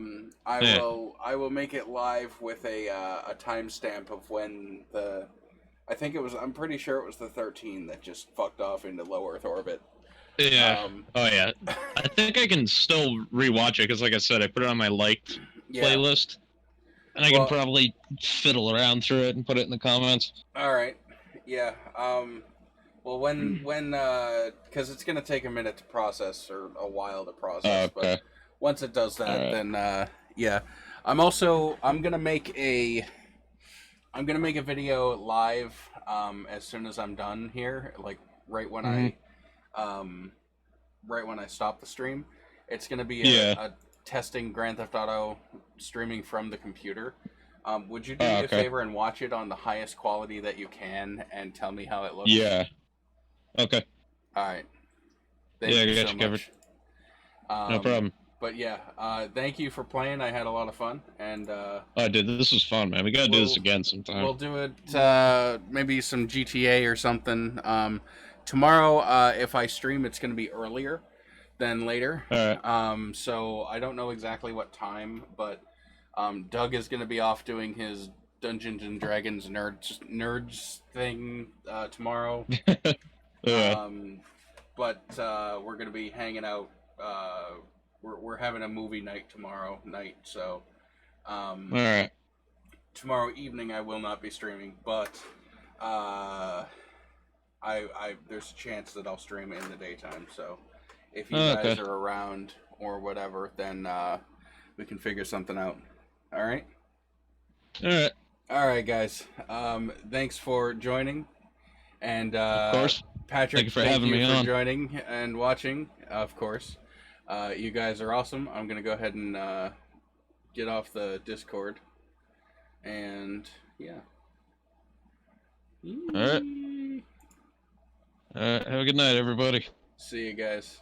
Speaker 1: will make it live with a timestamp of when I'm pretty sure it was the 13 that just fucked off into low Earth orbit.
Speaker 4: Yeah. Oh yeah. I think I can still rewatch it because, like I said, I put it on my liked playlist, and I can probably fiddle around through it and put it in the comments.
Speaker 1: All right. Yeah. Well, when because it's gonna take a minute to process or a while to process,
Speaker 4: Okay.
Speaker 1: but once it does that,
Speaker 4: All right.
Speaker 1: then yeah. I'm gonna make a video live as soon as I'm done here, like right when I stop the stream. It's gonna be a testing Grand Theft Auto streaming from the computer. Would you do me a favor and watch it on the highest quality that you can and tell me how it looks?
Speaker 4: Yeah. Okay.
Speaker 1: All right. Thank you so much.
Speaker 4: No problem.
Speaker 1: But yeah, thank you for playing. I had a lot of fun, and
Speaker 4: Oh, dude, this was fun, man. We gotta do this again sometime.
Speaker 1: we'll do it maybe some GTA or something. Tomorrow, if I stream, it's gonna be earlier than later.
Speaker 4: All right.
Speaker 1: So I don't know exactly what time, but Doug is gonna be off doing his Dungeons and Dragons nerds thing tomorrow. But we're gonna be hanging out. We're having a movie night tomorrow night, so
Speaker 4: All right.
Speaker 1: tomorrow evening I will not be streaming, but there's a chance that I'll stream in the daytime. So if you guys are around or whatever, then we can figure something out. All right. All right, guys. Thanks for joining, and
Speaker 4: of course,
Speaker 1: Patrick,
Speaker 4: thank you for
Speaker 1: joining and watching. Of course, you guys are awesome. I'm gonna go ahead and get off the Discord, and yeah.
Speaker 4: All right. Have a good night, everybody.
Speaker 1: See you guys.